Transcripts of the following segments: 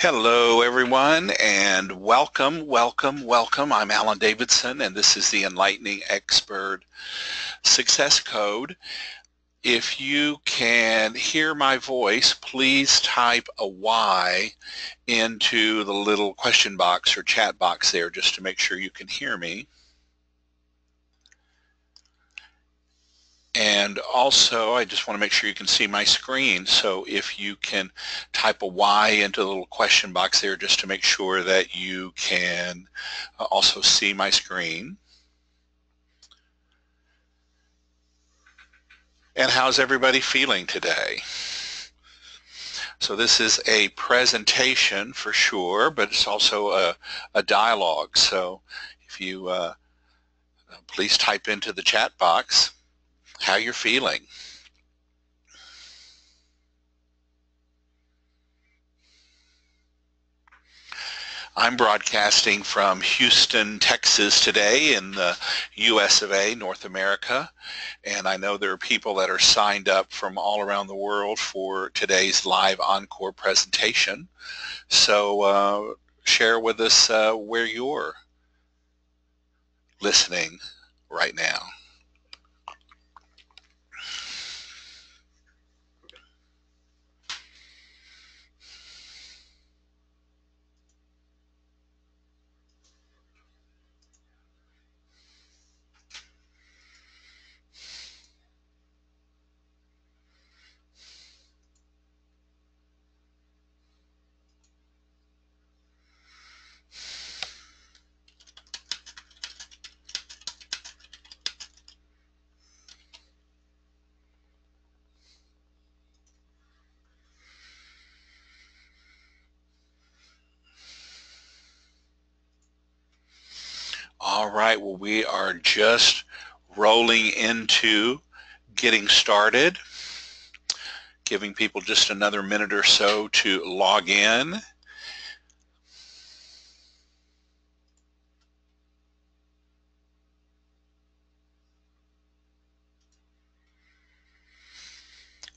Hello, everyone, and welcome, welcome, welcome. I'm Alan Davidson, and this is the Enlightening Expert Success Code. If you can hear my voice, please type a Y into the little question box or chat box there just to make sure you can hear me. And also, I just want to make sure you can see my screen. So if you can type a Y into the little question box there just to make sure that you can also see my screen. And how's everybody feeling today? So this is a presentation for sure, but it's also a dialogue. So if you please type into the chat box how you're feeling. I'm broadcasting from Houston, Texas today in the US of A, North America. And I know there are people that are signed up from all around the world for today's live Encore presentation. So share with us where you're listening right now. All right, well, we are just rolling into getting started, giving people just another minute or so to log in.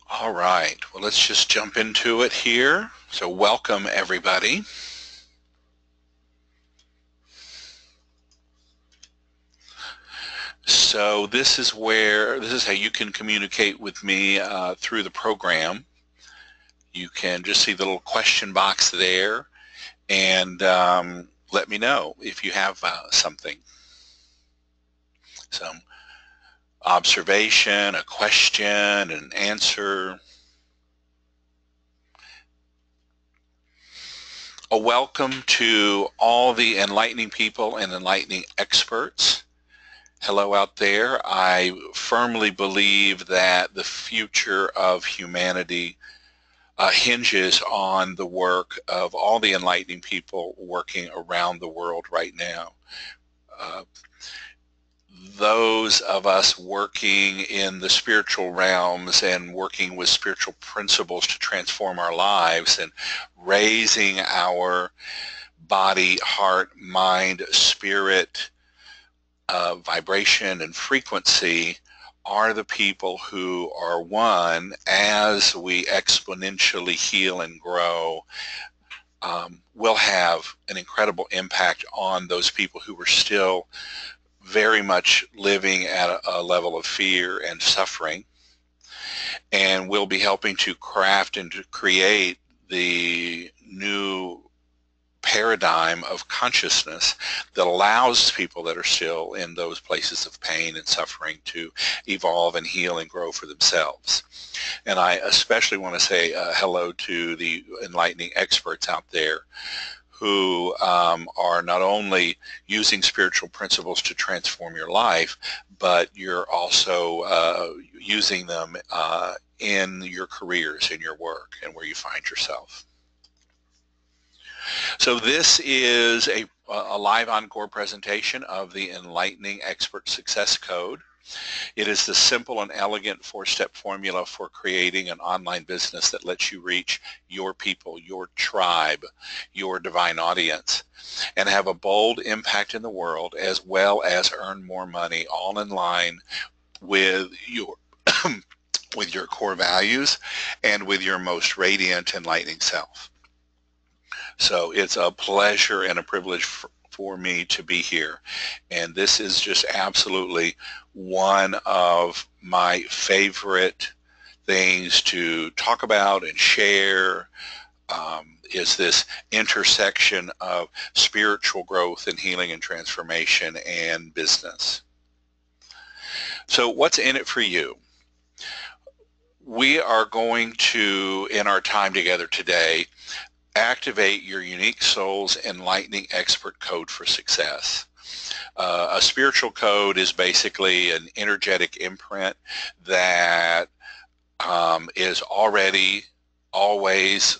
All right, well, let's just jump into it here. So welcome, everybody. So this is how you can communicate with me through the program. You can just see the little question box there and let me know if you have something, some observation, a question, an answer. A welcome to all the enlightening people and enlightening experts. Hello out there. I firmly believe that the future of humanity hinges on the work of all the enlightening people working around the world right now. Those of us working in the spiritual realms and working with spiritual principles to transform our lives and raising our body, heart, mind, spirit, vibration and frequency are the people who are one as we exponentially heal and grow. Will have an incredible impact on those people who are still very much living at a level of fear and suffering, and we'll be helping to craft and to create the new paradigm of consciousness that allows people that are still in those places of pain and suffering to evolve and heal and grow for themselves. And I especially want to say hello to the enlightening experts out there who are not only using spiritual principles to transform your life, but you're also using them in your careers, in your work, and where you find yourself. So this is a live Encore presentation of the Enlightening Expert Success Code. It is the simple and elegant four-step formula for creating an online business that lets you reach your people, your tribe, your divine audience, and have a bold impact in the world as well as earn more money, all in line with your with your core values and with your most radiant enlightening self. So it's a pleasure and a privilege for me to be here. And this is just absolutely one of my favorite things to talk about and share, is this intersection of spiritual growth and healing and transformation and business. So what's in it for you? We are going to, in our time together today, activate your unique soul's enlightening expert code for success. A spiritual code is basically an energetic imprint that is already always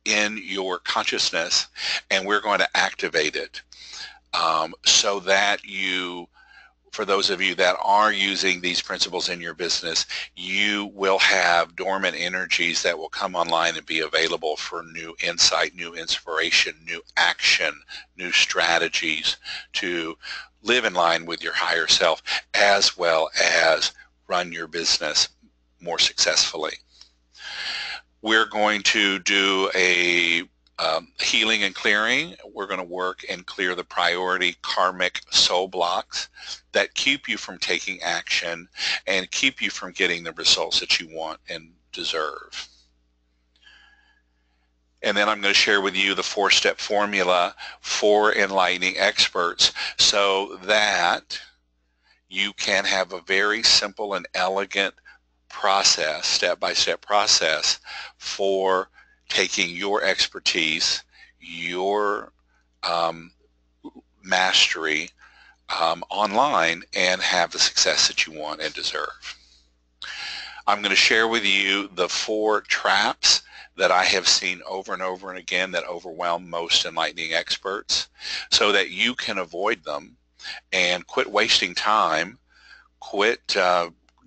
in your consciousness, and we're going to activate it so that you, for those of you that are using these principles in your business, you will have dormant energies that will come online and be available for new insight, new inspiration, new action, new strategies to live in line with your higher self, as well as run your business more successfully. We're going to do a healing and clearing. We're going to work and clear the priority karmic soul blocks that keep you from taking action and keep you from getting the results that you want and deserve. And then I'm going to share with you the 4-step formula for enlightening experts so that you can have a very simple and elegant process, step-by-step process for taking your expertise, your mastery online and have the success that you want and deserve. I'm going to share with you the 4 traps that I have seen over and over and again that overwhelm most enlightening experts so that you can avoid them and quit wasting time, quit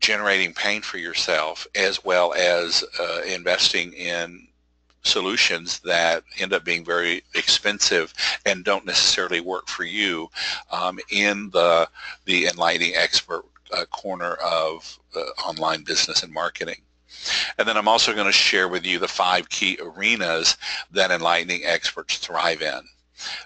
generating pain for yourself, as well as investing in solutions that end up being very expensive and don't necessarily work for you in the enlightening expert corner of online business and marketing. And then I'm also going to share with you the 5 key arenas that enlightening experts thrive in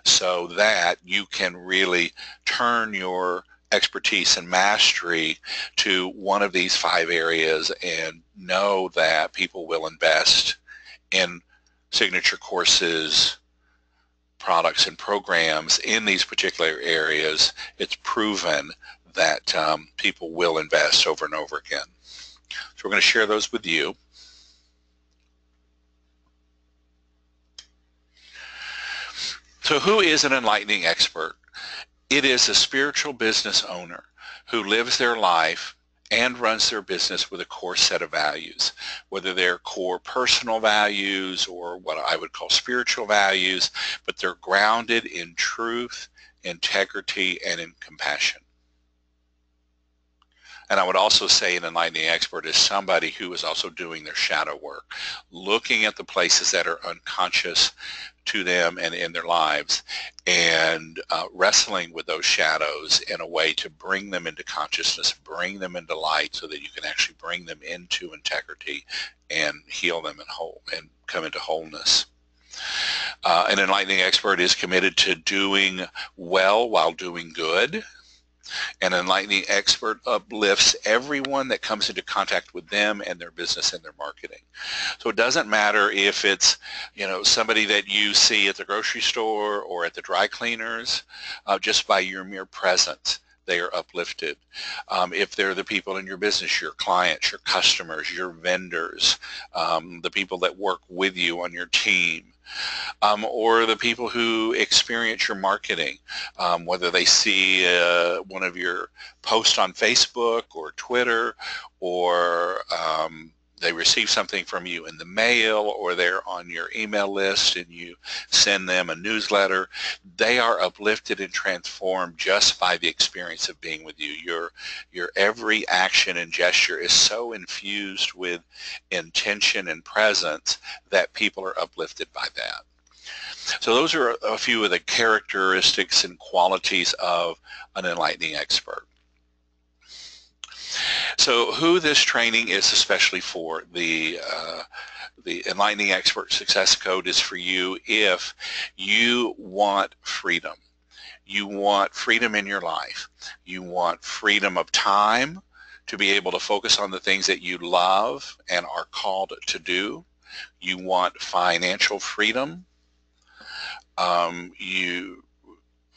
so that you can really turn your expertise and mastery to one of these 5 areas and know that people will invest in signature courses, products, and programs in these particular areas. It's proven that people will invest over and over again. So we're going to share those with you. So who is an enlightening expert? It is a spiritual business owner who lives their life and runs their business with a core set of values, whether they're core personal values or what I would call spiritual values, but they're grounded in truth, integrity, and in compassion. And I would also say an enlightening expert is somebody who is also doing their shadow work, looking at the places that are unconscious to them and in their lives, and wrestling with those shadows in a way to bring them into consciousness, bring them into light so that you can actually bring them into integrity and heal them and come into wholeness. An enlightening expert is committed to doing well while doing good. An enlightening expert uplifts everyone that comes into contact with them and their business and their marketing. So it doesn't matter if it's, somebody that you see at the grocery store or at the dry cleaners, just by your mere presence, they are uplifted. If they're the people in your business, your clients, your customers, your vendors, the people that work with you on your team, or the people who experience your marketing, whether they see one of your posts on Facebook or Twitter, or they receive something from you in the mail, or they're on your email list and you send them a newsletter. They are uplifted and transformed just by the experience of being with you. Your every action and gesture is so infused with intention and presence that people are uplifted by that. So those are a few of the characteristics and qualities of an enlightening expert. So who this training is especially for, the The Enlightening Expert Success Code is for you if you want freedom. You want freedom in your life. You want freedom of time to be able to focus on the things that you love and are called to do. You want financial freedom. You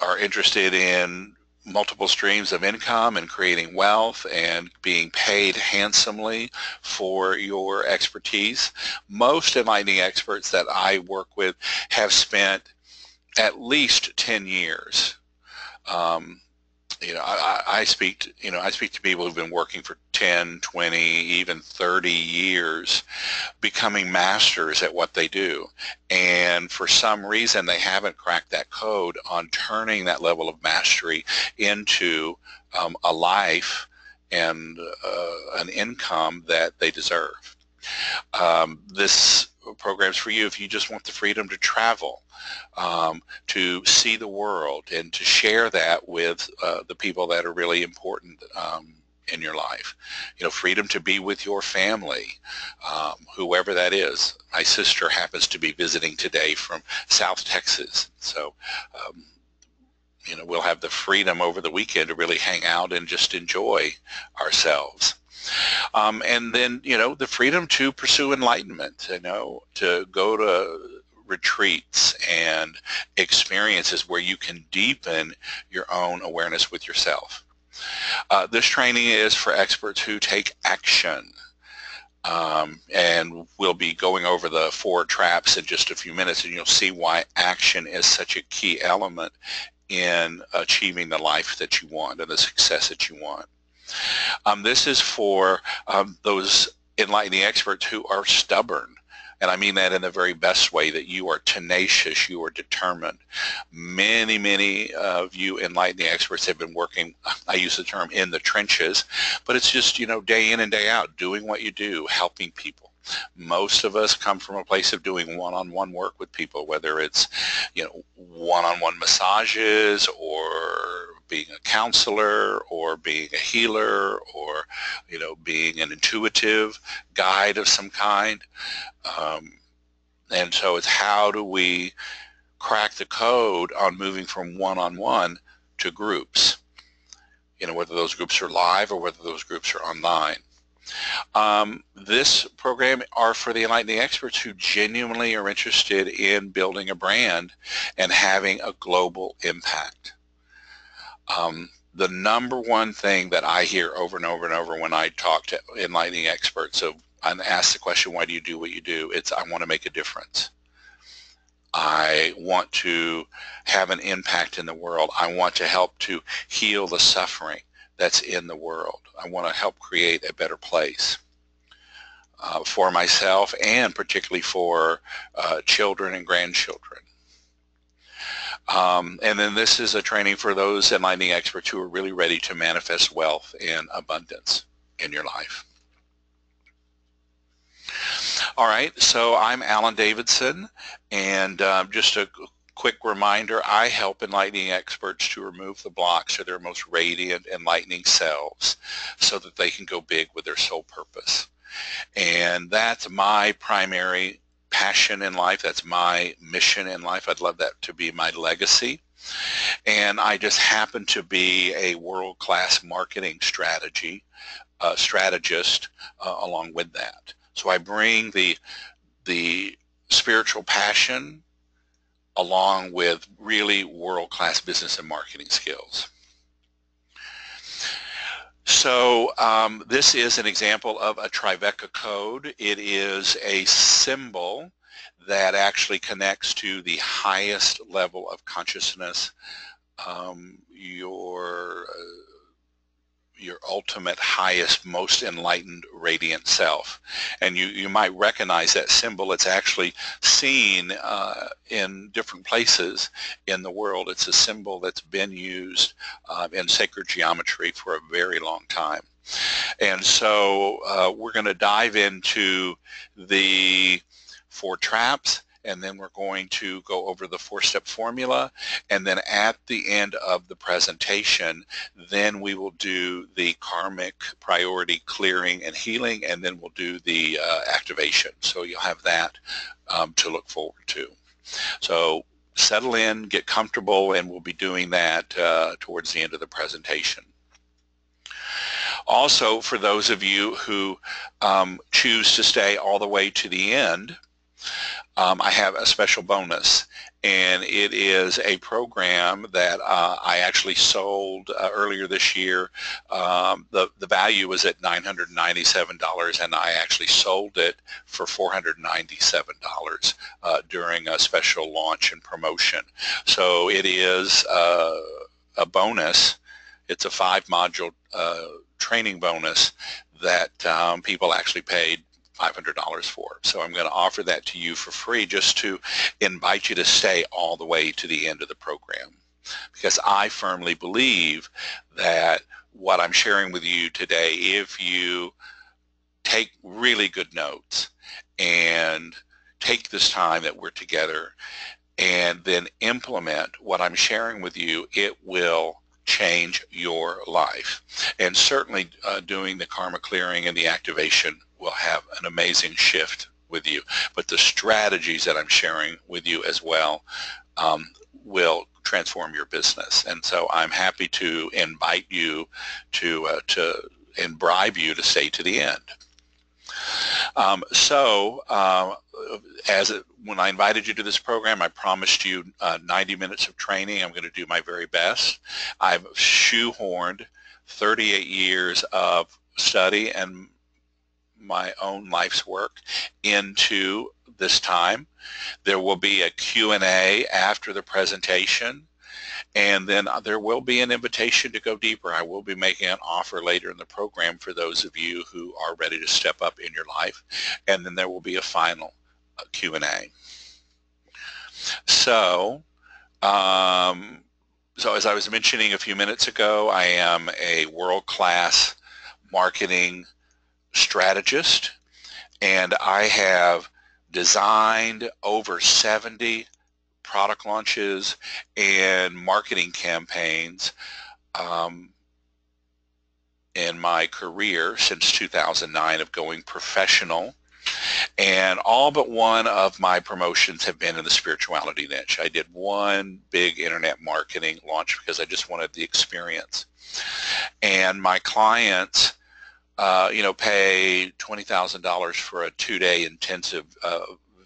are interested in multiple streams of income and creating wealth and being paid handsomely for your expertise. Most enlightening experts that I work with have spent at least 10 years. I speak to people who've been working for 10, 20, even 30 years, becoming masters at what they do. And for some reason, they haven't cracked that code on turning that level of mastery into a life and an income that they deserve. This program's for you if you just want the freedom to travel, to see the world, and to share that with the people that are really important in your life. Freedom to be with your family, whoever that is. My sister happens to be visiting today from South Texas, so we'll have the freedom over the weekend to really hang out and just enjoy ourselves. And then, the freedom to pursue enlightenment, to go to retreats and experiences where you can deepen your own awareness with yourself. This training is for experts who take action. And we'll be going over the 4 traps in just a few minutes, and you'll see why action is such a key element in achieving the life that you want and the success that you want. This is for those enlightening experts who are stubborn. And I mean that in the very best way, that you are tenacious, you are determined. Many, many of you enlightening experts have been working, I use the term, in the trenches, but it's just, day in and day out, doing what you do, helping people. Most of us come from a place of doing one-on-one work with people, whether it's, one-on-one massages, or being a counselor, or being a healer, or, being an intuitive guide of some kind. And so it's how do we crack the code on moving from one-on-one to groups, whether those groups are live or whether those groups are online. This program are for the enlightening experts who genuinely are interested in building a brand and having a global impact. The number one thing that I hear over and over and over when I talk to enlightening experts and ask the question, why do you do what you do? It's, I want to make a difference. I want to have an impact in the world. I want to help to heal the suffering that's in the world. I want to help create a better place for myself, and particularly for children and grandchildren. And then this is a training for those enlightening experts who are really ready to manifest wealth and abundance in your life. All right, so I'm Alan Davidson, and just a quick reminder, I help enlightening experts to remove the blocks to their most radiant, enlightening selves so that they can go big with their soul purpose. And that's my primary passion in life. That's my mission in life. I'd love that to be my legacy. And I just happen to be a world-class marketing strategist along with that. So I bring the spiritual passion along with really world-class business and marketing skills. So this is an example of a Tribeca code. It is a symbol that actually connects to the highest level of consciousness, your ultimate, highest, most enlightened, radiant self. And you might recognize that symbol. It's actually seen in different places in the world. It's a symbol that's been used in sacred geometry for a very long time. And so we're going to dive into the 4 traps, and then we're going to go over the 4-step formula, and then at the end of the presentation, then we will do the karmic priority clearing and healing, and then we'll do the activation. So you'll have that to look forward to. So settle in, get comfortable, and we'll be doing that towards the end of the presentation. Also, for those of you who choose to stay all the way to the end, I have a special bonus, and it is a program that I actually sold earlier this year. The value was at $997, and I actually sold it for $497 during a special launch and promotion. So it is a bonus. It's a 5-module training bonus that people actually paid $500 for. So I'm going to offer that to you for free, just to invite you to stay all the way to the end of the program, because I firmly believe that what I'm sharing with you today, if you take really good notes and take this time that we're together and then implement what I'm sharing with you, it will change your life. And certainly doing the karma clearing and the activation will have an amazing shift with you. But the strategies that I'm sharing with you as well will transform your business. And so I'm happy to invite you to and bribe you to stay to the end. When I invited you to this program, I promised you 90 minutes of training. I'm going to do my very best. I've shoehorned 38 years of study and my own life's work into this time. There will be a Q&A after the presentation, and then there will be an invitation to go deeper. I will be making an offer later in the program for those of you who are ready to step up in your life, and then there will be a final Q&A. So as I was mentioning a few minutes ago, I am a world-class marketing strategist, and I have designed over 70 product launches and marketing campaigns in my career since 2009 of going professional. And all but one of my promotions have been in the spirituality niche. I did one big internet marketing launch because I just wanted the experience. And my clients pay $20,000 for a 2-day intensive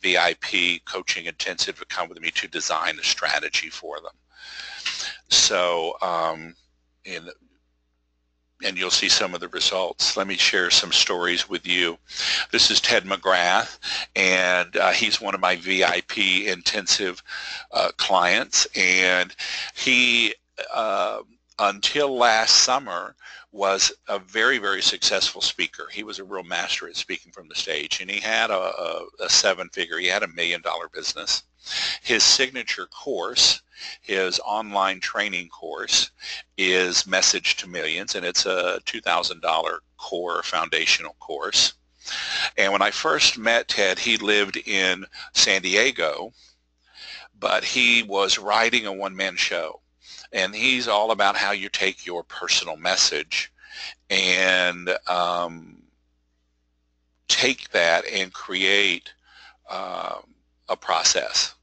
VIP coaching intensive to come with me to design a strategy for them. So, and you'll see some of the results. Let me share some stories with you. This is Ted McGrath, and he's one of my VIP intensive clients, and he, until last summer, was a very, very successful speaker. He was a real master at speaking from the stage, and he had a 7-figure, he had $1 million business. His signature course, his online training course, is Message to Millions, and it's a $2,000 core foundational course. And when I first met Ted, he lived in San Diego, but he was writing a one-man show. And he's all about how you take your personal message and take that and create a process.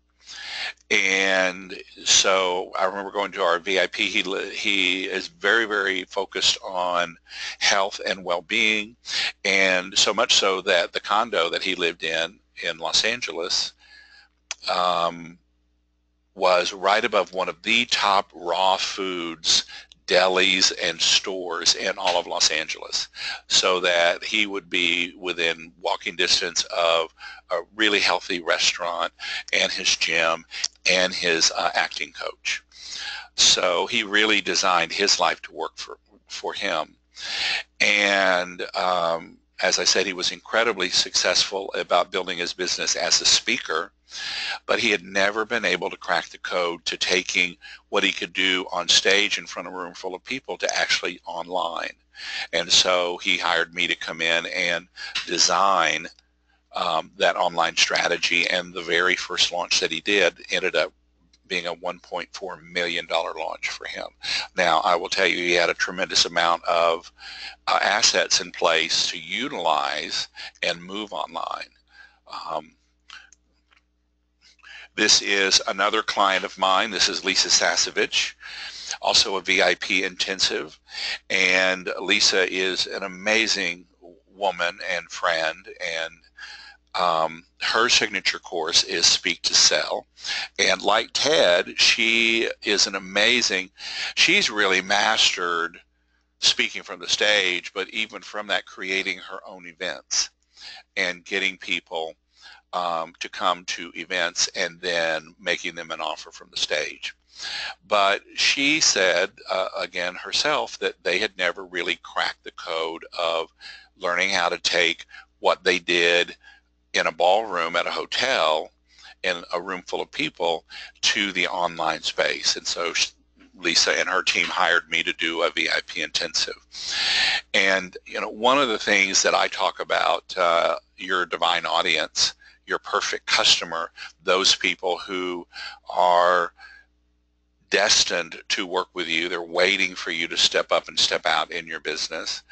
And so I remember going to our VIP. He is very, very focused on health and well-being, and so much so that the condo that he lived in Los Angeles was right above one of the top raw foods delis and stores in all of Los Angeles, so that he would be within walking distance of a really healthy restaurant and his gym and his acting coach. So he really designed his life to work for him. And as I said, he was incredibly successful about building his business as a speaker, but he had never been able to crack the code to taking what he could do on stage in front of a room full of people to actually online. And so he hired me to come in and design that online strategy, and the very first launch that he did ended up being a $1.4 million launch for him. Now, I will tell you, he had a tremendous amount of assets in place to utilize and move online. This is another client of mine. This is Lisa Sasevich, also a VIP intensive. And Lisa is an amazing woman and friend, and her signature course is Speak to Sell. And like Ted, she is an amazing, she's really mastered speaking from the stage, but even from that, creating her own events and getting people to come to events and then making them an offer from the stage. But she said, again, herself, that they had never really cracked the code of learning how to take what they did in a ballroom at a hotel in a room full of people to the online space. And so Lisa and her team hired me to do a VIP intensive. And, you know, one of the things that I talk about, your divine audience, your perfect customer, those people who are destined to work with you, they're waiting for you to step up and step out in your business.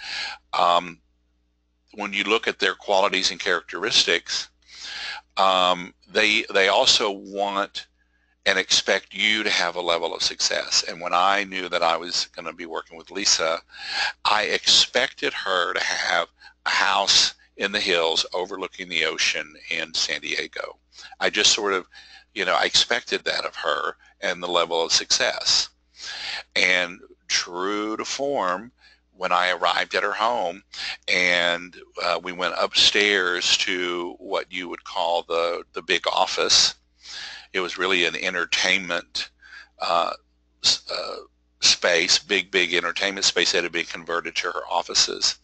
When you look at their qualities and characteristics, they also want and expect you to have a level of success. And when I knew that I was going to be working with Lisa, I expected her to have a house in the hills overlooking the ocean in San Diego. I just sort of, you know, I expected that of her and the level of success. And true to form, when I arrived at her home and we went upstairs to what you would call the big office, it was really an entertainment space, big entertainment space that had been converted to her offices.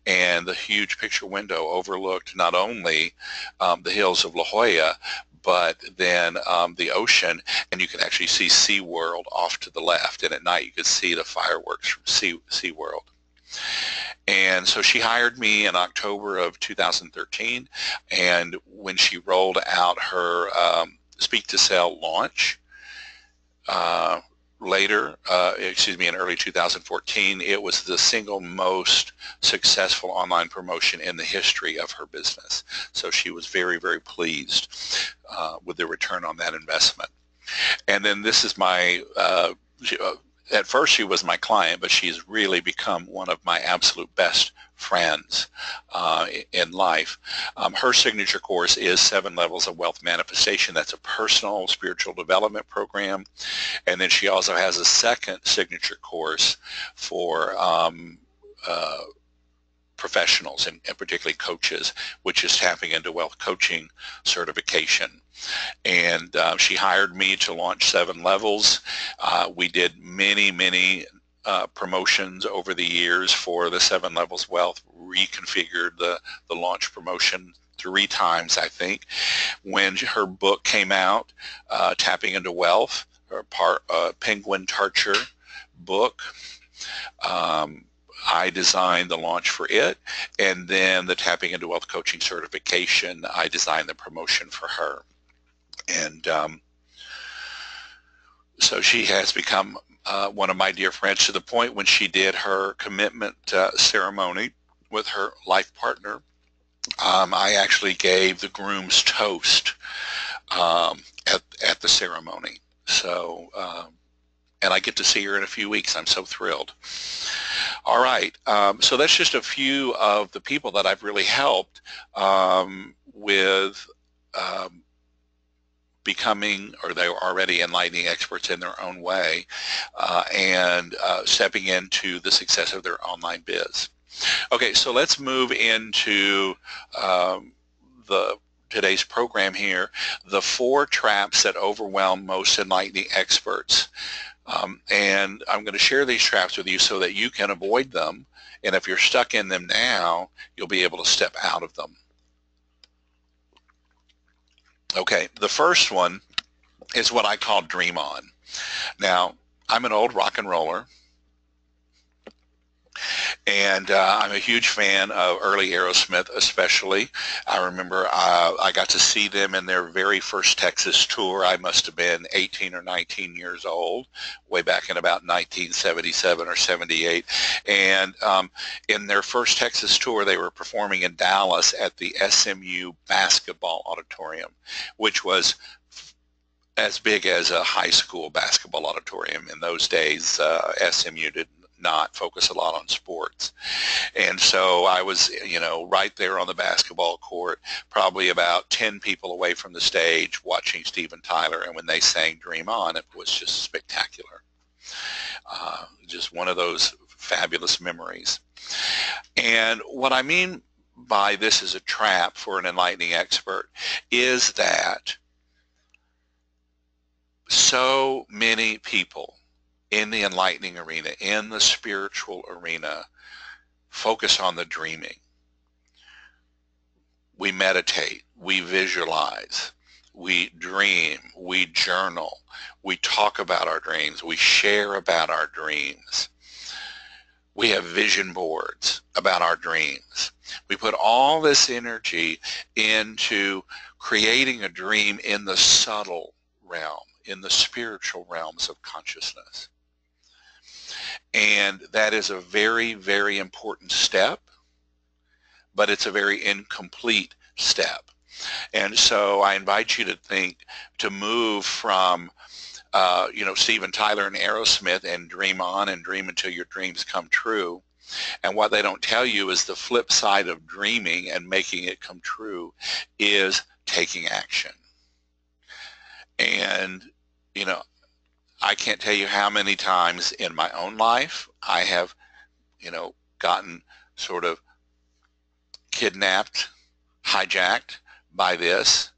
And the huge picture window overlooked not only the hills of La Jolla, but then the ocean, and you could actually see SeaWorld off to the left, and at night you could see the fireworks from SeaWorld. And so she hired me in October of 2013, and when she rolled out her Speak to Sell launch in early 2014, it was the single most successful online promotion in the history of her business. So she was very, very pleased with the return on that investment. And then this is my, at first she was my client, but she's really become one of my absolute best friends in life. Her signature course is 7 Levels of Wealth Manifestation. That's a personal spiritual development program. And then she also has a second signature course for professionals and particularly coaches, which is tapping into wealth coaching certification. And she hired me to launch 7 Levels. We did many promotions over the years for the 7 Levels Wealth, reconfigured the launch promotion 3 times, I think. When her book came out, Tapping into Wealth, her Penguin Tarcher book, I designed the launch for it, and then the Tapping into Wealth Coaching certification, I designed the promotion for her. And so she has become one of my dear friends, to the point when she did her commitment ceremony with her life partner, I actually gave the groom's toast at the ceremony. So, and I get to see her in a few weeks. I'm so thrilled. All right, so that's just a few of the people that I've really helped with becoming, or they were already enlightening experts in their own way, and stepping into the success of their online biz. Okay, so let's move into today's program here, the 4 traps that overwhelm most enlightening experts. And I'm going to share these traps with you so that you can avoid them. And if you're stuck in them now, you'll be able to step out of them. Okay, the first one is what I call dream on. Now, I'm an old rock and roller. And I'm a huge fan of early Aerosmith, especially. I remember I got to see them in their very first Texas tour. I must have been 18 or 19 years old, way back in about 1977 or 78. And in their first Texas tour, they were performing in Dallas at the SMU Basketball Auditorium, which was as big as a high school basketball auditorium. In those days, SMU did not focus a lot on sports. And so I was, right there on the basketball court, probably about 10 people away from the stage watching Steven Tyler. And when they sang Dream On, it was just spectacular. Just one of those fabulous memories. And what I mean by this is a trap for an enlightening expert is that so many people in the enlightening arena, in the spiritual arena, focus on the dreaming. We meditate, we visualize, we dream, we journal, we talk about our dreams, we share about our dreams. We have vision boards about our dreams. We put all this energy into creating a dream in the subtle realm, in the spiritual realms of consciousness. And that is a very, very important step, but it's a very incomplete step. And so I invite you to move from, Steven Tyler and Aerosmith and dream on and dream until your dreams come true. And what they don't tell you is the flip side of dreaming and making it come true is taking action. And, I can't tell you how many times in my own life I have, gotten sort of kidnapped, hijacked by this,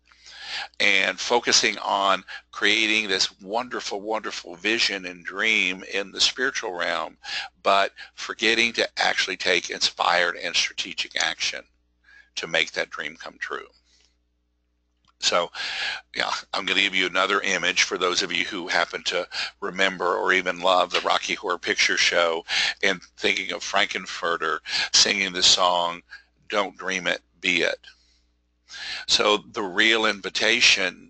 and focusing on creating this wonderful, wonderful vision and dream in the spiritual realm, but forgetting to actually take inspired and strategic action to make that dream come true. So, I'm going to give you another image for those of you who happen to remember or even love the Rocky Horror Picture Show, and thinking of Frankenfurter singing the song, "Don't Dream It, Be It." So the real invitation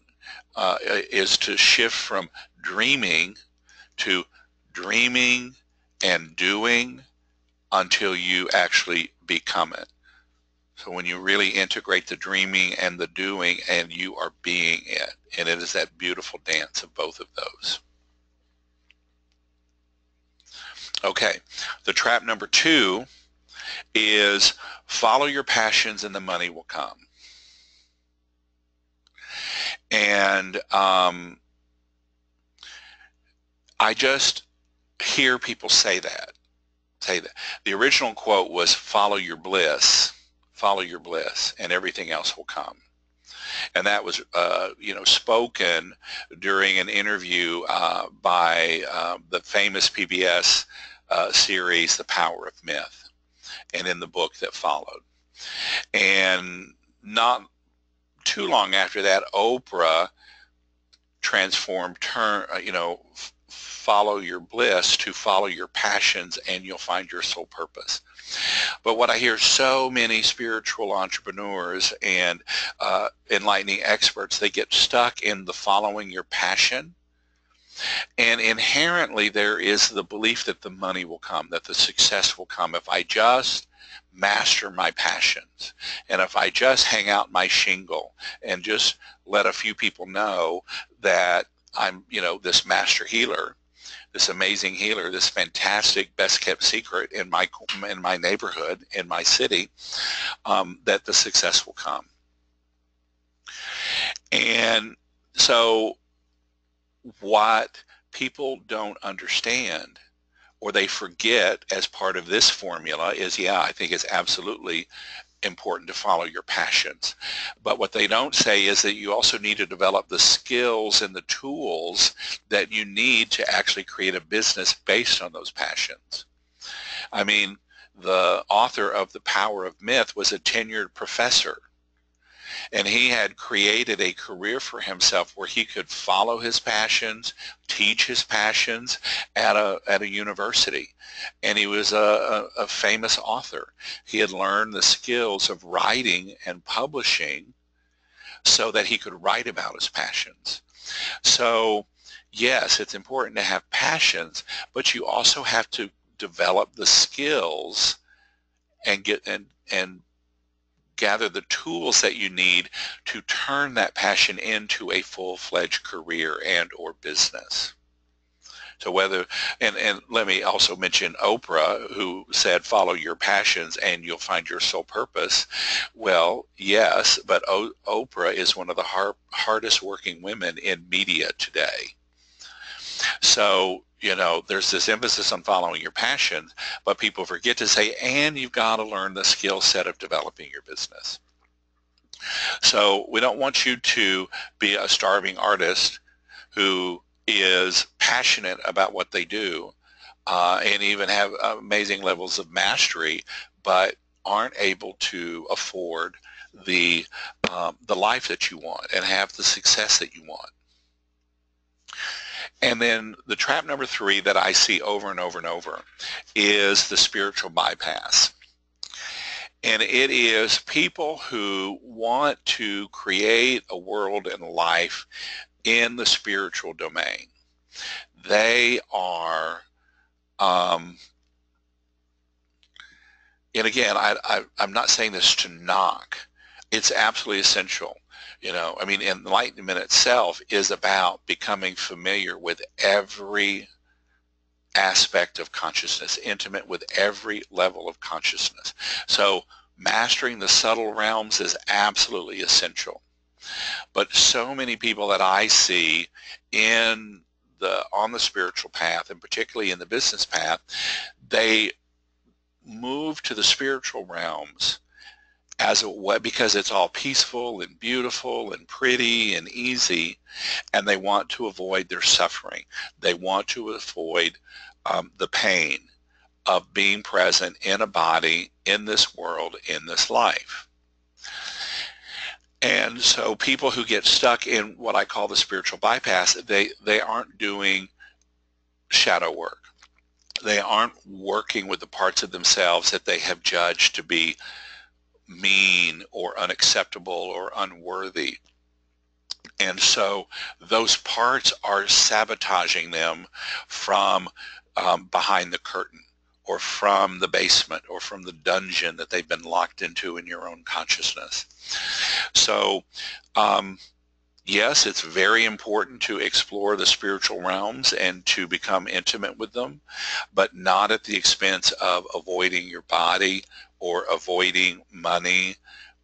is to shift from dreaming to dreaming and doing until you actually become it. So when you really integrate the dreaming and the doing, and you are being it, and it is that beautiful dance of both of those. Okay, the trap number 2 is follow your passions and the money will come. And I just hear people say that. The original quote was follow your bliss, and everything else will come. And that was, spoken during an interview by the famous PBS series, The Power of Myth, and in the book that followed. And not too long after that, Oprah transformed follow your bliss to follow your passions, and you'll find your soul purpose. But what I hear so many spiritual entrepreneurs and enlightening experts, they get stuck in the following your passion. And inherently there is the belief that the money will come, that the success will come if I just master my passions, and if I just hang out my shingle and just let a few people know that I'm, this master healer, this amazing healer, this fantastic best kept secret in my neighborhood, in my city, that the success will come. And so what people don't understand, or they forget as part of this formula, is, I think it's absolutely important to follow your passions. But what they don't say is that you also need to develop the skills and the tools that you need to actually create a business based on those passions. I mean, the author of The Power of Myth was a tenured professor. And he had created a career for himself where he could follow his passions, teach his passions at a university. And he was a famous author. He had learned the skills of writing and publishing so that he could write about his passions. So yes, it's important to have passions, but you also have to develop the skills and gather the tools that you need to turn that passion into a full-fledged career and or business. So whether, and let me also mention Oprah, who said, follow your passions and you'll find your soul purpose. Well, yes, but Oprah is one of the hardest working women in media today. So, you know, there's this emphasis on following your passion, but people forget to say, and you've got to learn the skill set of developing your business. So we don't want you to be a starving artist who is passionate about what they do and even have amazing levels of mastery, but aren't able to afford the life that you want and have the success that you want. And then the trap number 3 that I see over and over and over is the spiritual bypass. And it is people who want to create a world and life in the spiritual domain. They are, and again, I'm not saying this to knock. It's absolutely essential. You know, I mean, enlightenment itself is about becoming familiar with every aspect of consciousness, intimate with every level of consciousness. So mastering the subtle realms is absolutely essential. But so many people that I see on the spiritual path, and particularly in the business path, they move to the spiritual realms because it's all peaceful and beautiful and pretty and easy, and they want to avoid their suffering. They want to avoid the pain of being present in a body, in this world, in this life. And so people who get stuck in what I call the spiritual bypass, they aren't doing shadow work. They aren't working with the parts of themselves that they have judged to be mean or unacceptable or unworthy. And so those parts are sabotaging them from behind the curtain, or from the basement, or from the dungeon that they've been locked into in your own consciousness. So yes, it's very important to explore the spiritual realms and to become intimate with them, but not at the expense of avoiding your body, or avoiding money,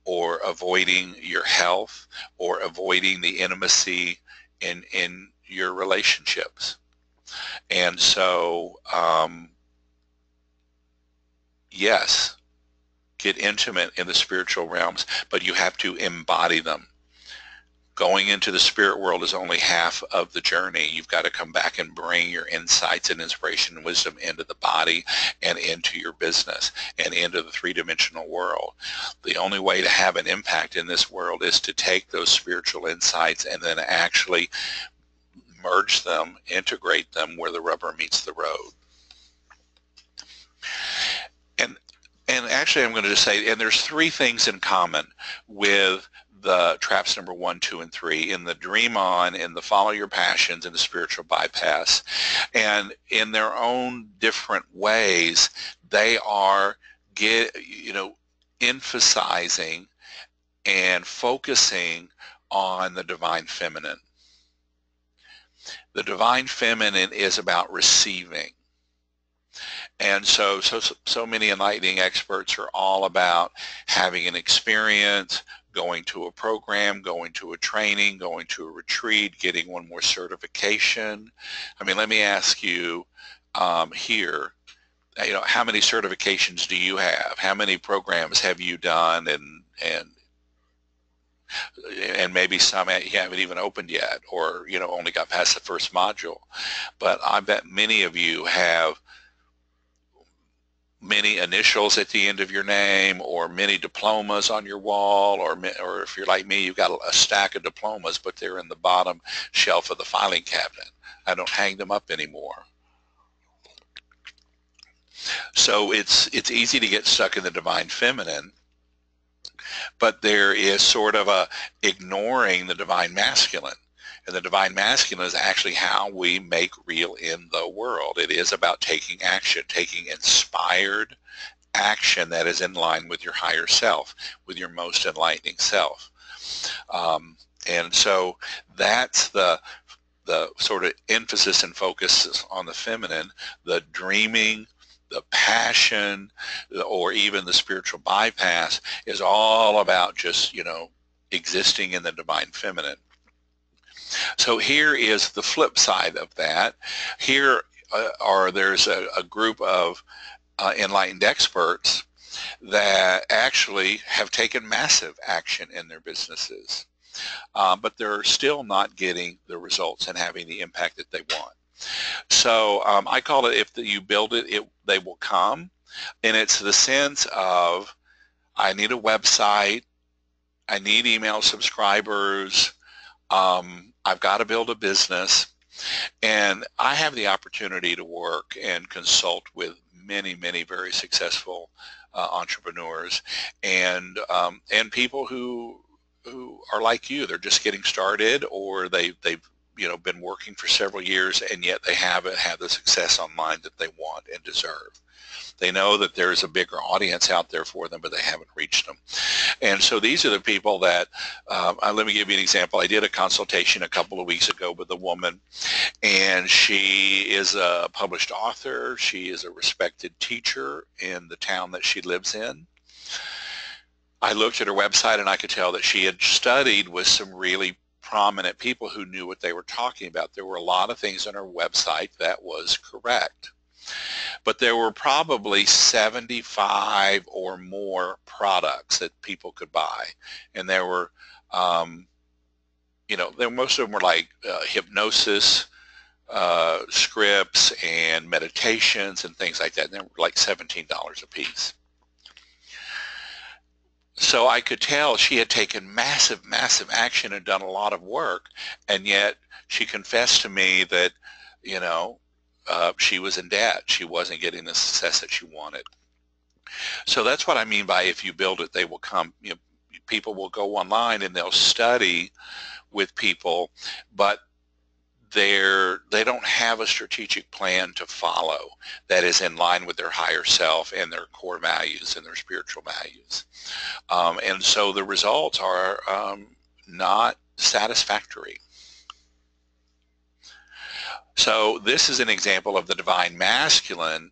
or avoiding your health, or avoiding the intimacy in your relationships. And so, yes, get intimate in the spiritual realms, but you have to embody them. Going into the spirit world is only half of the journey. You've got to come back and bring your insights and inspiration and wisdom into the body and into your business and into the three-dimensional world. The only way to have an impact in this world is to take those spiritual insights and then actually merge them, integrate them where the rubber meets the road. And actually, I'm going to just say, and there's 3 things in common with the traps number 1, 2, and 3, in the dream on, in the follow your passions, and the spiritual bypass. And in their own different ways, they are emphasizing and focusing on the divine feminine. The divine feminine is about receiving. And so many enlightening experts are all about having an experience, going to a program, going to a training, going to a retreat, getting one more certification. I mean, let me ask you here, how many certifications do you have? How many programs have you done? And maybe some you haven't even opened yet, or only got past the first module. But I bet many of you have many initials at the end of your name, or many diplomas on your wall, or if you're like me, you've got a stack of diplomas, but they're in the bottom shelf of the filing cabinet. I don't hang them up anymore. So it's easy to get stuck in the divine feminine, but there is sort of a ignoring the divine masculine. And the divine masculine is actually how we make real in the world. It is about taking action, taking inspired action that is in line with your higher self, with your most enlightening self. And so that's the sort of emphasis and focus on the feminine, the dreaming, the passion, or even the spiritual bypass is all about just, existing in the divine feminine. So here is the flip side of that. Here there's a group of enlightened experts that actually have taken massive action in their businesses, but they're still not getting the results and having the impact that they want. So I call it, if you build it, they will come. And it's the sense of, I need a website, I need email subscribers, I've got to build a business. And I have the opportunity to work and consult with many, many very successful entrepreneurs and people who are like you. They're just getting started, or they've been working for several years, and yet they haven't had the success online that they want and deserve. They know that there's a bigger audience out there for them, but they haven't reached them. And so these are the people that, let me give you an example. I did a consultation a couple of weeks ago with a woman, and she is a published author. She is a respected teacher in the town that she lives in. I looked at her website, and I could tell that she had studied with some really prominent people who knew what they were talking about. There were a lot of things on her website that was correct, but there were probably 75 or more products that people could buy. And there were, most of them were like hypnosis scripts and meditations and things like that. And they were like $17 a piece. So I could tell she had taken massive, massive action and done a lot of work, and yet she confessed to me that, she was in debt. She wasn't getting the success that she wanted. So that's what I mean by, if you build it, they will come. People will go online and they'll study with people, but they don't have a strategic plan to follow that is in line with their higher self and their core values and their spiritual values. And so the results are not satisfactory. So this is an example of the divine masculine,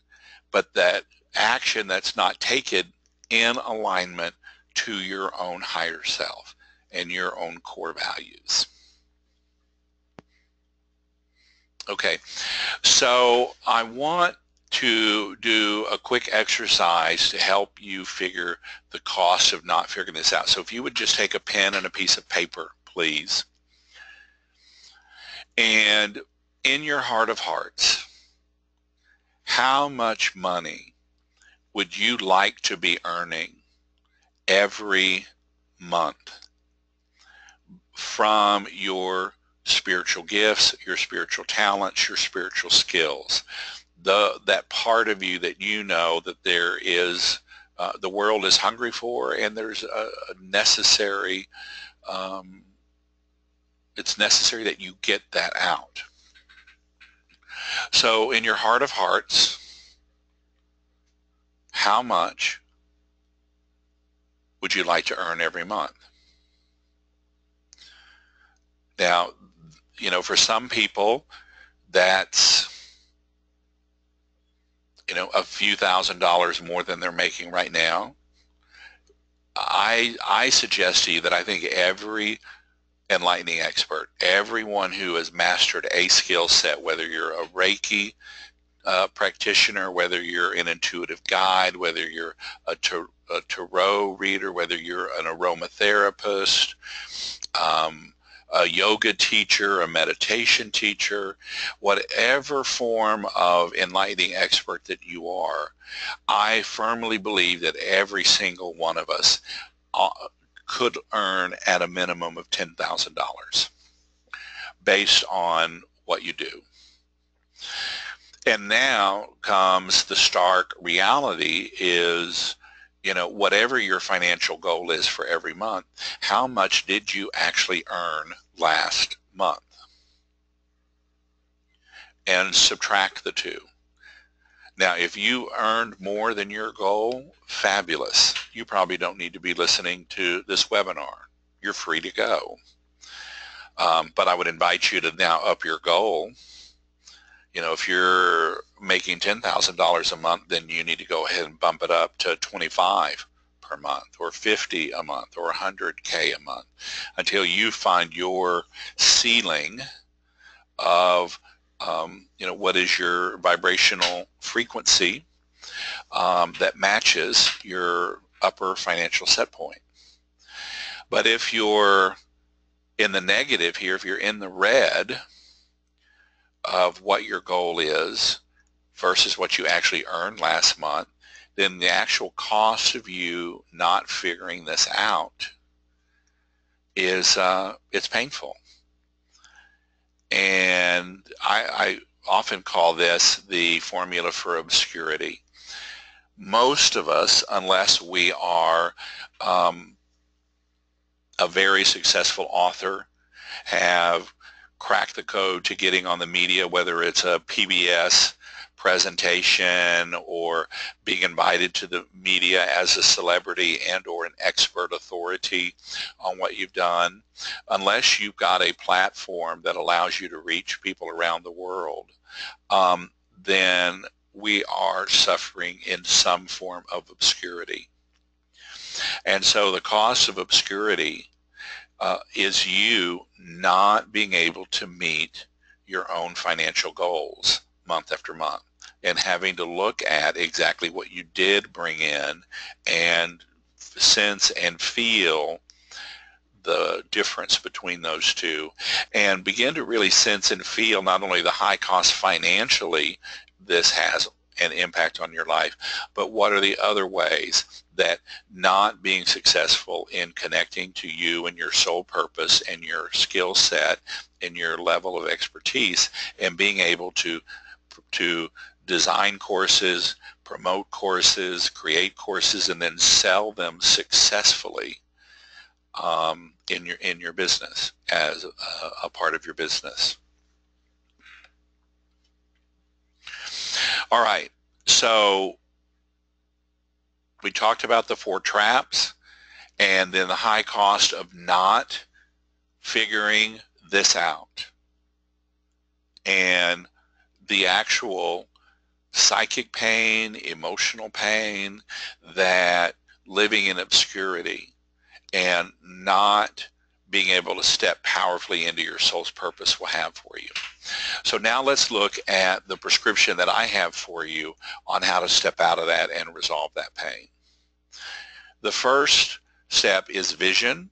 but that action that's not taken in alignment to your own higher self and your own core values. Okay, so I want to do a quick exercise to help you figure the cost of not figuring this out. So if you would just take a pen and a piece of paper, please. And in your heart of hearts, how much money would you like to be earning every month from your spiritual gifts, your spiritual talents, your spiritual skills? That part of you that that there is, the world is hungry for, and there's a necessary, it's necessary that you get that out. So in your heart of hearts, how much would you like to earn every month? Now, for some people, that's, a few $1,000s more than they're making right now. I suggest to you that I think every enlightening expert, everyone who has mastered a skill set, whether you're a Reiki practitioner, whether you're an intuitive guide, whether you're a tarot reader, whether you're an aromatherapist, a yoga teacher, a meditation teacher, whatever form of enlightening expert that you are, I firmly believe that every single one of us could earn at a minimum of $10,000 based on what you do. And now comes the stark reality is, you know, whatever your financial goal is for every month, how much did you actually earn last month? And subtract the two. Now, if you earned more than your goal, fabulous. You probably don't need to be listening to this webinar. You're free to go. But I would invite you to now up your goal. You know, if you're making $10,000 a month, then you need to go ahead and bump it up to 25 per month, or 50 a month, or 100K a month, until you find your ceiling of, you know, what is your vibrational frequency that matches your upper financial set point. But if you're in the negative here, if you're in the red of what your goal is versus what you actually earned last month, then the actual cost of you not figuring this out is it's painful. And I often call this the formula for obscurity. Most of us, unless we are a very successful author, have cracked the code to getting on the media, whether it's a PBS presentation or being invited to the media as a celebrity and or an expert authority on what you've done. Unless you've got a platform that allows you to reach people around the world, then we are suffering in some form of obscurity. And so the cost of obscurity is you not being able to meet your own financial goals month after month, and having to look at exactly what you did bring in and sense and feel the difference between those two, and begin to really sense and feel not only the high cost financially this has an impact on your life, but what are the other ways that not being successful in connecting to you and your soul purpose and your skill set and your level of expertise, and being able to design courses, promote courses, create courses, and then sell them successfully in your business as a part of your business. All right, so we talked about the 4 traps, and then the high cost of not figuring this out, and the actual psychic pain, emotional pain that living in obscurity and not being able to step powerfully into your soul's purpose will have for you. So now let's look at the prescription that I have for you on how to step out of that and resolve that pain. The first step is vision.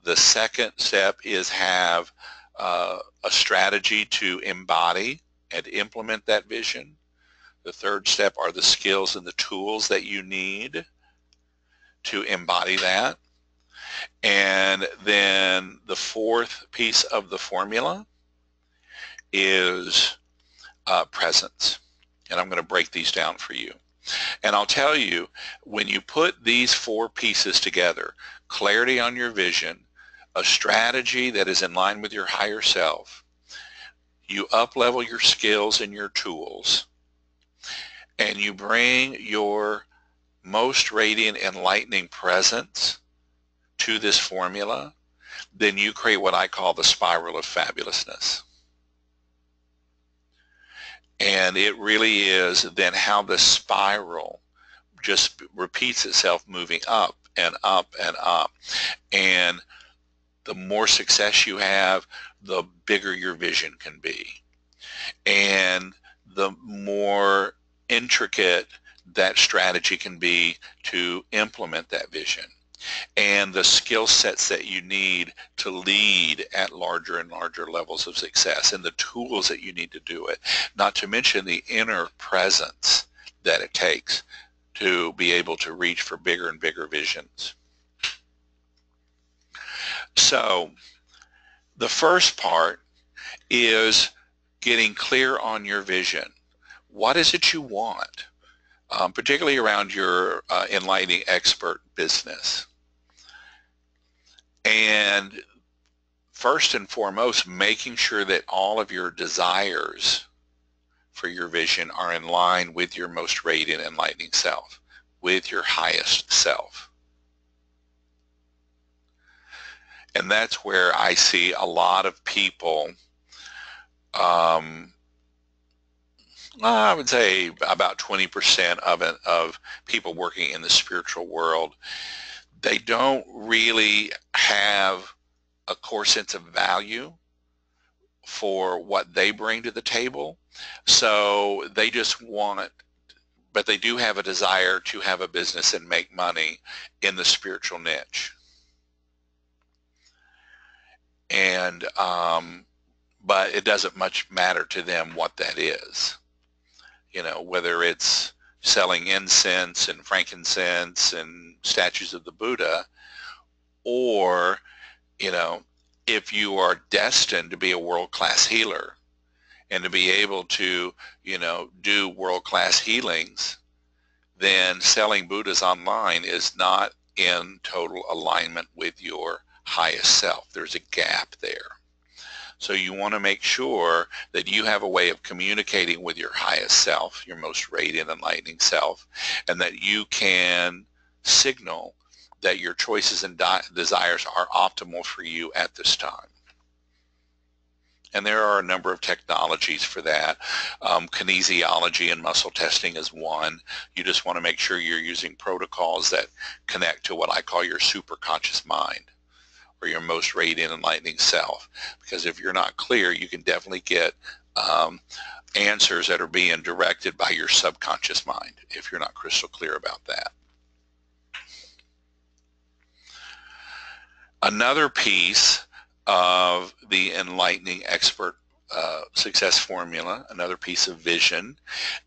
The second step is have a strategy to embody and implement that vision. The third step are the skills and the tools that you need to embody that. And then the fourth piece of the formula is presence. And I'm going to break these down for you. And I'll tell you, when you put these 4 pieces together, clarity on your vision, a strategy that is in line with your higher self, you up-level your skills and your tools, and you bring your most radiant, enlightening presence to this formula, then you create what I call the spiral of fabulousness. And it really is then how the spiral just repeats itself, moving up and up and up. And the more success you have, the bigger your vision can be. And the more intricate that strategy can be to implement that vision. and the skill sets that you need to lead at larger and larger levels of success, and the tools that you need to do it, not to mention the inner presence that it takes to be able to reach for bigger and bigger visions. So the first part is getting clear on your vision. What is it you want, particularly around your Enlightening Expert business? And first and foremost, making sure that all of your desires for your vision are in line with your most radiant enlightening self, with your highest self. And that's where I see a lot of people, I would say about 20% of people working in the spiritual world, they don't really have a core sense of value for what they bring to the table. So they just want, but they do have a desire to have a business and make money in the spiritual niche. And but it doesn't much matter to them what that is. You know, whether it's selling incense and frankincense and statues of the Buddha, or, you know, if you are destined to be a world-class healer and to be able to, you know, do world-class healings, then selling Buddhas online is not in total alignment with your highest self. There's a gap there. So you want to make sure that you have a way of communicating with your highest self, your most radiant enlightening self, and that you can signal that your choices and desires are optimal for you at this time. And there are a number of technologies for that. Kinesiology and muscle testing is one. You just want to make sure you're using protocols that connect to what I call your superconscious mind, or your most radiant enlightening self. Because if you're not clear, you can definitely get answers that are being directed by your subconscious mind if you're not crystal clear about that. Another piece of the Enlightening Expert success formula, another piece of vision,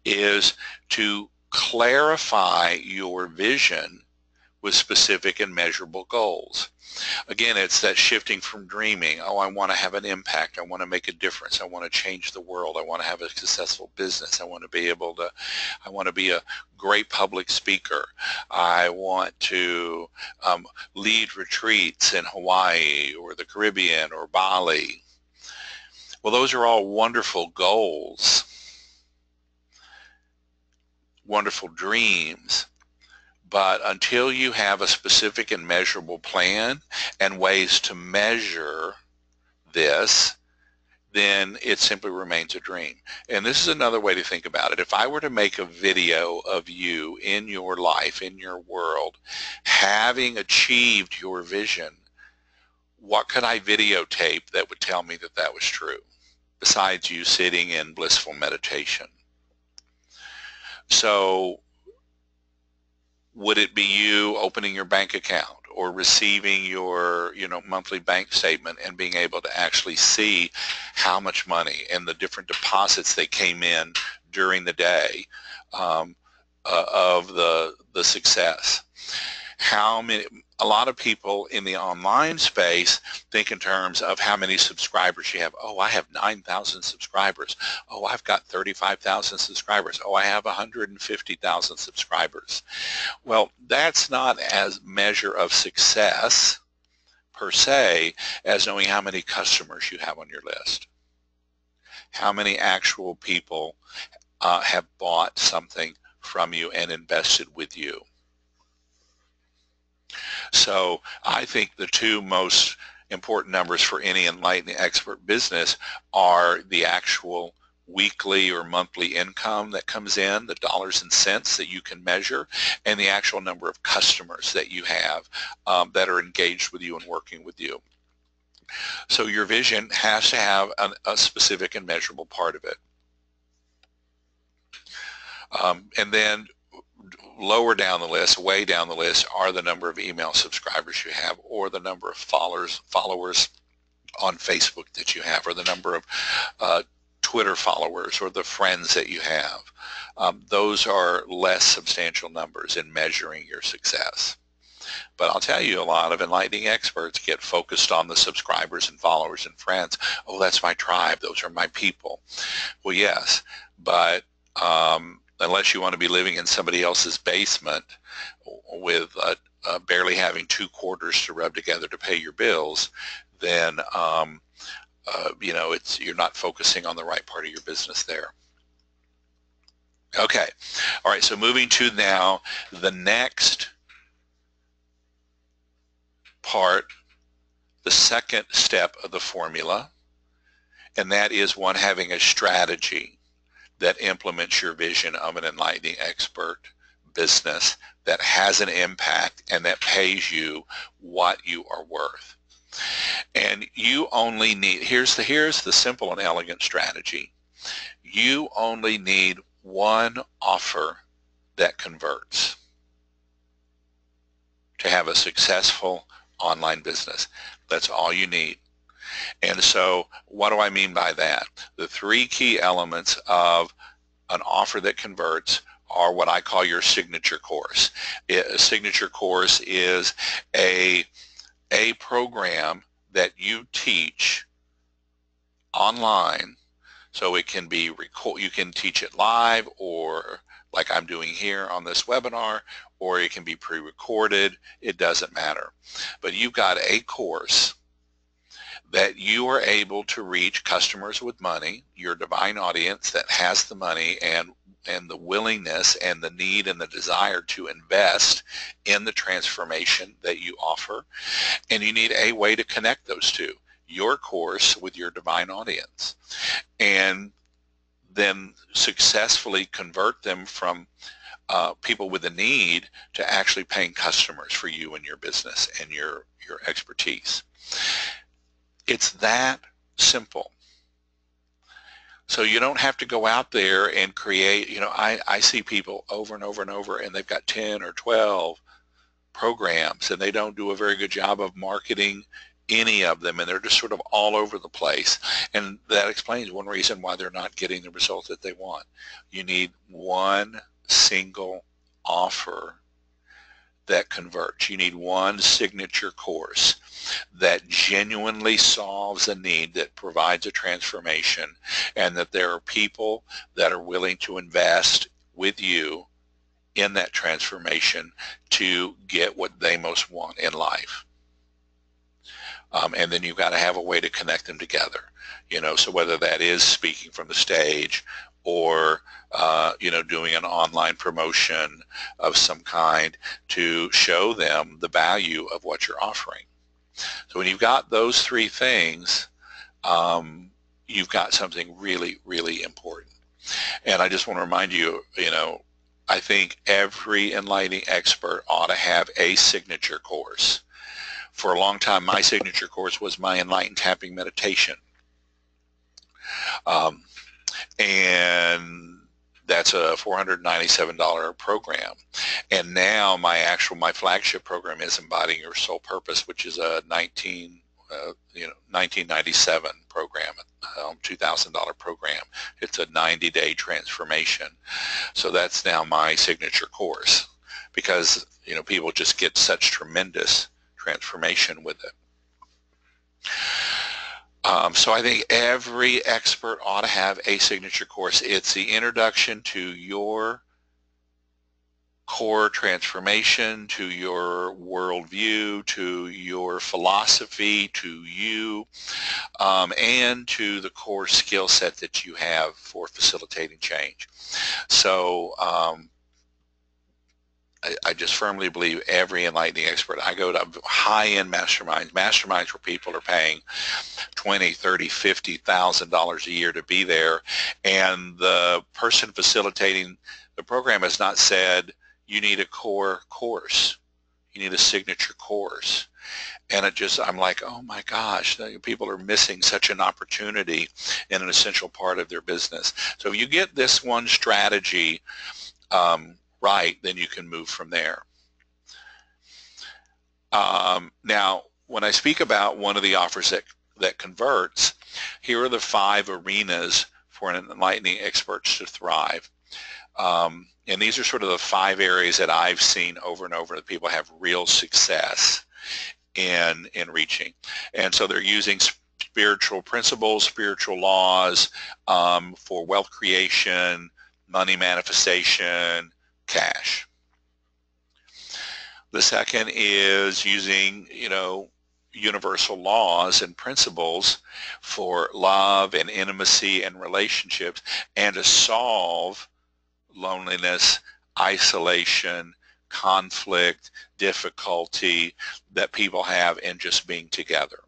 is to clarify your vision with specific and measurable goals. Again, it's that shifting from dreaming, oh, I want to have an impact, I want to make a difference, I want to change the world, I want to have a successful business, I want to be able to, I want to be a great public speaker, I want to lead retreats in Hawaii or the Caribbean or Bali. Well, those are all wonderful goals, wonderful dreams. But until you have a specific and measurable plan and ways to measure this, then it simply remains a dream. And this is another way to think about it. If I were to make a video of you in your life, in your world, having achieved your vision, what could I videotape that would tell me that that was true, besides you sitting in blissful meditation? So would it be you opening your bank account or receiving your, monthly bank statement and being able to actually see how much money and the different deposits that came in during the day of the success? A lot of people in the online space think in terms of how many subscribers you have. Oh, I have 9,000 subscribers. Oh, I've got 35,000 subscribers. Oh, I have 150,000 subscribers. Well, that's not as measure of success per se as knowing how many customers you have on your list. How many actual people have bought something from you and invested with you. So I think the two most important numbers for any Enlightening Expert business are the actual weekly or monthly income that comes in, the dollars and cents that you can measure, and the actual number of customers that you have that are engaged with you and working with you. So your vision has to have a specific and measurable part of it. And then lower down the list, way down the list, are the number of email subscribers you have, or the number of followers on Facebook that you have, or the number of Twitter followers, or the friends that you have. Those are less substantial numbers in measuring your success. But I'll tell you, a lot of enlightening experts get focused on the subscribers and followers and friends. Oh, that's my tribe. Those are my people. Well, yes, but unless you want to be living in somebody else's basement with barely having 2 quarters to rub together to pay your bills, then you know, you're not focusing on the right part of your business there. Okay, all right. So moving to now the next part, the second step of the formula, and that is one having a strategy that implements your vision of an enlightening expert business that has an impact and that pays you what you are worth. And you only need, here's the simple and elegant strategy. You only need one offer that converts to have a successful online business. That's all you need. And so what do I mean by that? The 3 key elements of an offer that converts are what I call your signature course. A signature course is a program that you teach online. So it can be you can teach it live, or like I'm doing here on this webinar, or it can be pre-recorded. It doesn't matter. But you've got a course that you are able to reach customers with money, your divine audience that has the money and the willingness and the need and the desire to invest in the transformation that you offer. And you need a way to connect those two, your course with your divine audience, and then successfully convert them from people with a need to actually paying customers for you and your business and your expertise. It's that simple. So you don't have to go out there and create, you know, I see people over and over and over, and they've got 10 or 12 programs, and they don't do a very good job of marketing any of them, and they're just sort of all over the place. And that explains one reason why they're not getting the result that they want. You need one single offer that converts. You need one signature course that genuinely solves a need, that provides a transformation, and that there are people that are willing to invest with you in that transformation to get what they most want in life. And then you've got to have a way to connect them together, you know, so whether that is speaking from the stage, or you know, doing an online promotion of some kind to show them the value of what you're offering. So when you've got those 3 things, you've got something really, really important. And I just want to remind you, you know, I think every enlightening expert ought to have a signature course. For a long time, my signature course was my Enlightened Tapping meditation. And that's a $497 program. And now my flagship program is Embodying Your Soul Purpose, which is a 1997 program, $2,000 program. It's a 90-day transformation. So that's now my signature course, because, you know, people just get such tremendous transformation with it. So I think every expert ought to have a signature course. It's the introduction to your core transformation, to your worldview, to your philosophy, to you, and to the core skill set that you have for facilitating change. So I just firmly believe every enlightening expert, I go to high-end masterminds where people are paying $20,000, $30,000, $50,000 a year to be there, and the person facilitating the program has not said, you need a core course, you need a signature course. And I'm like, oh my gosh, people are missing such an opportunity in an essential part of their business. So if you get this one strategy right, then you can move from there. Now, when I speak about one of the offers that converts, here are the 5 arenas for an enlightening expert to thrive. And these are sort of the 5 areas that I've seen over and over that people have real success in reaching. And so they're using spiritual principles, spiritual laws for wealth creation, money manifestation, cash. The second is using, universal laws and principles for love and intimacy and relationships, and to solve loneliness, isolation, conflict, difficulty that people have in just being together.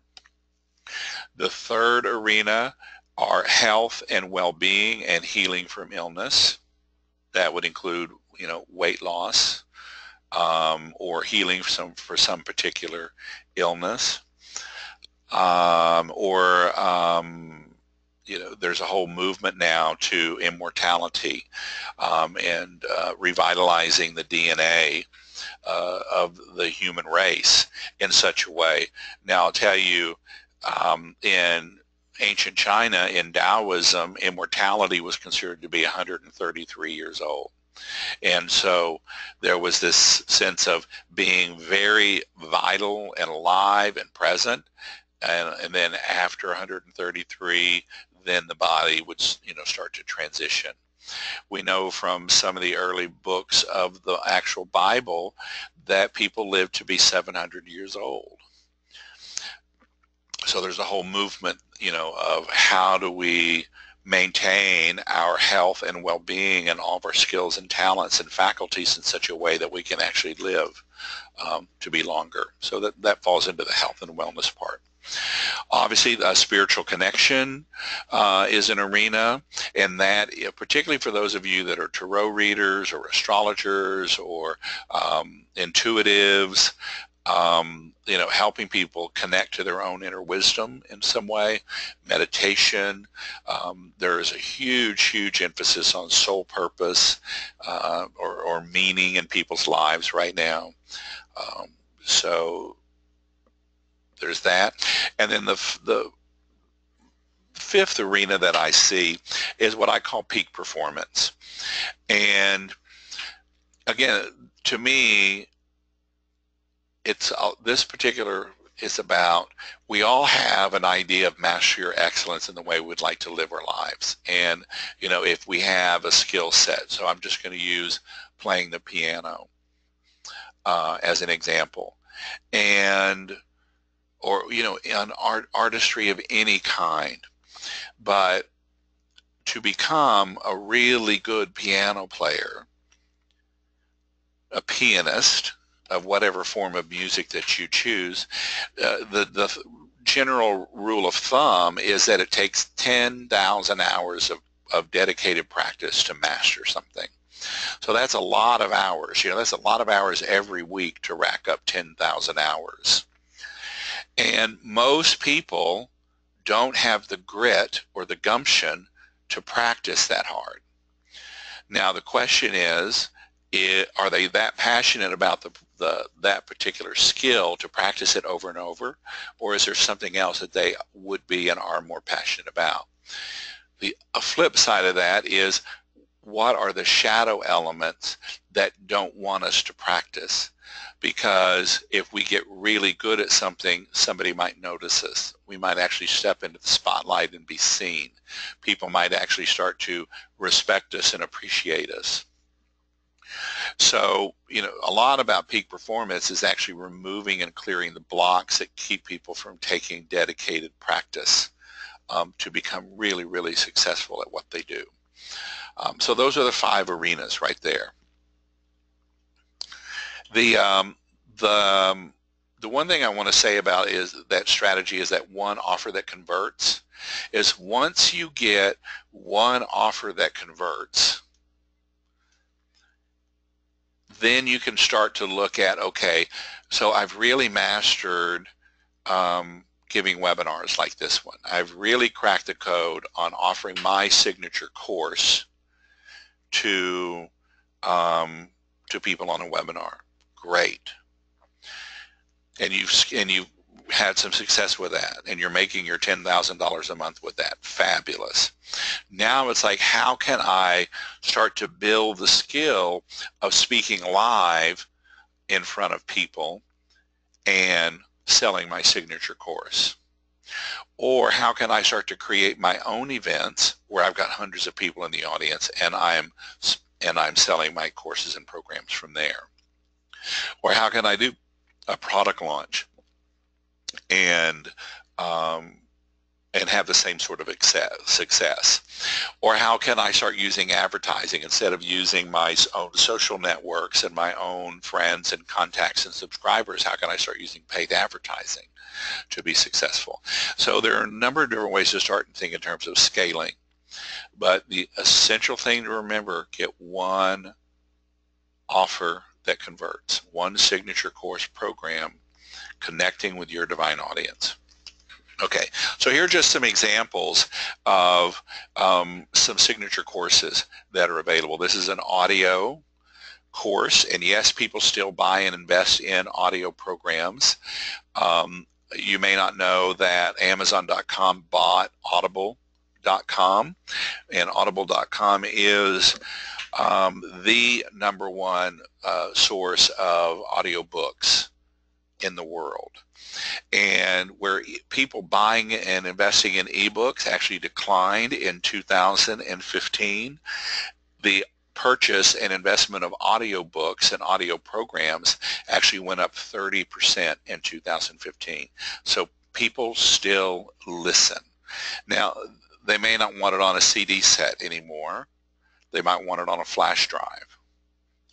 The third arena are health and well-being and healing from illness. That would include, weight loss, or healing for some particular illness, there's a whole movement now to immortality and revitalizing the DNA of the human race in such a way. Now, I'll tell you, in ancient China, in Taoism, immortality was considered to be 133 years old. And so there was this sense of being very vital and alive and present. And then after 133, then the body would, start to transition. We know from some of the early books of the actual Bible that people lived to be 700 years old. So there's a whole movement, of how do we maintain our health and well-being and all of our skills and talents and faculties in such a way that we can actually live to be longer. So that falls into the health and wellness part. Obviously, the spiritual connection is an arena, and that, particularly for those of you that are tarot readers or astrologers or intuitives, helping people connect to their own inner wisdom in some way, meditation. There is a huge emphasis on soul purpose or meaning in people's lives right now. So there's that. And then the fifth arena that I see is what I call peak performance. And again, to me, it's this particular is about, we all have an idea of mastery or excellence in the way we'd like to live our lives. And, if we have a skill set, so I'm just going to use playing the piano as an example, or an artistry of any kind. But to become a really good piano player, a pianist of whatever form of music that you choose, the general rule of thumb is that it takes 10,000 hours of dedicated practice to master something. So that's a lot of hours. That's a lot of hours every week to rack up 10,000 hours. And most people don't have the grit or the gumption to practice that hard. Now, the question is, are they that passionate about that particular skill to practice it over and over, or is there something else that they would be and are more passionate about? A flip side of that is, what are the shadow elements that don't want us to practice? Because if we get really good at something, somebody might notice us. We might actually step into the spotlight and be seen. People might actually start to respect us and appreciate us. So, a lot about peak performance is actually removing and clearing the blocks that keep people from taking dedicated practice to become really successful at what they do. So those are the 5 arenas right there. The one thing I want to say about is that strategy is that one offer that converts is, once you get one offer that converts, then you can start to look at, okay, so I've really mastered giving webinars like this one. I've really cracked the code on offering my signature course to to people on a webinar. Great. And you've had some success with that, and you're making your $10,000 a month with that. Fabulous. Now it's like, how can I start to build the skill of speaking live in front of people and selling my signature course? Or how can I start to create my own events where I've got hundreds of people in the audience and I'm selling my courses and programs from there? Or how can I do a product launch and have the same sort of success? Or how can I start using advertising instead of using my own social networks and my own friends and contacts and subscribers? How can I start using paid advertising to be successful? So there are a number of different ways to start and think in terms of scaling. But the essential thing to remember, get one offer that converts, one signature course program connecting with your divine audience. Okay, so here are just some examples of some signature courses that are available. This is an audio course, and yes, people still buy and invest in audio programs. You may not know that Amazon.com bought Audible.com, and Audible.com is the #1 source of audiobooks in the world. And where people buying and investing in ebooks actually declined in 2015, the purchase and investment of audiobooks and audio programs actually went up 30% in 2015. So people still listen. Now, they may not want it on a CD set anymore. They might want it on a flash drive,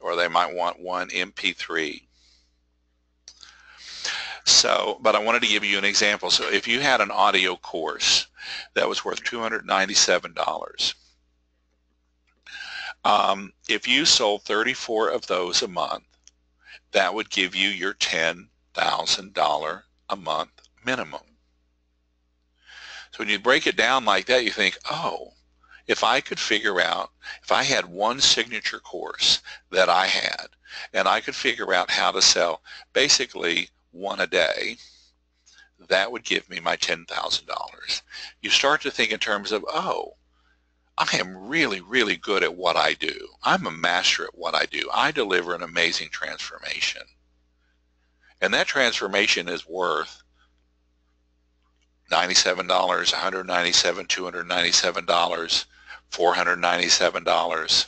or they might want one MP3. So, but I wanted to give you an example. So if you had an audio course that was worth $297, if you sold 34 of those a month, that would give you your $10,000 a month minimum. So when you break it down like that, you think, oh, if I could figure out, if I had one signature course that I had, and I could figure out how to sell basically one a day, that would give me my $10,000. You start to think in terms of, oh, I am really, really good at what I do. I'm a master at what I do. I deliver an amazing transformation. And that transformation is worth $97, $197, $297, $497.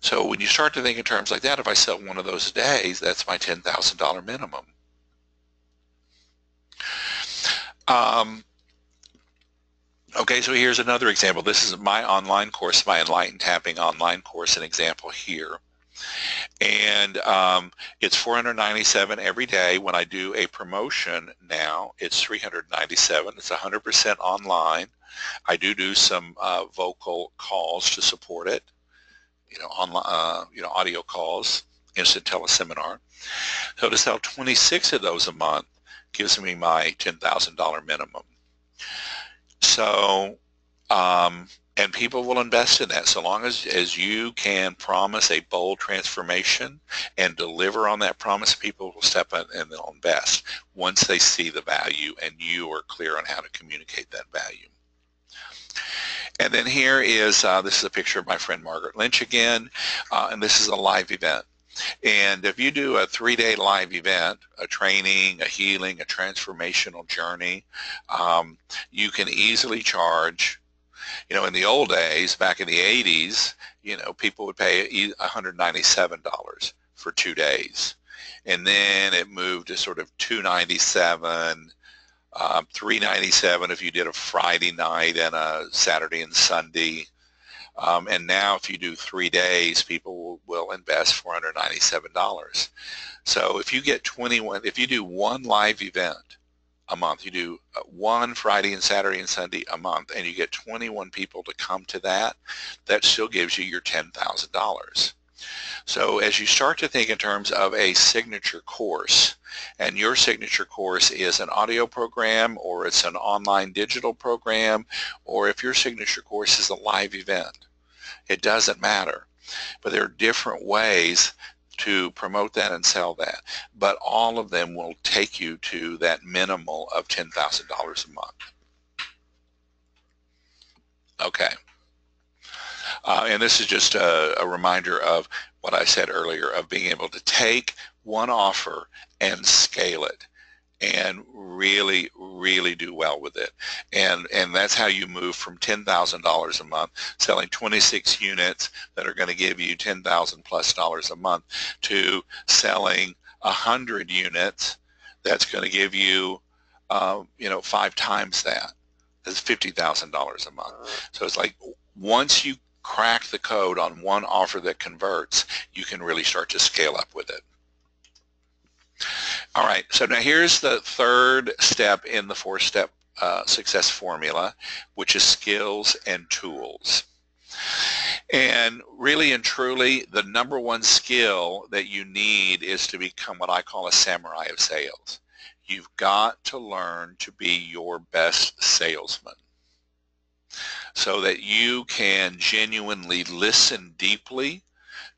So when you start to think in terms like that, if I sell one of those days, that's my $10,000 minimum. Okay, so here's another example. This is my online course, my Enlightened Tapping online course, an example here. And it's $497 every day. When I do a promotion now, it's $397. It's 100% online. I do some vocal calls to support it. Online, audio calls, instant teleseminar. So to sell 26 of those a month gives me my $10,000 minimum. So, and people will invest in that so long as you can promise a bold transformation and deliver on that promise. People will step in and they'll invest once they see the value and you are clear on how to communicate that value. And then here is, this is a picture of my friend Margaret Lynch again, and this is a live event. And if you do a 3-day live event, a training, a healing, a transformational journey, you can easily charge, in the old days, back in the 80s, people would pay $197 for 2 days. And then it moved to sort of $297, $397 if you did a Friday night and a Saturday and Sunday. And now if you do 3 days, people will invest $497. So if you get if you do one live event a month, you do one Friday and Saturday and Sunday a month, and you get 21 people to come to that, that still gives you your $10,000. So as you start to think in terms of a signature course, and your signature course is an audio program, or it's an online digital program, or if your signature course is a live event, It doesn't matter. But there are different ways to promote that and sell that. But all of them will take you to that minimal of $10,000 a month. Okay. And this is just a reminder of what I said earlier, of being able to take one offer and scale it and really, really do well with it. And that's how you move from $10,000 a month, selling 26 units that are going to give you $10,000+ a month, to selling 100 units that's going to give you, 5 times that. That's $50,000 a month. So it's like, once you crack the code on one offer that converts, you can really start to scale up with it. All right, so now here's the third step in the 4-step success formula, which is skills and tools. And really and truly, the number one skill that you need is to become what I call a samurai of sales. You've got to learn to be your best salesman, so that you can genuinely listen deeply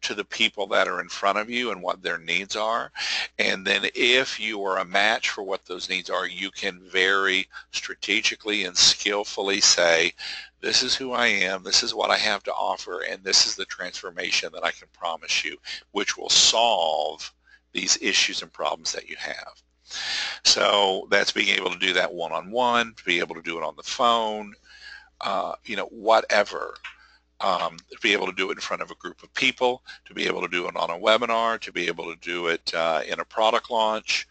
to the people that are in front of you and what their needs are. And then if you are a match for what those needs are, you can very strategically and skillfully say, this is who I am, this is what I have to offer, and this is the transformation that I can promise you, which will solve these issues and problems that you have. So that's being able to do that one-on-one, to be able to do it on the phone, whatever. To be able to do it in front of a group of people, to be able to do it on a webinar, to be able to do it in a product launch.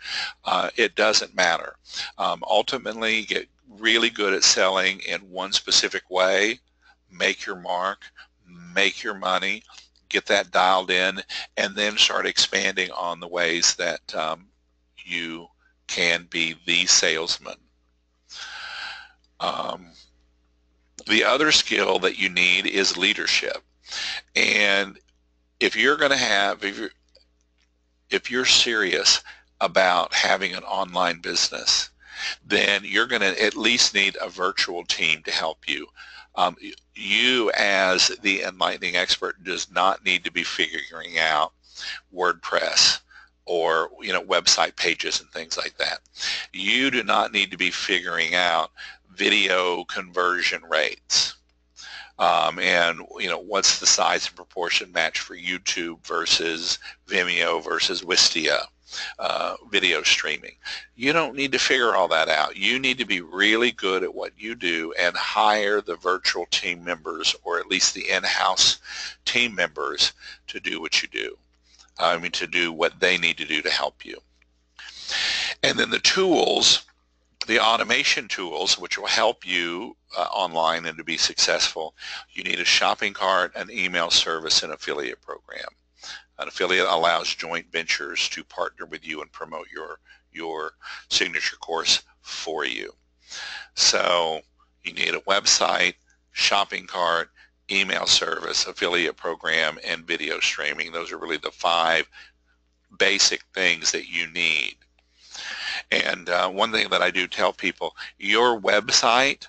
It doesn't matter. Ultimately, get really good at selling in one specific way, make your mark, make your money, get that dialed in, and then start expanding on the ways that you can be the salesman. The other skill that you need is leadership. And if you're going to have, if you're serious about having an online business, then you're going to at least need a virtual team to help you. You, as the Enlightening Expert, does not need to be figuring out WordPress or website pages and things like that. You do not need to be figuring out video conversion rates, and what's the size and proportion match for YouTube versus Vimeo versus Wistia video streaming. You don't need to figure all that out. You need to be really good at what you do and hire the virtual team members, or at least the in-house team members, to do what you do. To do what they need to do to help you. And then the tools, the automation tools, which will help you online and to be successful. You need a shopping cart, an email service, an affiliate program. An affiliate allows joint ventures to partner with you and promote your signature course for you. So you need a website, shopping cart, email service, affiliate program, and video streaming. Those are really the 5 basic things that you need. And one thing that I do tell people, your website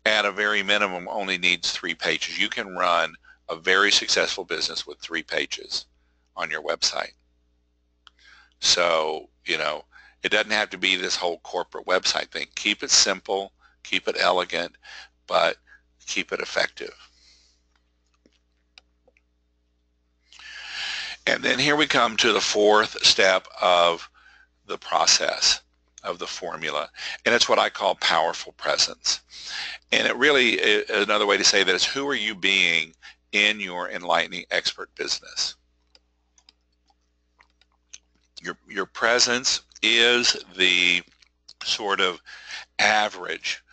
at a very minimum only needs 3 pages. You can run a very successful business with 3 pages on your website. So, it doesn't have to be this whole corporate website thing. Keep it simple, keep it elegant, but keep it effective. And then here we come to the 4th step of the process, of the formula, and it's what I call powerful presence. And it really, another way to say that is, who are you being in your Enlightening Expert business? Your presence is the sort of average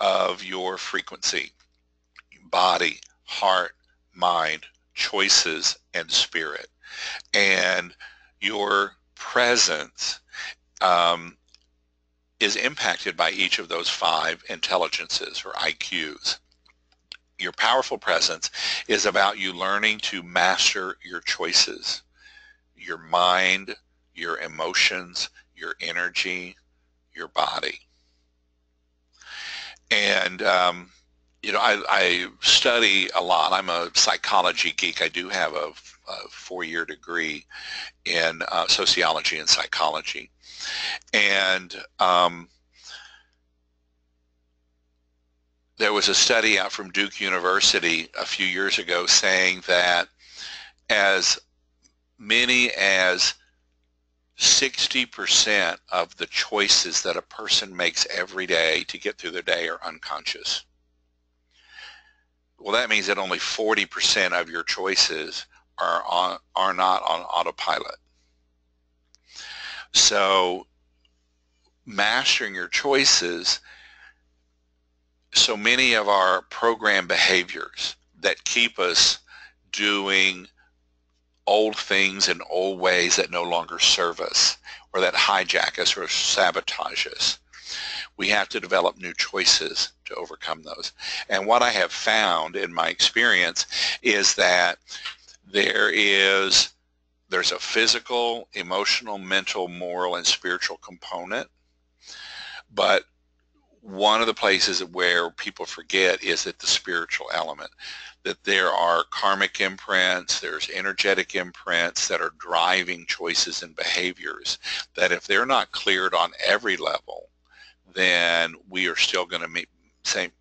of your frequency, body, heart, mind, choices, and spirit. And your presence is impacted by each of those 5 intelligences, or IQs. Your powerful presence is about you learning to master your choices, your mind, your emotions, your energy, your body. And you know, I study a lot. I'm a psychology geek. I do have a 4-year degree in sociology and psychology. And there was a study out from Duke University a few years ago saying that as many as 60% of the choices that a person makes every day to get through their day are unconscious. Well, that means that only 40% of your choices are not on autopilot. So mastering your choices, so many of our program behaviors that keep us doing old things in old ways that no longer serve us, or that hijack us or sabotage us, we have to develop new choices to overcome those. And what I have found in my experience is that there's a physical, emotional, mental, moral, and spiritual component. But one of the places where people forget is that the spiritual element, that there are karmic imprints, there's energetic imprints that are driving choices and behaviors, that if they're not cleared on every level, then we are still going to be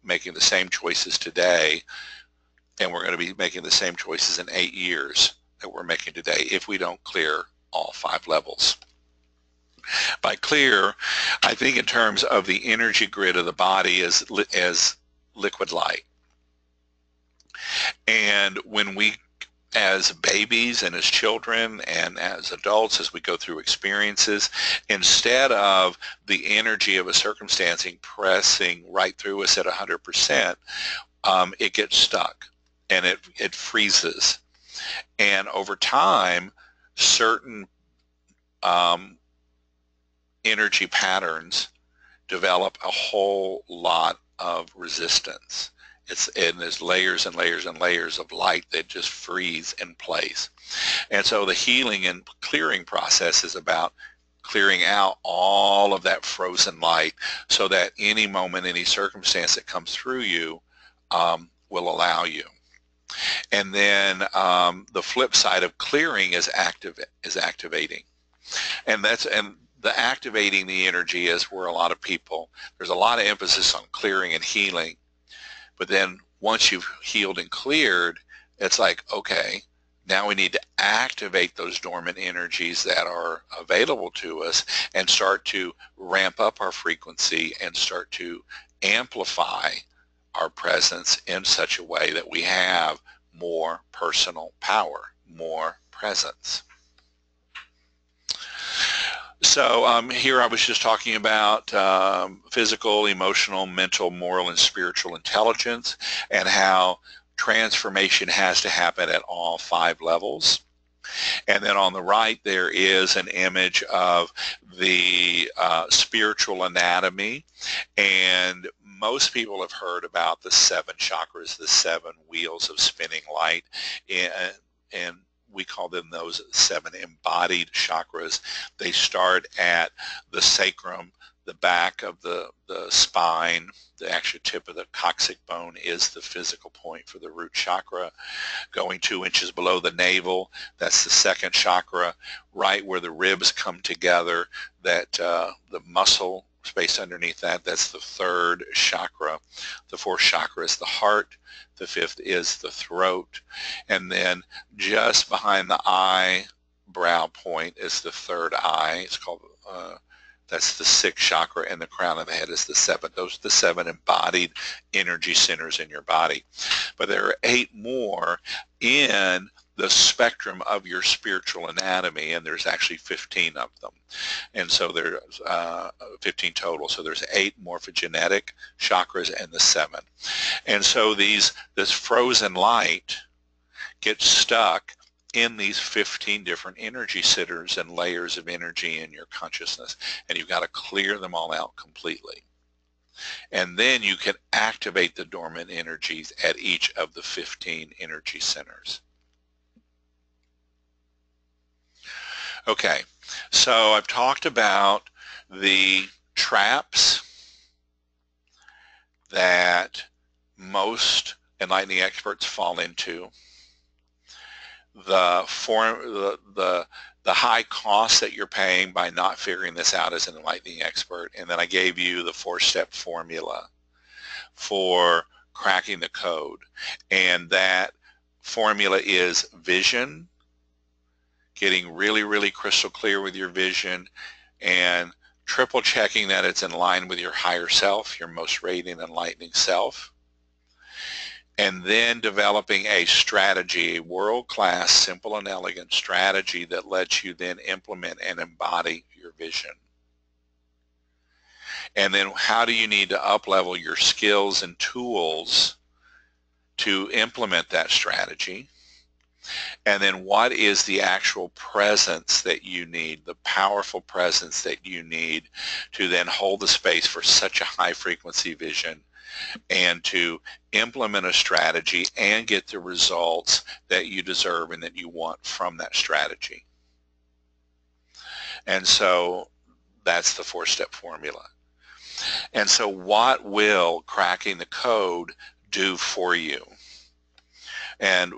making the same choices today, and we're going to be making the same choices in 8 years that we're making today if we don't clear all 5 levels. By clear, I think in terms of the energy grid of the body as liquid light. And when we, as babies and as children and as adults, as we go through experiences, instead of the energy of a circumstance pressing right through us at 100%, it gets stuck and it freezes. And over time, certain energy patterns develop a whole lot of resistance. And there's layers and layers and layers of light that just freeze in place. And so the healing and clearing process is about clearing out all of that frozen light so that any moment, any circumstance that comes through you will allow you. And then the flip side of clearing is activating. And the activating the energy is where a lot of people, there's a lot of emphasis on clearing and healing. But then once you've healed and cleared, it's like, okay, now we need to activate those dormant energies that are available to us and start to ramp up our frequency and start to amplify our presence in such a way that we have more personal power, more presence. So here I was just talking about physical, emotional, mental, moral, and spiritual intelligence, and how transformation has to happen at all 5 levels. And then on the right there is an image of the spiritual anatomy, and most people have heard about the 7 chakras, the 7 wheels of spinning light, and we call them those 7 embodied chakras. They start at the sacrum, the back of the spine. The actual tip of the coccyx bone is the physical point for the root chakra. Going 2 inches below the navel, that's the 2nd chakra. Right where the ribs come together, that the muscle space underneath that, that's the 3rd chakra. The 4th chakra is the heart. The 5th is the throat. And then just behind the eyebrow point is the 3rd eye. It's called, that's the 6th chakra, and the crown of the head is the 7th. Those are the 7 embodied energy centers in your body. But there are 8 more in the spectrum of your spiritual anatomy, and there's actually 15 of them. And so there's 15 total. So there's 8 morphogenetic chakras and the 7. And so this frozen light gets stuck in these 15 different energy centers and layers of energy in your consciousness. And you've got to clear them all out completely. And then you can activate the dormant energies at each of the 15 energy centers. Okay, so I've talked about the traps that most enlightening experts fall into, the high cost that you're paying by not figuring this out as an enlightening expert, and then I gave you the 4-step formula for cracking the code. And that formula is vision, getting really, really crystal clear with your vision, and triple checking that it's in line with your higher self, your most radiant, enlightening self. And then developing a strategy, a world-class, simple and elegant strategy that lets you then implement and embody your vision. And then how do you need to up-level your skills and tools to implement that strategy? And then what is the actual presence that you need, the powerful presence that you need to then hold the space for such a high frequency vision and to implement a strategy and get the results that you deserve and that you want from that strategy. And so that's the 4-step formula. And so what will cracking the code do for you? And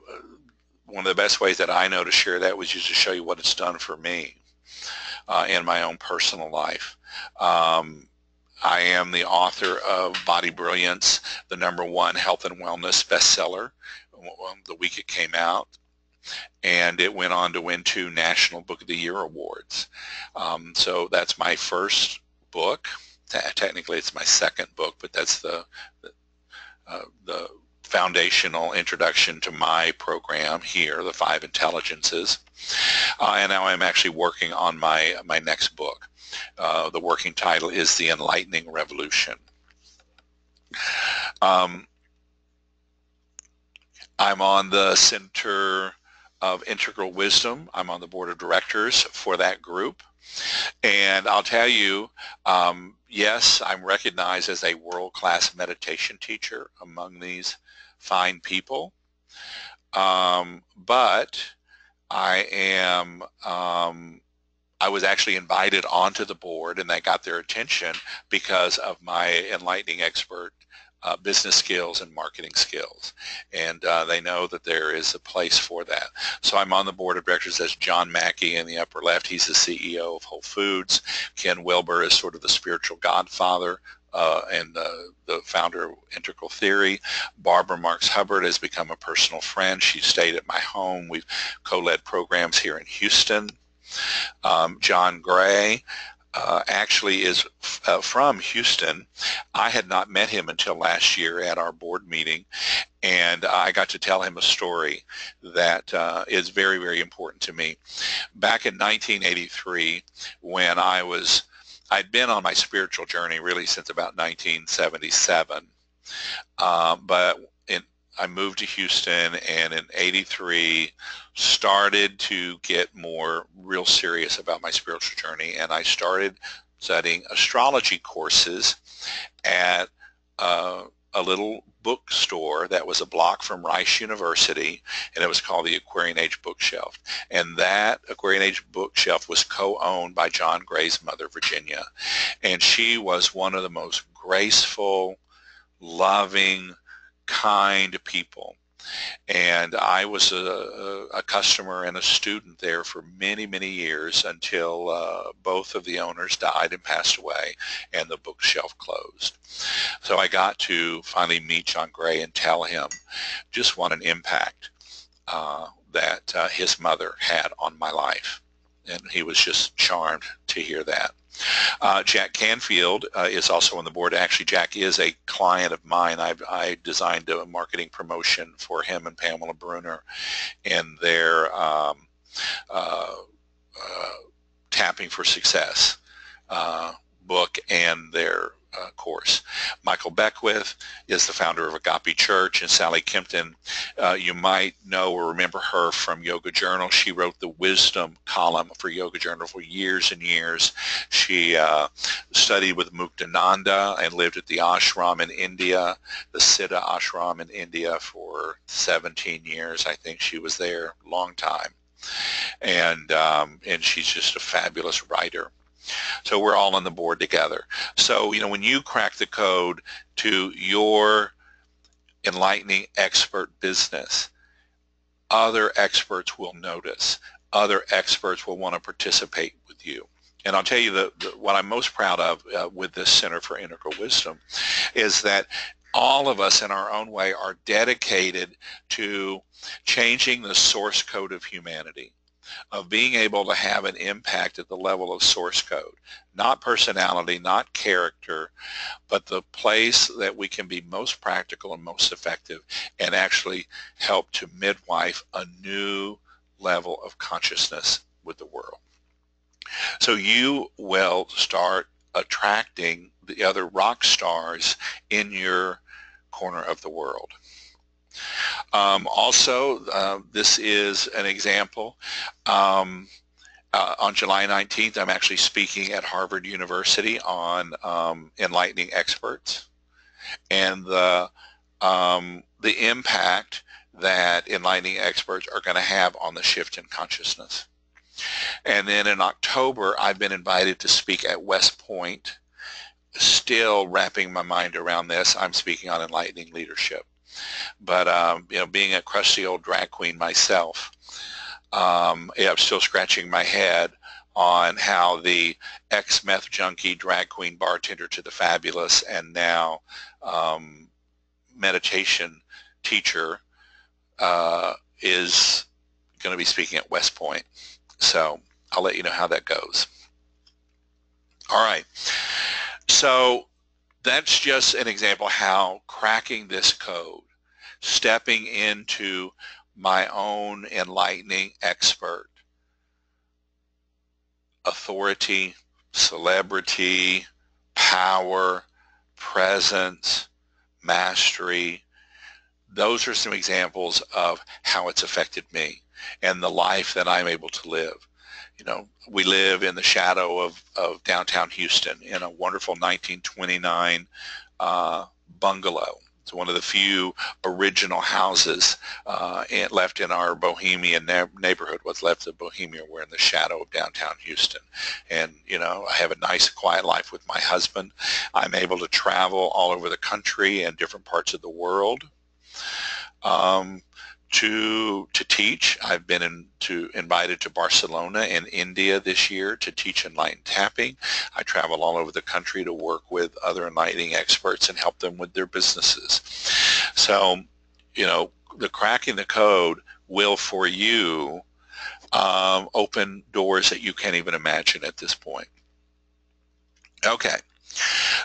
one of the best ways that I know to share that was just to show you what it's done for me in my own personal life. I am the author of Body Brilliance, the #1 health and wellness bestseller the week it came out. And it went on to win 2 National Book of the Year awards. So that's my first book. Technically, it's my second book, but that's the foundational introduction to my program here, the 5 Intelligences. And now I'm actually working on my next book. The working title is The Enlightening Revolution. I'm on the Center of Integral Wisdom. I'm on the board of directors for that group. And I'll tell you, yes, I'm recognized as a world-class meditation teacher among these fine people. But I was actually invited onto the board, and they got their attention because of my Enlightening Expert business skills and marketing skills. And they know that there is a place for that. So I'm on the board of directors. That's John Mackey in the upper left. He's the CEO of Whole Foods. Ken Wilber is sort of the spiritual godfather and the founder of Integral Theory. Barbara Marks Hubbard has become a personal friend. She stayed at my home. We've co-led programs here in Houston. John Gray actually is from Houston. I had not met him until last year at our board meeting, and I got to tell him a story that is very, very important to me. Back in 1983, when I'd been on my spiritual journey really since about 1977, but I moved to Houston, and in '83 started to get more real serious about my spiritual journey, and I started studying astrology courses at a little bookstore that was a block from Rice University, and it was called the Aquarian Age Bookshelf. And that Aquarian Age Bookshelf was co-owned by John Gray's mother, Virginia, and she was one of the most graceful, loving, kind people. And I was a customer and a student there for many, many years until both of the owners died and passed away and the bookshelf closed. So I got to finally meet John Gray and tell him just what an impact that his mother had on my life. And he was just charmed to hear that. Jack Canfield is also on the board. Actually, Jack is a client of mine. I designed a marketing promotion for him and Pamela Bruner in their Tapping for Success book and their course. Michael Beckwith is the founder of Agape Church, and Sally Kempton, you might know or remember her from Yoga Journal. She wrote the wisdom column for Yoga Journal for years and years. She studied with Muktananda and lived at the ashram in India, the Siddha ashram in India for 17 years. I think she was there a long time. And she's just a fabulous writer. So we're all on the board together. So, when you crack the code to your enlightening expert business, other experts will notice. Other experts will want to participate with you. And I'll tell you what I'm most proud of with this Center for Integral Wisdom is that all of us in our own way are dedicated to changing the source code of humanity, of being able to have an impact at the level of source code, not personality, not character, but the place that we can be most practical and most effective and actually help to midwife a new level of consciousness with the world. So you will start attracting the other rock stars in your corner of the world. Also, this is an example. On July 19th, I'm actually speaking at Harvard University on enlightening experts and the impact that enlightening experts are going to have on the shift in consciousness. And then in October, I've been invited to speak at West Point. Still wrapping my mind around this, I'm speaking on enlightening leadership. But you know, being a crusty old drag queen myself, I'm still scratching my head on how the ex-meth junkie drag queen bartender to the fabulous and now meditation teacher is going to be speaking at West Point. So I'll let you know how that goes. All right. So that's just an example how cracking this code, stepping into my own enlightening expert, authority, celebrity, power, presence, mastery, those are some examples of how it's affected me and the life that I'm able to live. You know, we live in the shadow of downtown Houston in a wonderful 1929 bungalow. It's one of the few original houses left in our bohemian neighborhood. What's left of Bohemia, we're in the shadow of downtown Houston. And, you know, I have a nice, quiet life with my husband. I'm able to travel all over the country and different parts of the world to teach. I've been invited to Barcelona and India this year to teach enlightened tapping. I travel all over the country to work with other enlightening experts and help them with their businesses. So, you know, the cracking the code will for you open doors that you can't even imagine at this point. Okay.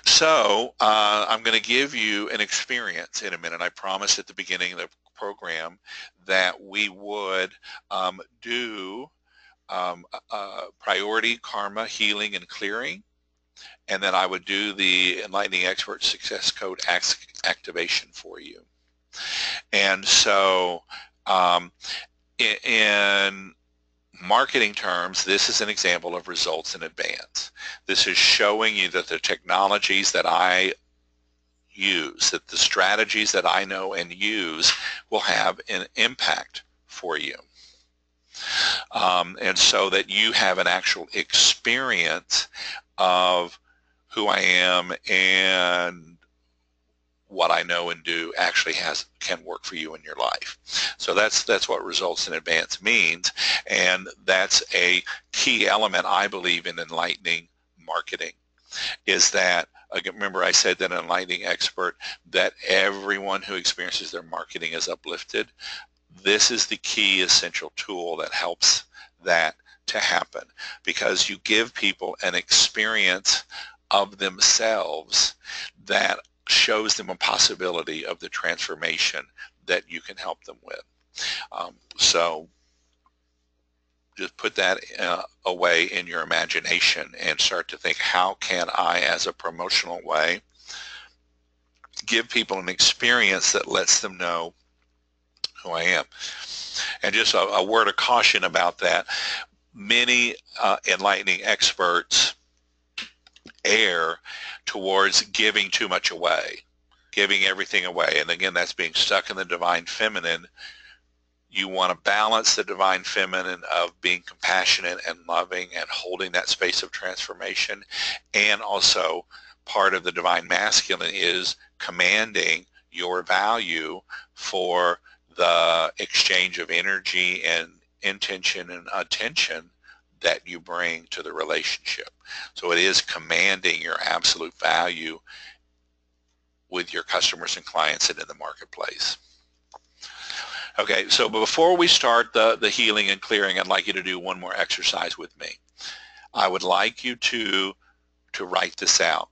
So I'm going to give you an experience in a minute. I promised at the beginning of the program that we would do priority, karma, healing, and clearing, and then I would do the Enlightening Expert Success Code activation for you. And so in marketing terms, this is an example of results in advance. This is showing you that the technologies that I use, that the strategies that I know and use will have an impact for you. And so that you have an actual experience of who I am and what I know and do actually can work for you in your life. So that's what results in advance means, and that's a key element, I believe, in enlightening marketing, is that, again, remember I said that an enlightening expert, that everyone who experiences their marketing is uplifted. This is the key essential tool that helps that to happen, because you give people an experience of themselves that shows them a possibility of the transformation that you can help them with. So just put that away in your imagination and start to think, how can I, as a promotional way, give people an experience that lets them know who I am. And just a word of caution about that. Many enlightening experts err towards giving too much away, giving everything away. And again, that's being stuck in the divine feminine. You want to balance the divine feminine of being compassionate and loving and holding that space of transformation. And also part of the divine masculine is commanding your value for the exchange of energy and intention and attention that you bring to the relationship. So it is commanding your absolute value with your customers and clients and in the marketplace. Okay, so before we start the healing and clearing, I'd like you to do one more exercise with me. I would like you to write this out.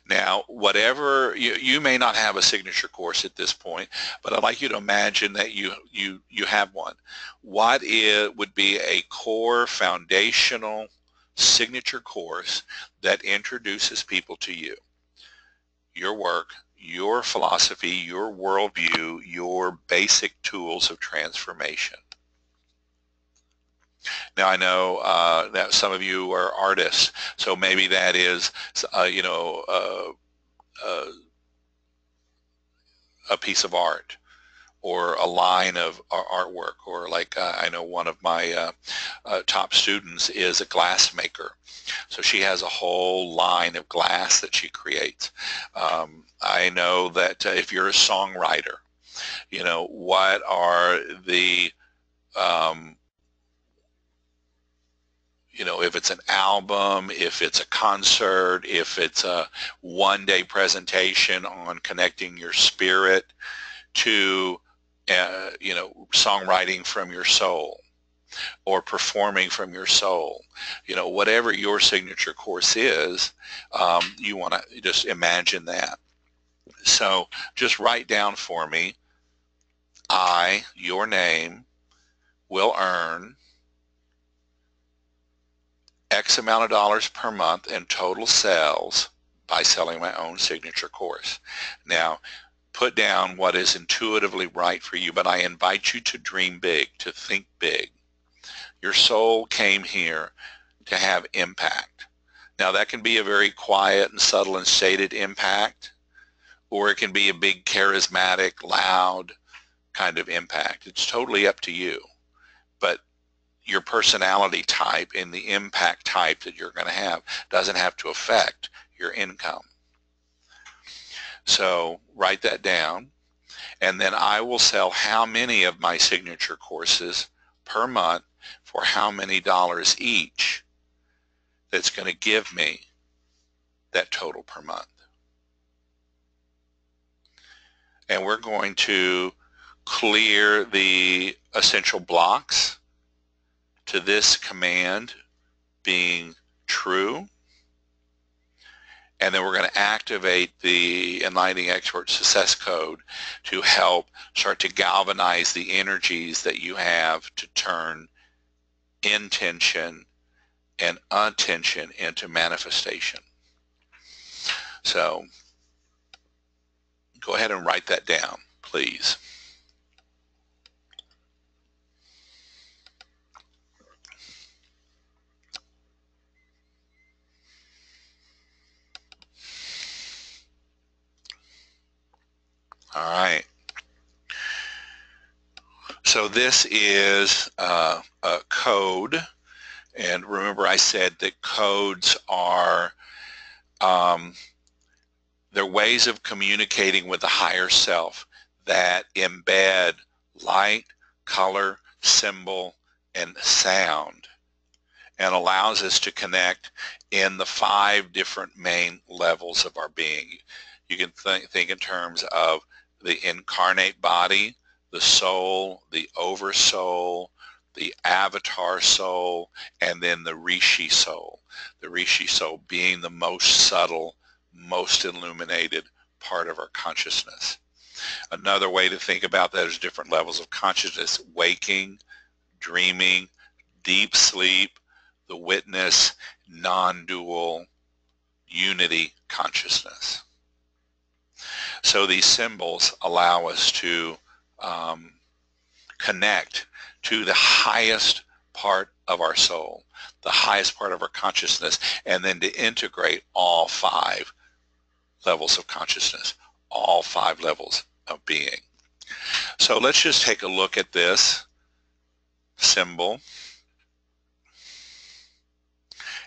Now, whatever, you may not have a signature course at this point, but I'd like you to imagine that you have one. What would be a core foundational signature course that introduces people to you, your work, your philosophy, your worldview, your basic tools of transformation? Now, I know that some of you are artists, so maybe that is, a piece of art or a line of artwork, or like I know one of my top students is a glass maker. So she has a whole line of glass that she creates. I know that if you're a songwriter, what are the if it's an album, if it's a concert, if it's a one-day presentation on connecting your spirit to, songwriting from your soul or performing from your soul, whatever your signature course is, you want to just imagine that. So just write down for me, I, your name, will earn X amount of dollars per month in total sales by selling my own signature course. Now, put down what is intuitively right for you, but I invite you to dream big, to think big. Your soul came here to have impact. Now, that can be a very quiet and subtle and stated impact, or it can be a big, charismatic, loud kind of impact. It's totally up to you. But your personality type and the impact type that you're going to have doesn't have to affect your income. So write that down, and then I will sell how many of my signature courses per month for how many dollars each that's going to give me that total per month. And we're going to clear the essential blocks to this command being true. And then we're going to activate the Enlightening Expert Success Code to help start to galvanize the energies that you have to turn intention and attention into manifestation. So go ahead and write that down, please. All right. So this is a code, and remember I said that codes are they're ways of communicating with the higher self that embed light, color, symbol, and sound, and allows us to connect in the 5 different main levels of our being. You can think in terms of the incarnate body, the soul, the oversoul, the avatar soul, and then the rishi soul. The rishi soul being the most subtle, most illuminated part of our consciousness. Another way to think about that is different levels of consciousness: waking, dreaming, deep sleep, the witness, non-dual, unity consciousness. So these symbols allow us to connect to the highest part of our soul, the highest part of our consciousness, and then to integrate all 5 levels of consciousness, all 5 levels of being. So let's just take a look at this symbol.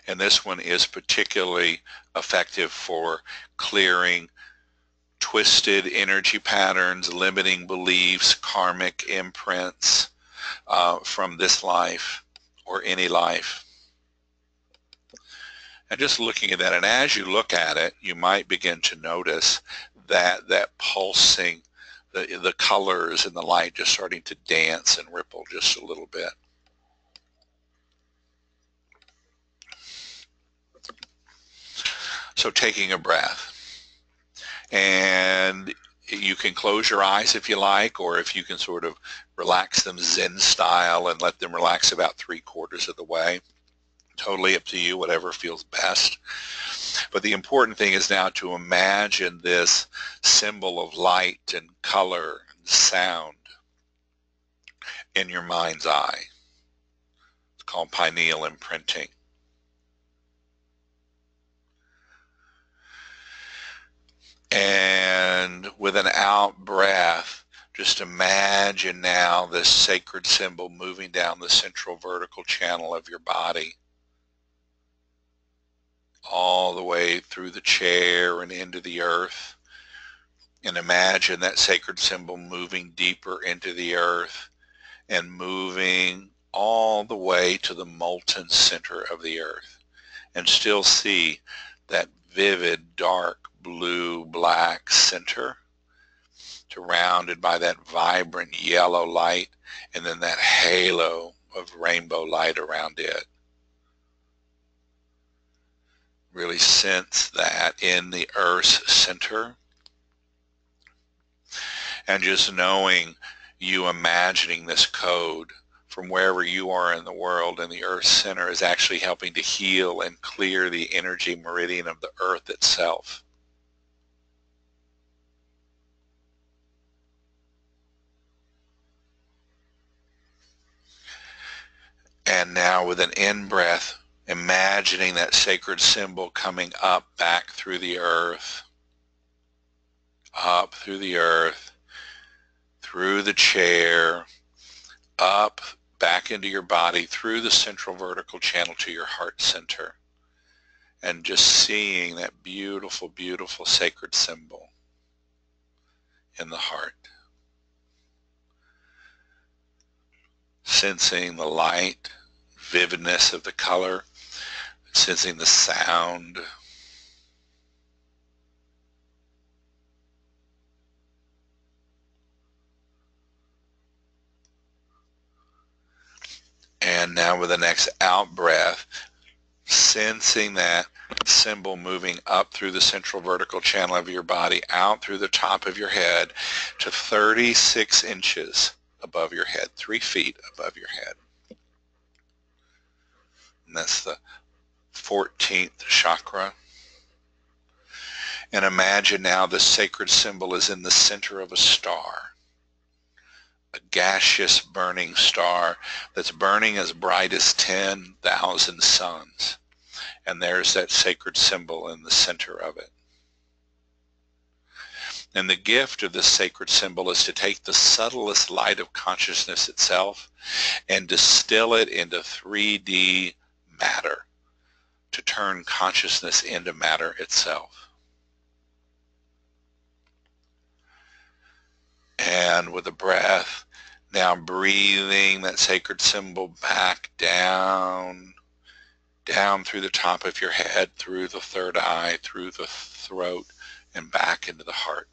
And this one is particularly effective for clearing twisted energy patterns, limiting beliefs, karmic imprints from this life or any life. And just looking at that, and as you look at it, you might begin to notice that pulsing, the colors and the light just starting to dance and ripple just a little bit. So taking a breath. And you can close your eyes if you like, or if you can sort of relax them Zen style and let them relax about 3/4 of the way. Totally up to you, whatever feels best. But the important thing is now to imagine this symbol of light and color and sound in your mind's eye. It's called pineal imprinting. And with an out breath, just imagine now this sacred symbol moving down the central vertical channel of your body, all the way through the chair and into the earth. And imagine that sacred symbol moving deeper into the earth and moving all the way to the molten center of the earth. And still see that vivid, dark, blue, black center, surrounded by that vibrant yellow light, and then that halo of rainbow light around it. Really sense that in the Earth's center. And just knowing, you imagining this code from wherever you are in the world, and the Earth's center is actually helping to heal and clear the energy meridian of the Earth itself. And now with an in-breath, imagining that sacred symbol coming up, back through the earth, up through the earth, through the chair, up, back into your body, through the central vertical channel to your heart center. And just seeing that beautiful, beautiful sacred symbol in the heart. Sensing the light, vividness of the color, sensing the sound. And now with the next out breath, sensing that symbol moving up through the central vertical channel of your body, out through the top of your head to 36 inches above your head, 3 feet above your head. And that's the 14th chakra. And imagine now the sacred symbol is in the center of a star, a gaseous burning star that's burning as bright as 10,000 suns. And there's that sacred symbol in the center of it. And the gift of this sacred symbol is to take the subtlest light of consciousness itself and distill it into 3D matter, to turn consciousness into matter itself. And with a breath, now breathing that sacred symbol back down, down through the top of your head, through the third eye, through the throat, and back into the heart.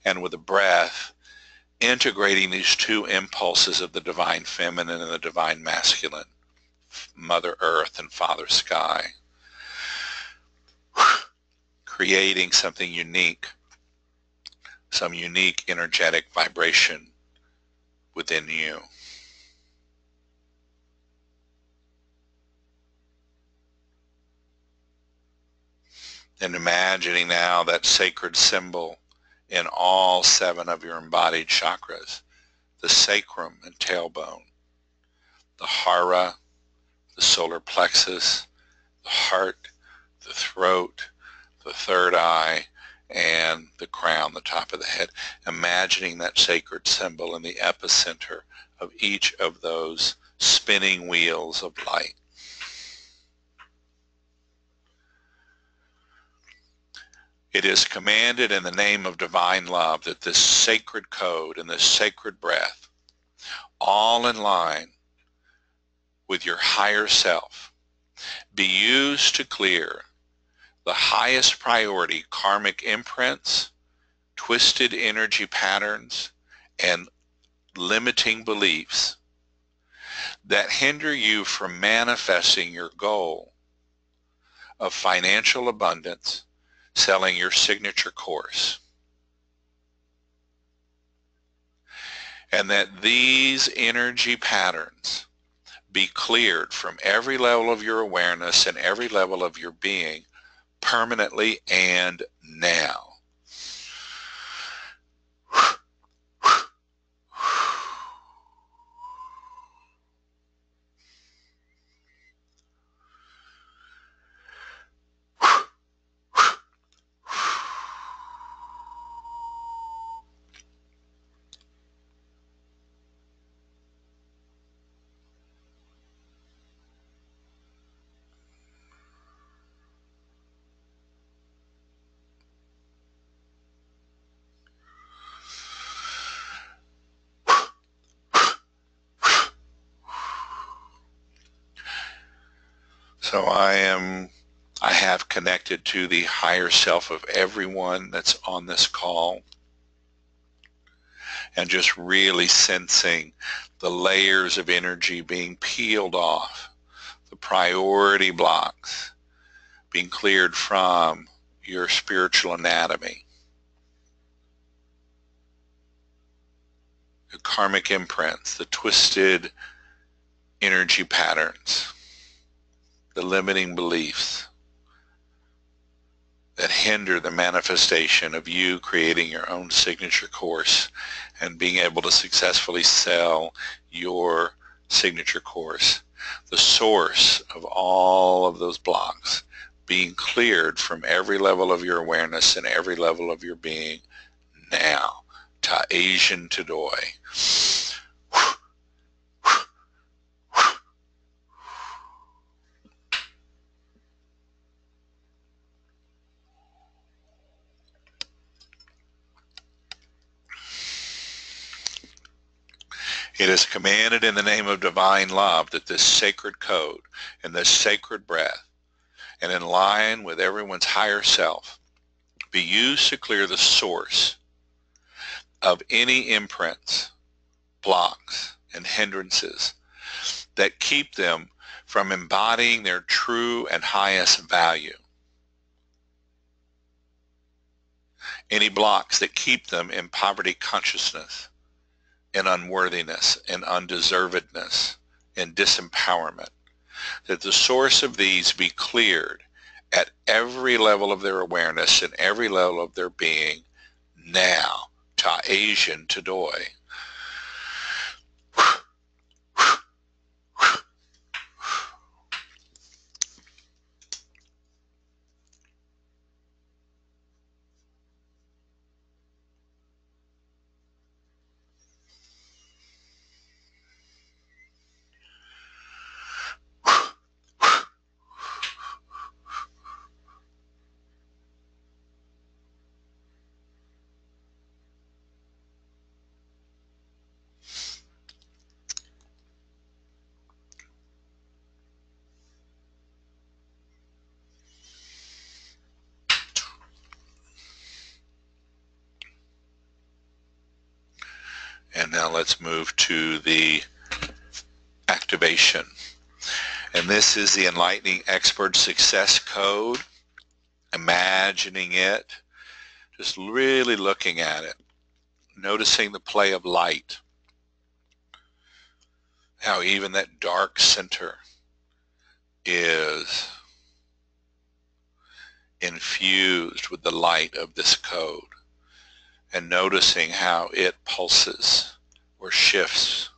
And with a breath, integrating these two impulses of the divine feminine and the divine masculine, Mother Earth and Father Sky, creating something unique, some unique energetic vibration within you. And imagining now that sacred symbol in all 7 of your embodied chakras, the sacrum and tailbone, the hara, the solar plexus, the heart, the throat, the third eye, and the crown, the top of the head. Imagining that sacred symbol in the epicenter of each of those spinning wheels of light. It is commanded in the name of divine love that this sacred code and this sacred breath, all in line with your higher self, be used to clear the highest priority karmic imprints, twisted energy patterns, and limiting beliefs that hinder you from manifesting your goal of financial abundance, selling your signature course. And that these energy patterns be cleared from every level of your awareness and every level of your being permanently and now. So I have connected to the higher self of everyone that's on this call, and just really sensing the layers of energy being peeled off, the priority blocks being cleared from your spiritual anatomy, the karmic imprints, the twisted energy patterns, the limiting beliefs that hinder the manifestation of you creating your own signature course and being able to successfully sell your signature course. The source of all of those blocks being cleared from every level of your awareness and every level of your being now. Ta Asian Tadoi. It is commanded in the name of divine love that this sacred code and this sacred breath, and in line with everyone's higher self, be used to clear the source of any imprints, blocks, and hindrances that keep them from embodying their true and highest value. Any blocks that keep them in poverty consciousness, in unworthiness, in undeservedness, in disempowerment, that the source of these be cleared at every level of their awareness and every level of their being now. Ta Asian Tadoi. And now let's move to the activation. And this is the Enlightening Expert Success Code. Imagining it, just really looking at it, noticing the play of light, how even that dark center is infused with the light of this code, and noticing how it pulses or shifts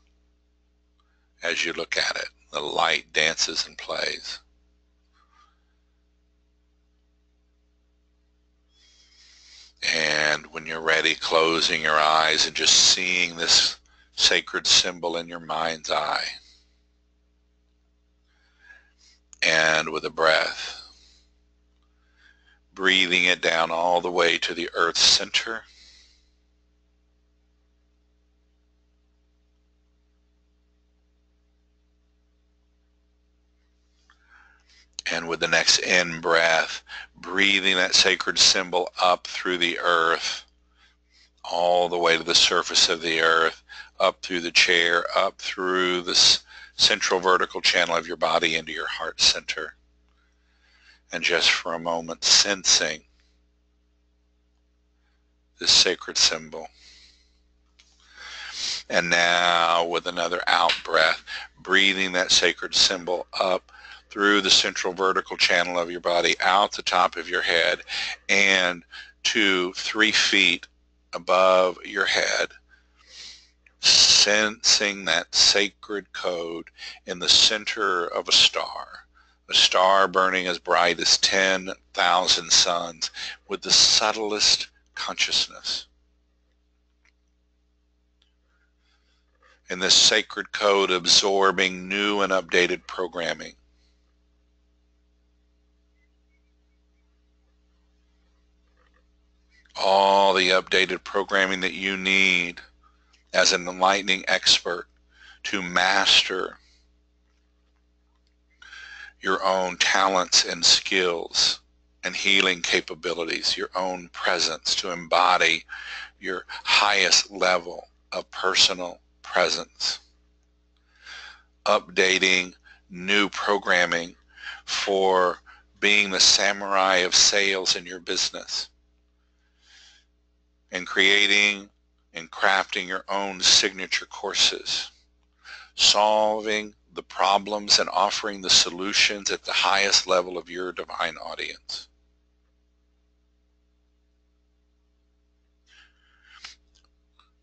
as you look at it. The light dances and plays. And when you're ready, closing your eyes and just seeing this sacred symbol in your mind's eye. And with a breath, breathing it down all the way to the earth center. And with the next in-breath, breathing that sacred symbol up through the earth, all the way to the surface of the earth, up through the chair, up through the central vertical channel of your body into your heart center. And just for a moment, sensing this sacred symbol. And now with another out breath, breathing that sacred symbol up through the central vertical channel of your body, out the top of your head, and to 3 feet above your head, sensing that sacred code in the center of a star burning as bright as 10,000 suns with the subtlest consciousness. And this sacred code absorbing new and updated programming. All the updated programming that you need as an enlightening expert to master your own talents and skills and healing capabilities, your own presence, to embody your highest level of personal presence. Updating new programming for being the samurai of sales in your business, and creating and crafting your own signature courses, solving the problems and offering the solutions at the highest level of your divine audience.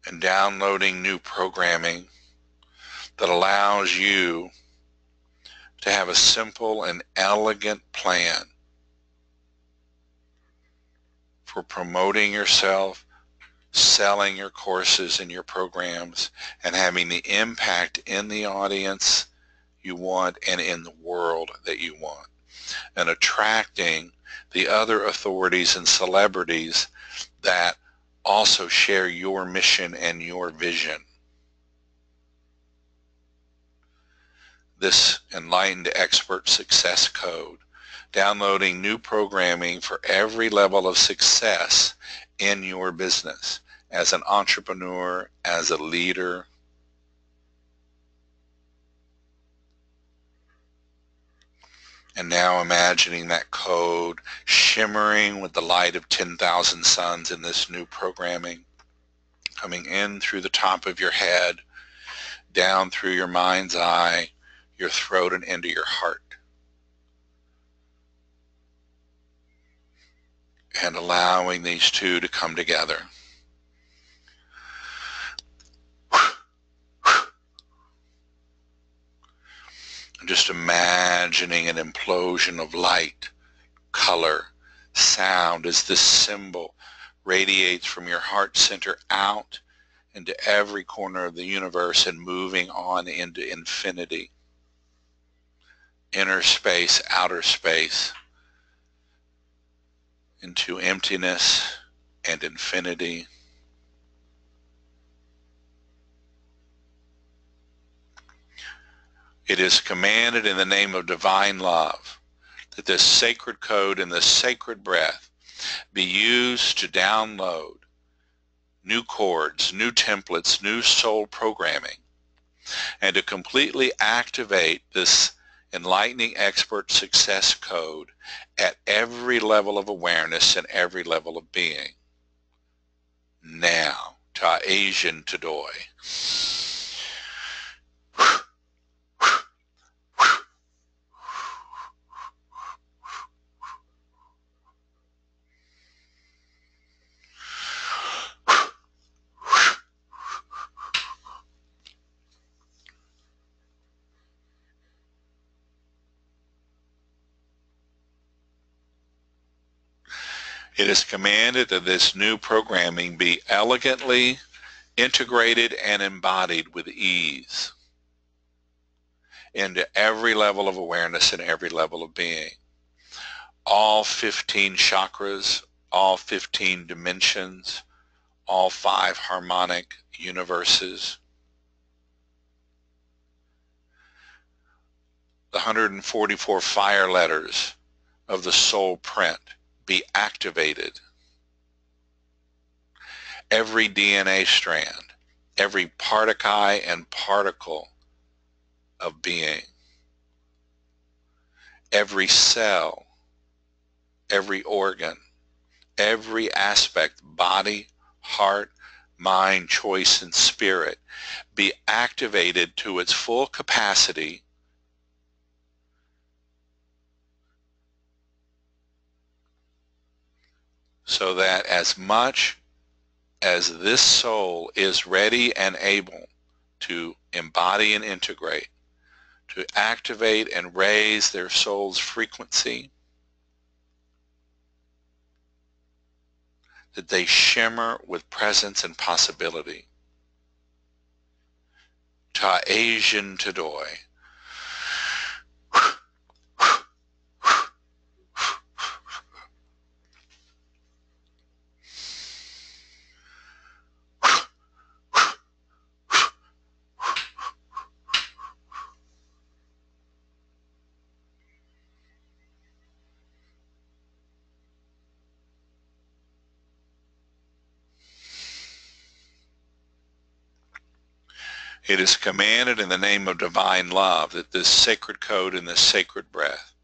And downloading new programming that allows you to have a simple and elegant plan for promoting yourself, selling your courses and your programs, and having the impact in the audience you want and in the world that you want, and attracting the other authorities and celebrities that also share your mission and your vision. This Enlightened Expert Success Code, downloading new programming for every level of success in your business, as an entrepreneur, as a leader. And now imagining that code shimmering with the light of 10,000 suns in this new programming, coming in through the top of your head, down through your mind's eye, your throat, and into your heart. And allowing these two to come together. And just imagining an implosion of light, color, sound as this symbol radiates from your heart center out into every corner of the universe and moving on into infinity. Inner space, outer space, into emptiness and infinity. It is commanded in the name of divine love that this sacred code and this sacred breath be used to download new chords, new templates, new soul programming, and to completely activate this Enlightening Expert Success Code at every level of awareness and every level of being. Now, Ta Asian Tadoy. It is commanded that this new programming be elegantly integrated and embodied with ease into every level of awareness and every level of being. all 15 chakras, all 15 dimensions, all 5 harmonic universes, the 144 fire letters of the soul print be activated. Every DNA strand, every particle and particle of being, every cell, every organ, every aspect, body, heart, mind, choice, and spirit, be activated to its full capacity so that as much as this soul is ready and able to embody and integrate, to activate and raise their soul's frequency, that they shimmer with presence and possibility. Ta Asian Tadoy. It is commanded in the name of divine love that this sacred code and this sacred breath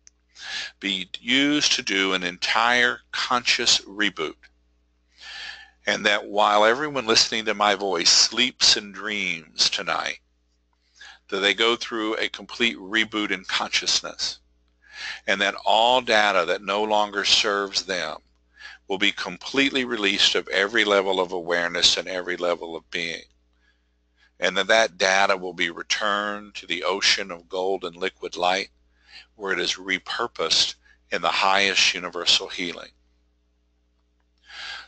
be used to do an entire conscious reboot. And that while everyone listening to my voice sleeps and dreams tonight, that they go through a complete reboot in consciousness, and that all data that no longer serves them will be completely released of every level of awareness and every level of being. And that data will be returned to the ocean of gold and liquid light, where it is repurposed in the highest universal healing.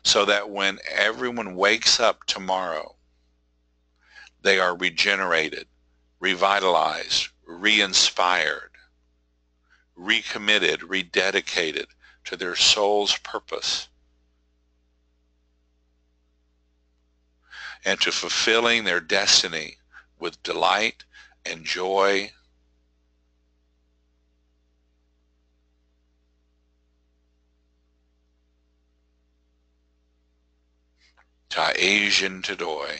So that when everyone wakes up tomorrow, they are regenerated, revitalized, re-inspired, recommitted, rededicated to their soul's purpose and to fulfilling their destiny with delight and joy Ta Asian Tadoy.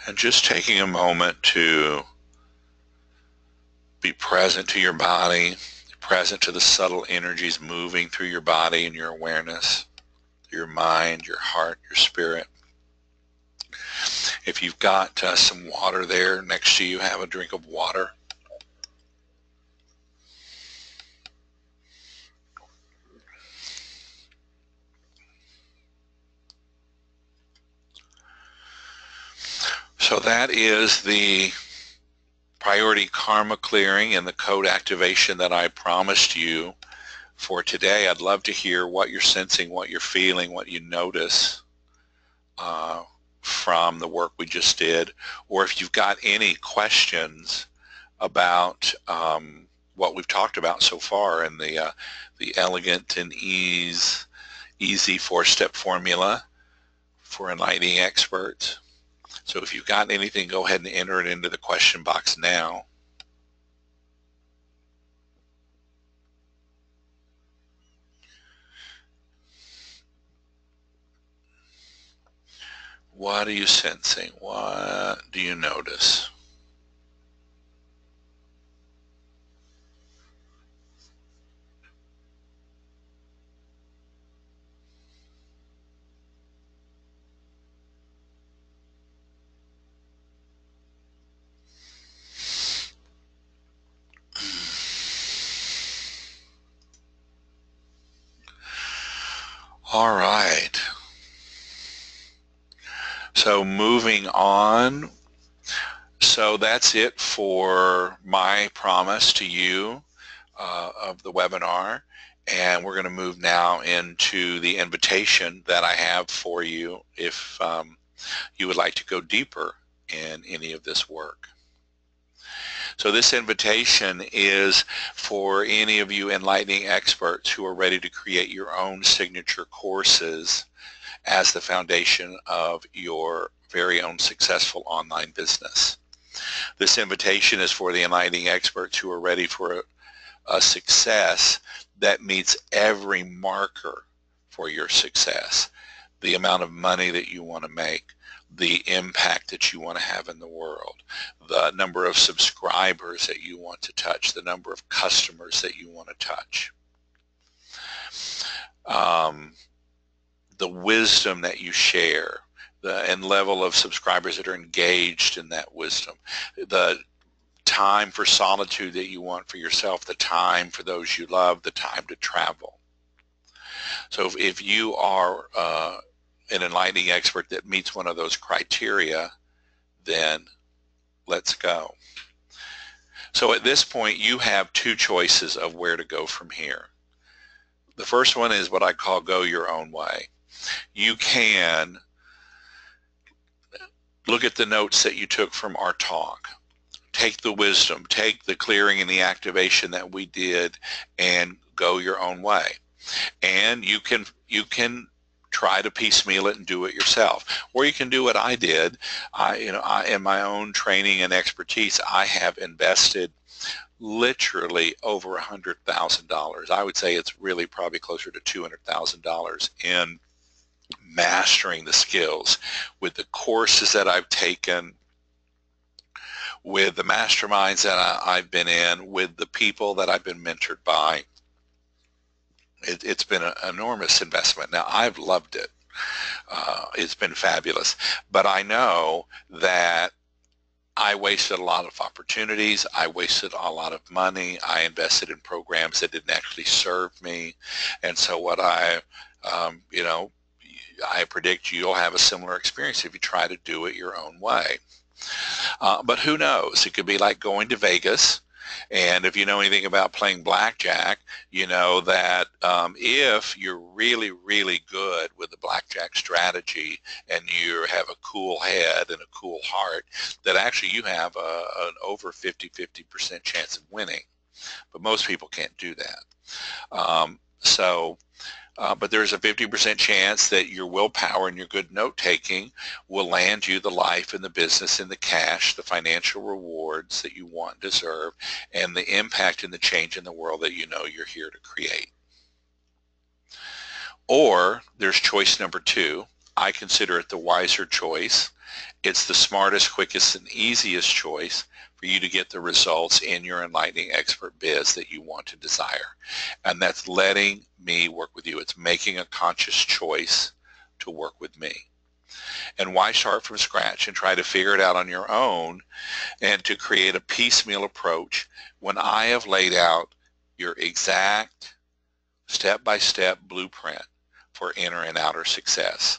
And just taking a moment to be present to your body, present to the subtle energies moving through your body and your awareness, your mind, your heart, your spirit. If you've got some water there next to you, have a drink of water. So that is the priority karma clearing and the code activation that I promised you for today. I'd love to hear what you're sensing, what you're feeling, what you notice from the work we just did, or if you've got any questions about what we've talked about so far in the elegant and easy four-step formula for enlightening experts. So if you've got anything, go ahead and enter it into the question box now. What are you sensing? What do you notice? All right. So moving on. So that's it for my promise to you of the webinar, and we're going to move now into the invitation that I have for you if you would like to go deeper in any of this work. So this invitation is for any of you enlightening experts who are ready to create your own signature courses as the foundation of your very own successful online business. This invitation is for the enlightening experts who are ready for a success that meets every marker for your success. The amount of money that you want to make, the impact that you want to have in the world, the number of subscribers that you want to touch, the number of customers that you want to touch, the wisdom that you share, and level of subscribers that are engaged in that wisdom, the time for solitude that you want for yourself, the time for those you love, the time to travel. So if you are an enlightening expert that meets one of those criteria, then let's go. So at this point, you have two choices of where to go from here. The first one is what I call go your own way. You can look at the notes that you took from our talk. Take the wisdom, take the clearing and the activation that we did, and go your own way. And you can try to piecemeal it and do it yourself, or you can do what I did. In my own training and expertise, I have invested literally over $100,000. I would say it's really probably closer to $200,000 in mastering the skills with the courses that I've taken, with the masterminds that I've been in, with the people that I've been mentored by. It's been an enormous investment. Now, I've loved it. It's been fabulous. But I know that I wasted a lot of opportunities. I wasted a lot of money. I invested in programs that didn't actually serve me. And so what I predict you'll have a similar experience if you try to do it your own way. But who knows? It could be like going to Vegas. And if you know anything about playing blackjack, you know that if you're really, really good with the blackjack strategy and you have a cool head and a cool heart, that actually you have an over 50% chance of winning. But most people can't do that. But there's a 50% chance that your willpower and your good note-taking will land you the life and the business and the cash, the financial rewards that you want and deserve, and the impact and the change in the world that you know you're here to create. Or there's choice number two. I consider it the wiser choice. It's the smartest, quickest, and easiest choice for you to get the results in your enlightening expert biz that you want to desire. And that's letting me work with you. It's making a conscious choice to work with me. And why start from scratch and try to figure it out on your own and to create a piecemeal approach when I have laid out your exact step-by-step blueprint for inner and outer success.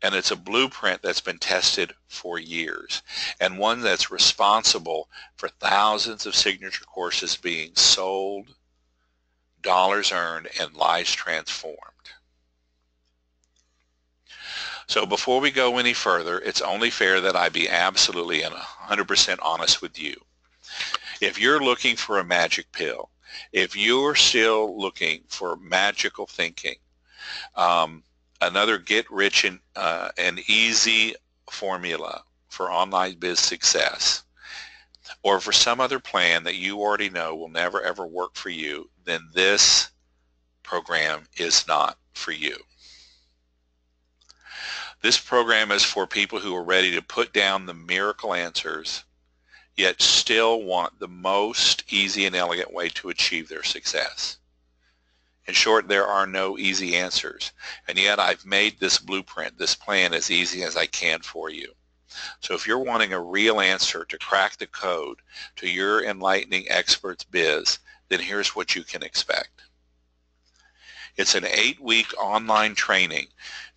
And it's a blueprint that's been tested for years, and one that's responsible for thousands of signature courses being sold, dollars earned, and lives transformed. So before we go any further, it's only fair that I be absolutely and 100% honest with you. If you're looking for a magic pill, if you're still looking for magical thinking, another get-rich and easy formula for online biz success, or for some other plan that you already know will never ever work for you, then this program is not for you. This program is for people who are ready to put down the miracle answers, yet still want the most easy and elegant way to achieve their success. In short, there are no easy answers, and yet I've made this blueprint, this plan, as easy as I can for you. So if you're wanting a real answer to crack the code to your enlightening expert's biz, then here's what you can expect. It's an 8-week online training,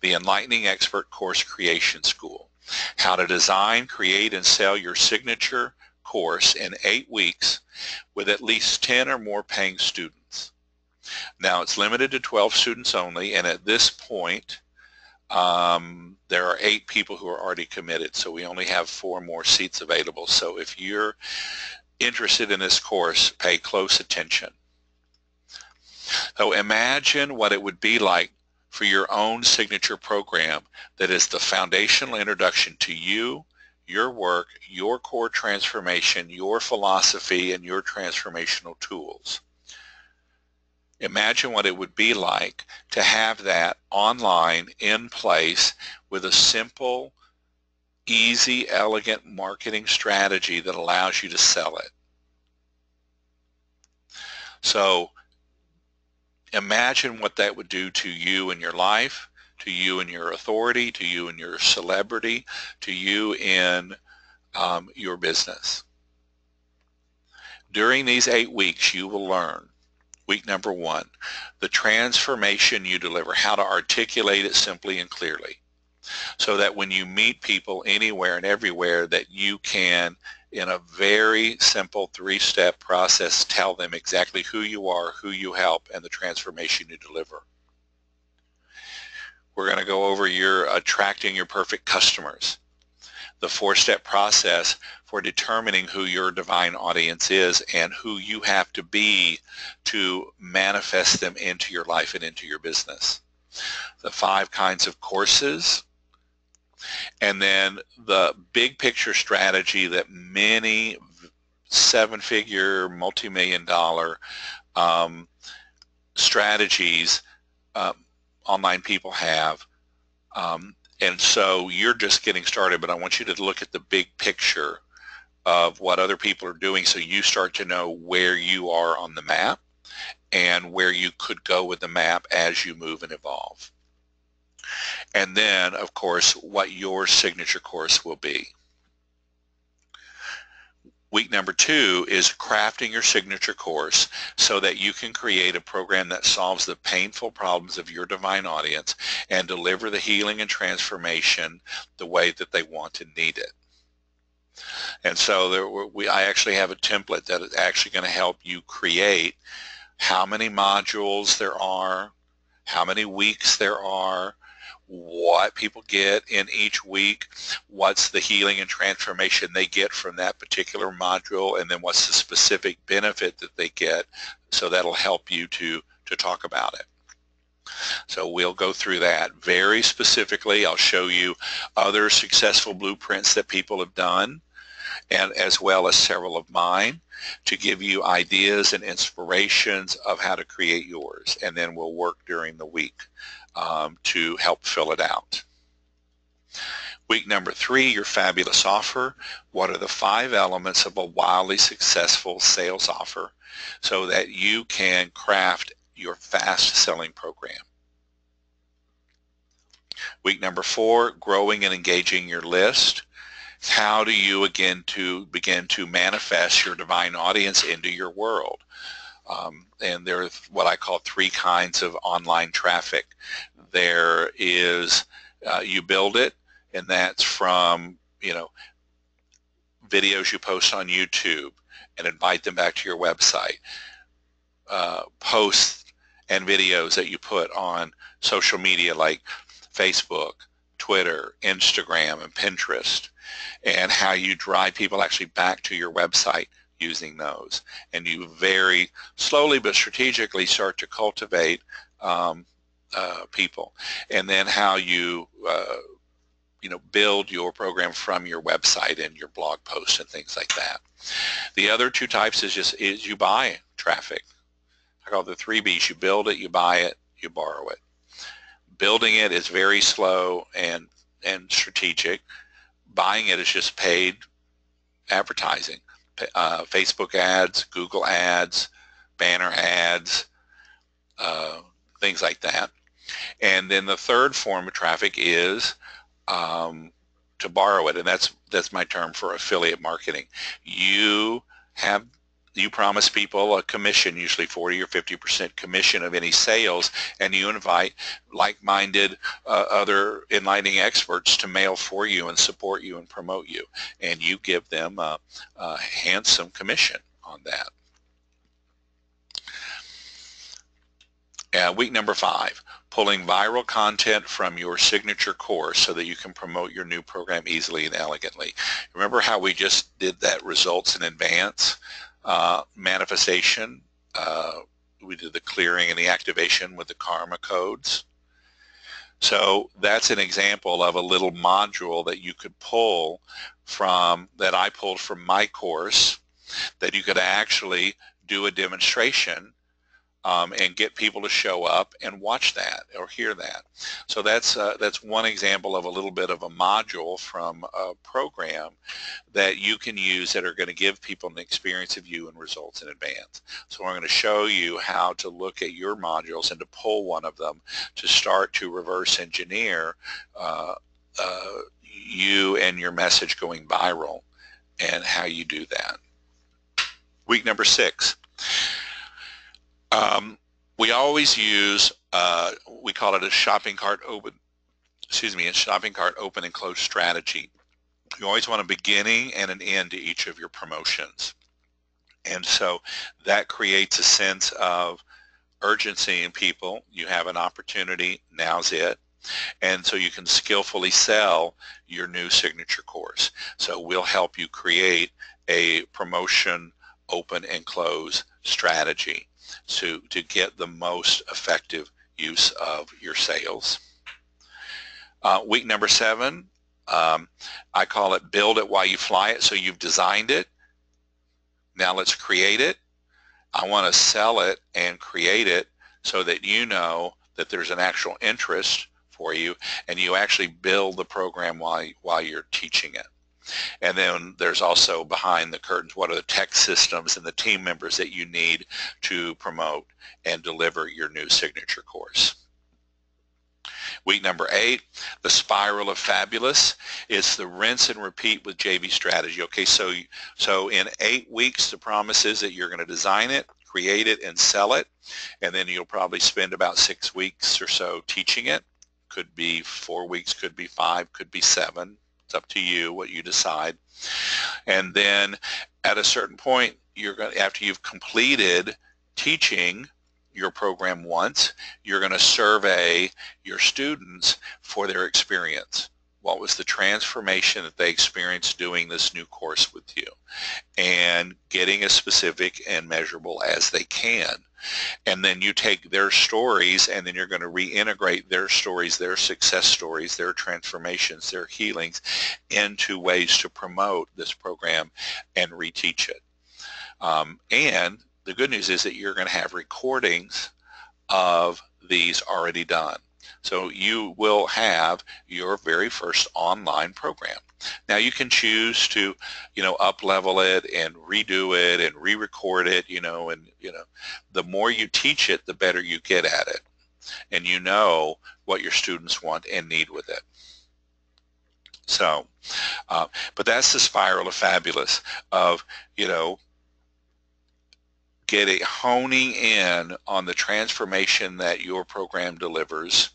the Enlightening Expert Course Creation School. How to design, create, and sell your signature course in 8 weeks with at least 10 or more paying students. Now it's limited to 12 students only, and at this point there are 8 people who are already committed, so we only have 4 more seats available. So if you're interested in this course, pay close attention. So imagine what it would be like for your own signature program that is the foundational introduction to you, your work, your core transformation, your philosophy, and your transformational tools. Imagine what it would be like to have that online in place with a simple, easy, elegant marketing strategy that allows you to sell it. So imagine what that would do to you in your life, to you in your authority, to you in your celebrity, to you in your business. During these 8 weeks, you will learn. Week number 1, the transformation you deliver, how to articulate it simply and clearly, so that when you meet people anywhere and everywhere, that you can, in a very simple 3-step process, tell them exactly who you are, who you help, and the transformation you deliver. We're going to go over your attracting your perfect customers, the 4-step process for determining who your divine audience is and who you have to be to manifest them into your life and into your business. The 5 kinds of courses, and then the big picture strategy that many 7-figure, multi-million-dollar strategies online people have. And so you're just getting started, but I want you to look at the big picture of what other people are doing so you start to know where you are on the map and where you could go with the map as you move and evolve. And then, of course, what your signature course will be. Week number 2 is crafting your signature course so that you can create a program that solves the painful problems of your divine audience and deliver the healing and transformation the way that they want and need it. And so I actually have a template that is actually going to help you create how many modules there are, how many weeks there are, what people get in each week, what's the healing and transformation they get from that particular module, and then what's the specific benefit that they get. So that'll help you to talk about it. So we'll go through that very specifically. I'll show you other successful blueprints that people have done, and as well as several of mine, to give you ideas and inspirations of how to create yours. And then we'll work during the week to help fill it out. Week number 3, your fabulous offer. What are the 5 elements of a wildly successful sales offer so that you can craft your fast selling program? Week number 4, growing and engaging your list. How do you begin to manifest your divine audience into your world? And there's what I call 3 kinds of online traffic. There is you build it, and that's from videos you post on YouTube and invite them back to your website. Posts and videos that you put on social media like Facebook, Twitter, Instagram, and Pinterest, and how you drive people actually back to your website using those. And you very slowly but strategically start to cultivate people. And then how you build your program from your website and your blog posts and things like that. The other 2 types is you buy traffic. I call it the 3 B's. You build it, you buy it, you borrow it. Building it is very slow and strategic. Buying it is just paid advertising. Facebook ads, Google ads, banner ads, things like that. And then the third form of traffic is to borrow it, and that's my term for affiliate marketing. You have you promise people a commission, usually 40 or 50% commission of any sales, and you invite like-minded other enlightening experts to mail for you and support you and promote you, and you give them a handsome commission on that. Week number 5, pulling viral content from your signature course so that you can promote your new program easily and elegantly. Remember how we just did that results in advance manifestation? We did the clearing and the activation with the karma codes. So that's an example of a little module that you could pull from, that I pulled from my course, that you could actually do a demonstration and get people to show up and watch that or hear that. So that's one example of a little bit of a module from a program that you can use that are going to give people an experience of you and results in advance. So I'm going to show you how to look at your modules and to pull one of them to start to reverse engineer you and your message going viral, and how you do that. Week number 6. We always use, we call it a shopping cart open, a shopping cart open and close strategy. You always want a beginning and an end to each of your promotions. And so that creates a sense of urgency in people. You have an opportunity, now's it. And so you can skillfully sell your new signature course. So we'll help you create a promotion open and close strategy to get the most effective use of your sales. Week number 7, I call it build it while you fly it. So you've designed it. Now let's create it. I want to sell it and create it so that you know that there's an actual interest for you, and you actually build the program while you're teaching it. And then there's also behind the curtains, what are the tech systems and the team members that you need to promote and deliver your new signature course. Week number 8, the spiral of fabulous. It's the rinse and repeat with JV strategy. Okay, so in 8 weeks, the promise is that you're going to design it, create it, and sell it. And then you'll probably spend about 6 weeks or so teaching it. Could be 4 weeks, could be 5, could be 7. It's up to you what you decide. And then at a certain point, you're going to, after you've completed teaching your program once, you're going to survey your students for their experience. What was the transformation that they experienced doing this new course with you? And getting as specific and measurable as they can. And then you take their stories, and then you're going to reintegrate their stories, their success stories, their transformations, their healings into ways to promote this program and reteach it. And the good news is that you're going to have recordings of these already done. So you will have your very first online program. Now you can choose to, up-level it and redo it and re-record it, and the more you teach it, the better you get at it. And you know what your students want and need with it. So, but that's the spiral of fabulous of, honing in on the transformation that your program delivers,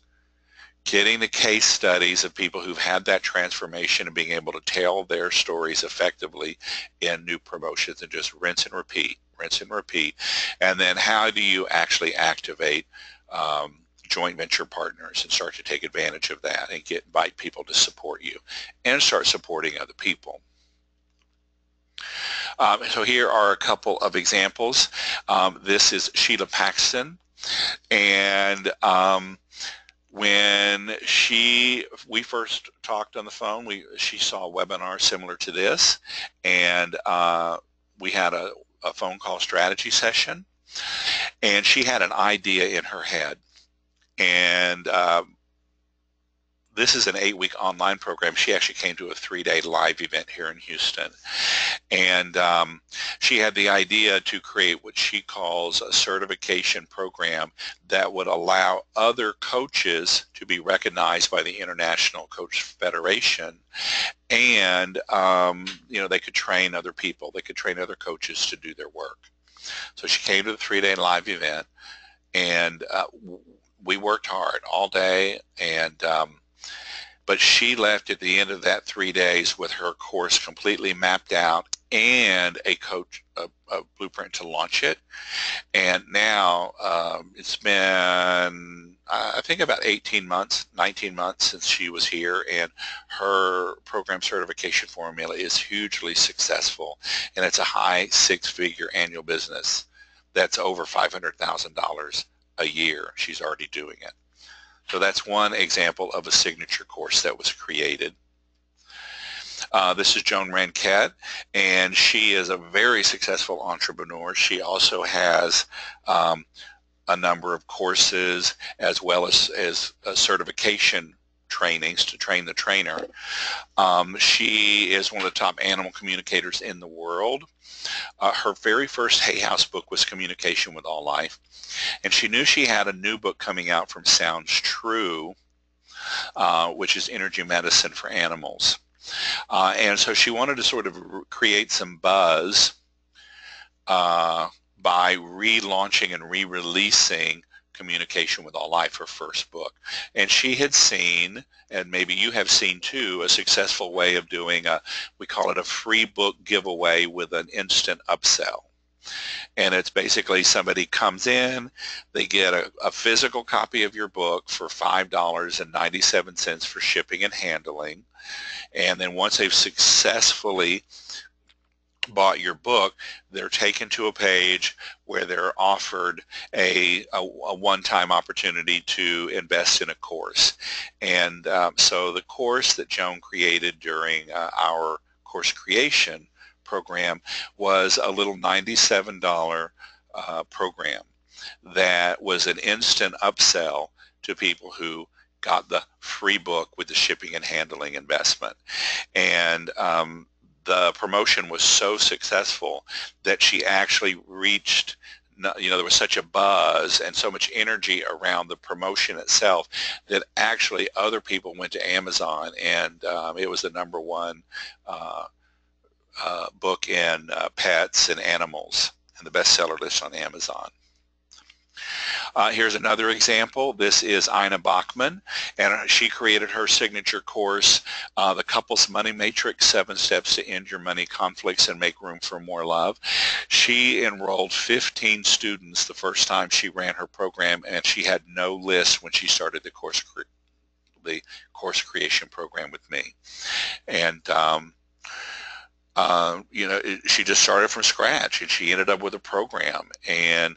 getting the case studies of people who've had that transformation and being able to tell their stories effectively in new promotions, and just rinse and repeat, rinse and repeat. And then how do you actually activate joint venture partners and start to take advantage of that and invite people to support you and start supporting other people. So here are a couple of examples. This is Sheila Paxton, and when we first talked on the phone, she saw a webinar similar to this, and we had a phone call strategy session, and she had an idea in her head, and this is an 8-week online program. She actually came to a 3-day live event here in Houston. And she had the idea to create what she calls a certification program that would allow other coaches to be recognized by the International Coach Federation. And, they could train other people. They could train other coaches to do their work. So she came to the 3-day live event, and we worked hard all day, and but she left at the end of that 3 days with her course completely mapped out and a blueprint to launch it. And now it's been, I think, about 18 months, 19 months since she was here, and her program certification formula is hugely successful, and it's a high 6-figure annual business that's over $500,000 a year. She's already doing it. So that's one example of a signature course that was created. This is Joan Ranquette, and she is a very successful entrepreneur. She also has a number of courses as well as certification trainings to train the trainer. She is one of the top animal communicators in the world. Her very first Hay House book was Communication with All Life, and she knew she had a new book coming out from Sounds True, which is energy medicine for animals. And so she wanted to sort of create some buzz by relaunching and re-releasing Communication with All Life, her first book. And she had seen, and maybe you have seen too, a successful way of doing we call it a free book giveaway with an instant upsell. And it's basically somebody comes in, they get a physical copy of your book for $5.97 for shipping and handling. And then once they've successfully bought your book, they're taken to a page where they're offered a one-time opportunity to invest in a course. And so the course that Joan created during our course creation program was a little $97 program that was an instant upsell to people who got the free book with the shipping and handling investment. And the promotion was so successful that she actually reached, there was such a buzz and so much energy around the promotion itself that actually other people went to Amazon, and it was the #1 book in pets and animals and the bestseller list on Amazon. Here's another example. This is Ina Bachman, and she created her signature course, The Couples Money Matrix, 7 Steps to End Your Money Conflicts and Make Room for More Love. She enrolled 15 students the first time she ran her program, and she had no list when she started the course creation program with me. And she just started from scratch, and she ended up with a program, and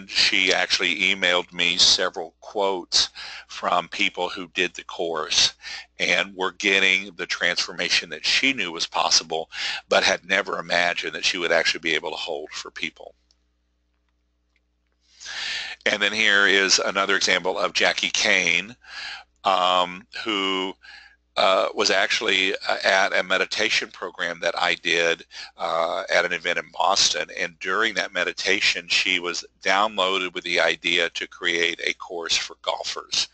she actually emailed me several quotes from people who did the course and were getting the transformation that she knew was possible, but had never imagined that she would actually be able to hold for people. And then here is another example of Jackie Kane, who was actually at a meditation program that I did at an event in Boston. And during that meditation, she was downloaded with the idea to create a course for golfers.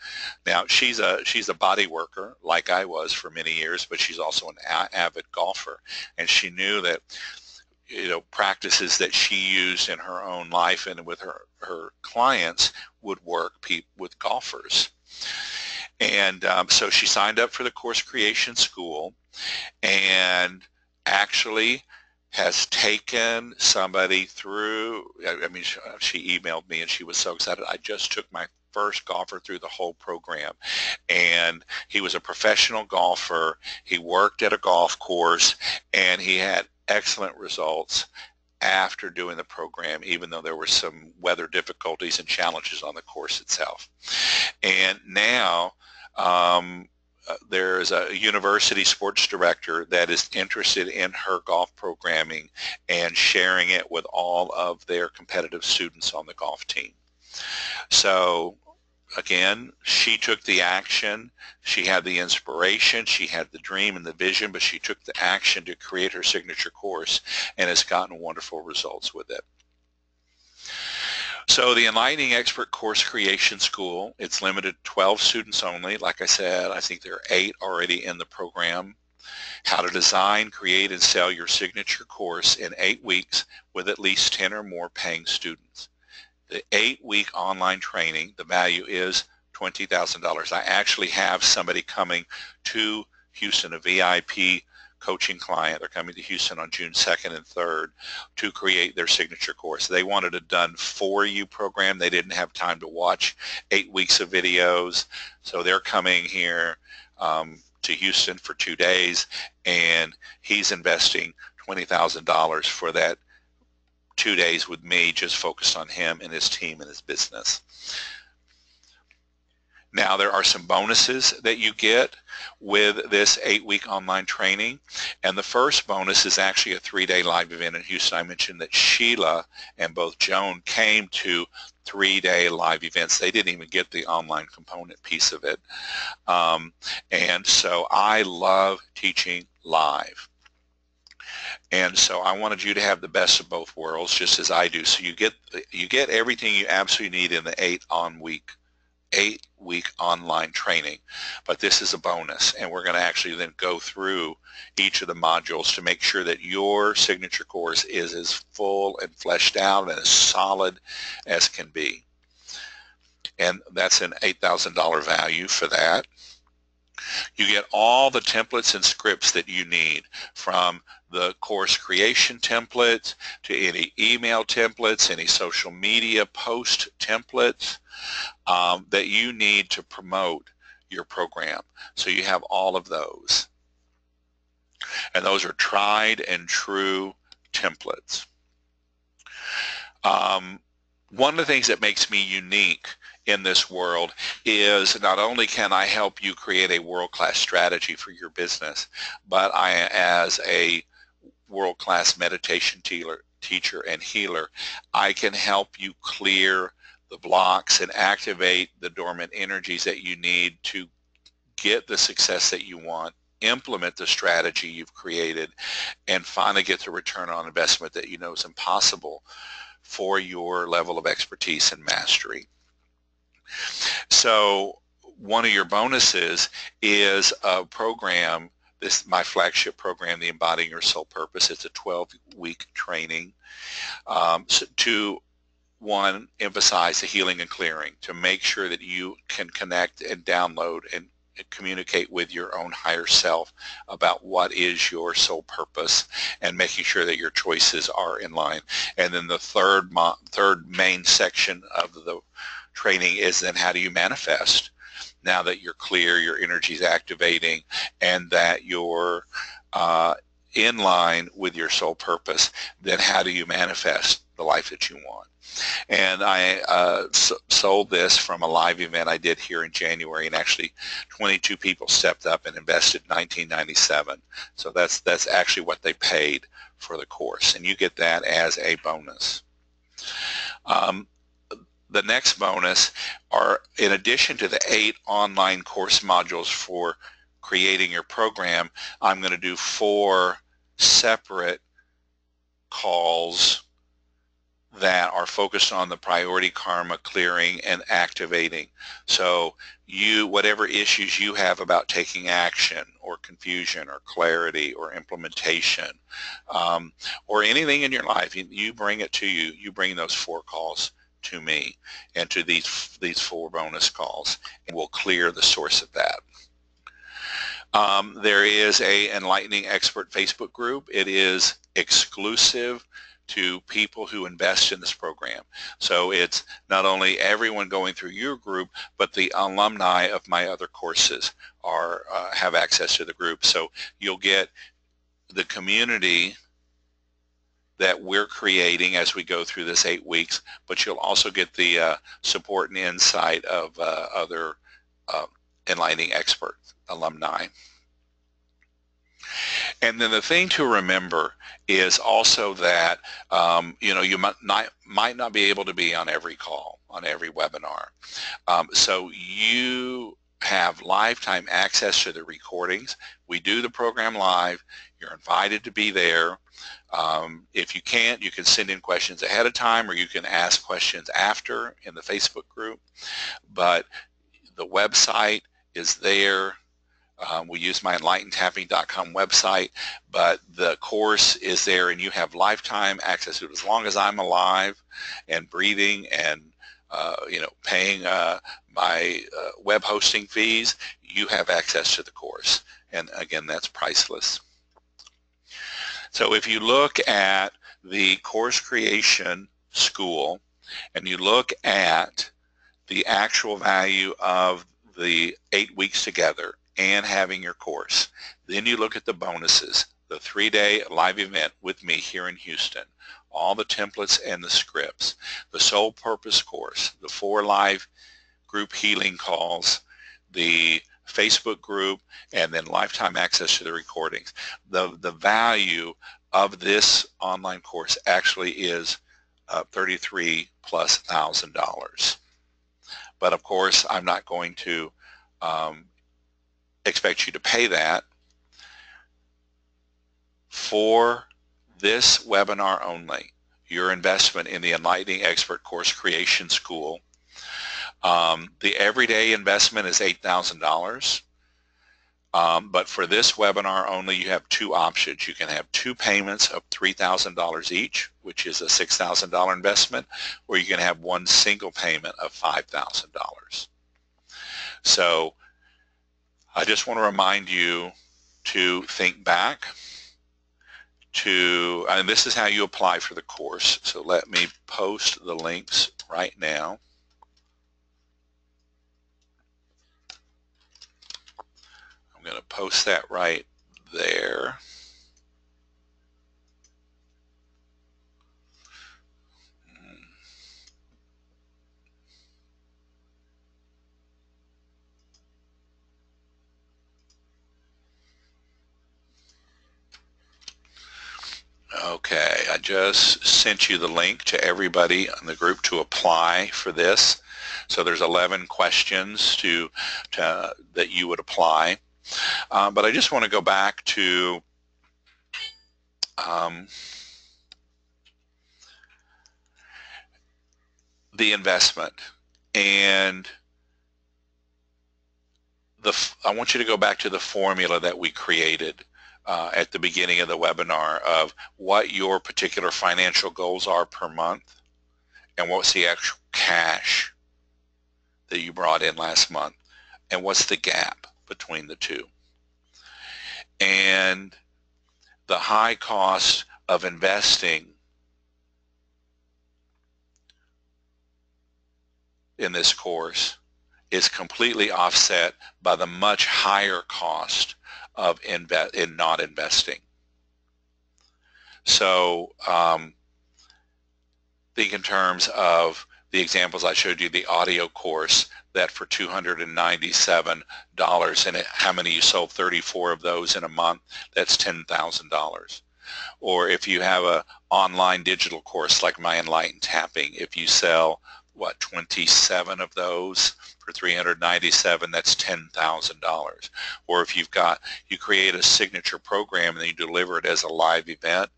Now, she's a body worker like I was for many years, but she's also an avid golfer. And she knew that practices that she used in her own life and with her clients would work with golfers. And so she signed up for the course creation school, and actually has taken somebody through. I mean, she emailed me and she was so excited. I just took my first golfer through the whole program, and he was a professional golfer. He worked at a golf course, and he had excellent results after doing the program, even though there were some weather difficulties and challenges on the course itself. And now there's a university sports director that is interested in her golf programming and sharing it with all of their competitive students on the golf team. So again, she took the action. She had the inspiration, she had the dream and the vision, but she took the action to create her signature course and has gotten wonderful results with it. So the Enlightening Expert Course Creation School, it's limited to 12 students only. Like I said, I think there are 8 already in the program. How to design, create, and sell your signature course in 8 weeks with at least 10 or more paying students. The 8-week online training, the value is $20,000. I actually have somebody coming to Houston, a VIP coaching client. They're coming to Houston on June 2nd and 3rd to create their signature course. They wanted a done for you program. They didn't have time to watch 8 weeks of videos, so they're coming here to Houston for 2 days, and he's investing $20,000 for that 2 days with me, just focused on him and his team and his business. Now, there are some bonuses that you get with this 8-week online training, and the first bonus is actually a 3-day live event in Houston. I mentioned that Sheila and both Joan came to 3-day live events. They didn't even get the online component piece of it, and so I love teaching live. And so I wanted you to have the best of both worlds, just as I do. So you get everything you absolutely need in the 8-week online training, but this is a bonus, and we're going to actually then go through each of the modules to make sure that your signature course is as full and fleshed out and as solid as can be. And that's an $8,000 value for that. You get all the templates and scripts that you need, from the course creation template to any email templates, any social media post templates that you need to promote your program. So you have all of those. And those are tried and true templates. One of the things that makes me unique in this world is not only can I help you create a world-class strategy for your business, but I, as a world-class meditation teacher and healer, I can help you clear the blocks and activate the dormant energies that you need to get the success that you want, implement the strategy you've created, and finally get the return on investment that you know is impossible for your level of expertise and mastery. So one of your bonuses is a program, my flagship program, the Embodying Your Soul Purpose. It's a 12-week training to, one, emphasize the healing and clearing, to make sure that you can connect and download and communicate with your own higher self about what is your soul purpose, and making sure that your choices are in line. And then the third main section of the training is then how do you manifest now that you're clear, your energy is activating, and that you're in line with your soul purpose. Then how do you manifest the life that you want? And I sold this from a live event I did here in January, and actually 22 people stepped up and invested $19.97. So that's actually what they paid for the course, and you get that as a bonus. The next bonus are, in addition to the 8 online course modules for creating your program, I'm going to do 4 separate calls that are focused on the priority karma clearing and activating. So whatever issues you have about taking action, or confusion, or clarity, or implementation, or anything in your life, you bring it to you bring those 4 calls to me, and to these 4 bonus calls, and we'll clear the source of that. There is a Enlightening Expert Facebook group. It is exclusive to people who invest in this program. So it's not only everyone going through your group, but the alumni of my other courses have access to the group. So you'll get the community that we're creating as we go through this 8 weeks, but you'll also get the support and insight of other Enlightening Expert alumni. And then the thing to remember is also that you might not be able to be on every call, on every webinar. So you have lifetime access to the recordings. We do the program live. You're invited to be there. If you can't, you can send in questions ahead of time, or you can ask questions after in the Facebook group. But the website is there. We use my EnlightenedTapping.com website, but the course is there, and you have lifetime access to it as long as I'm alive and breathing and paying my web hosting fees. You have access to the course, and again, that's priceless. So if you look at the course creation school and you look at the actual value of the 8 weeks together and having your course, then you look at the bonuses, the 3-day live event with me here in Houston, all the templates and the scripts, the sole purpose course, the 4 live group healing calls, the Facebook group, and then lifetime access to the recordings. The value of this online course actually is $33,000+. But of course, I'm not going to expect you to pay that. For this webinar only, your investment in the Enlightening Expert Course Creation School, the everyday investment is $8,000. But for this webinar only, you have 2 options. You can have 2 payments of $3,000 each, which is a $6,000 investment, or you can have 1 single payment of $5,000. So I just want to remind you to think back to, and this is how you apply for the course. So let me post the links right now. I'm going to post that right there. Okay, I just sent you the link to everybody in the group to apply for this. So there's 11 questions that you would apply. But I just want to go back to the investment, and I want you to go back to the formula that we created at the beginning of the webinar of what your particular financial goals are per month and what's the actual cash that you brought in last month and what's the gap between the two. And the high cost of investing in this course is completely offset by the much higher cost of not investing. So think in terms of the examples I showed you, the audio course that for $297, and how many you sold, 34 of those in a month, that's $10,000. Or if you have an online digital course like my Enlightened Tapping, if you sell, 27 of those for $397, that's $10,000. Or if you create a signature program and you deliver it as a live event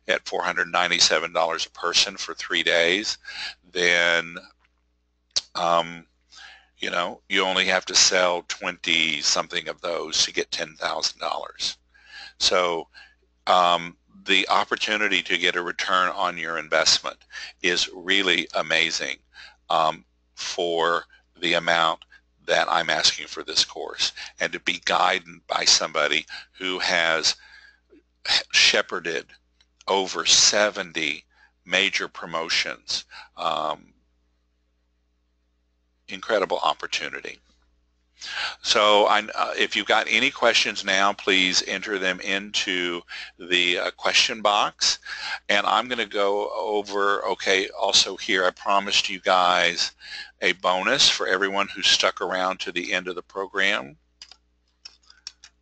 at $497 a person for 3 days, then you only have to sell 20 something of those to get $10,000. So the opportunity to get a return on your investment is really amazing for the amount that I'm asking for this course, and to be guided by somebody who has shepherded over 70 major promotions. Incredible opportunity. So if you've got any questions now, please enter them into the question box. And I'm going to go over, also here I promised you guys a bonus for everyone who stuck around to the end of the program.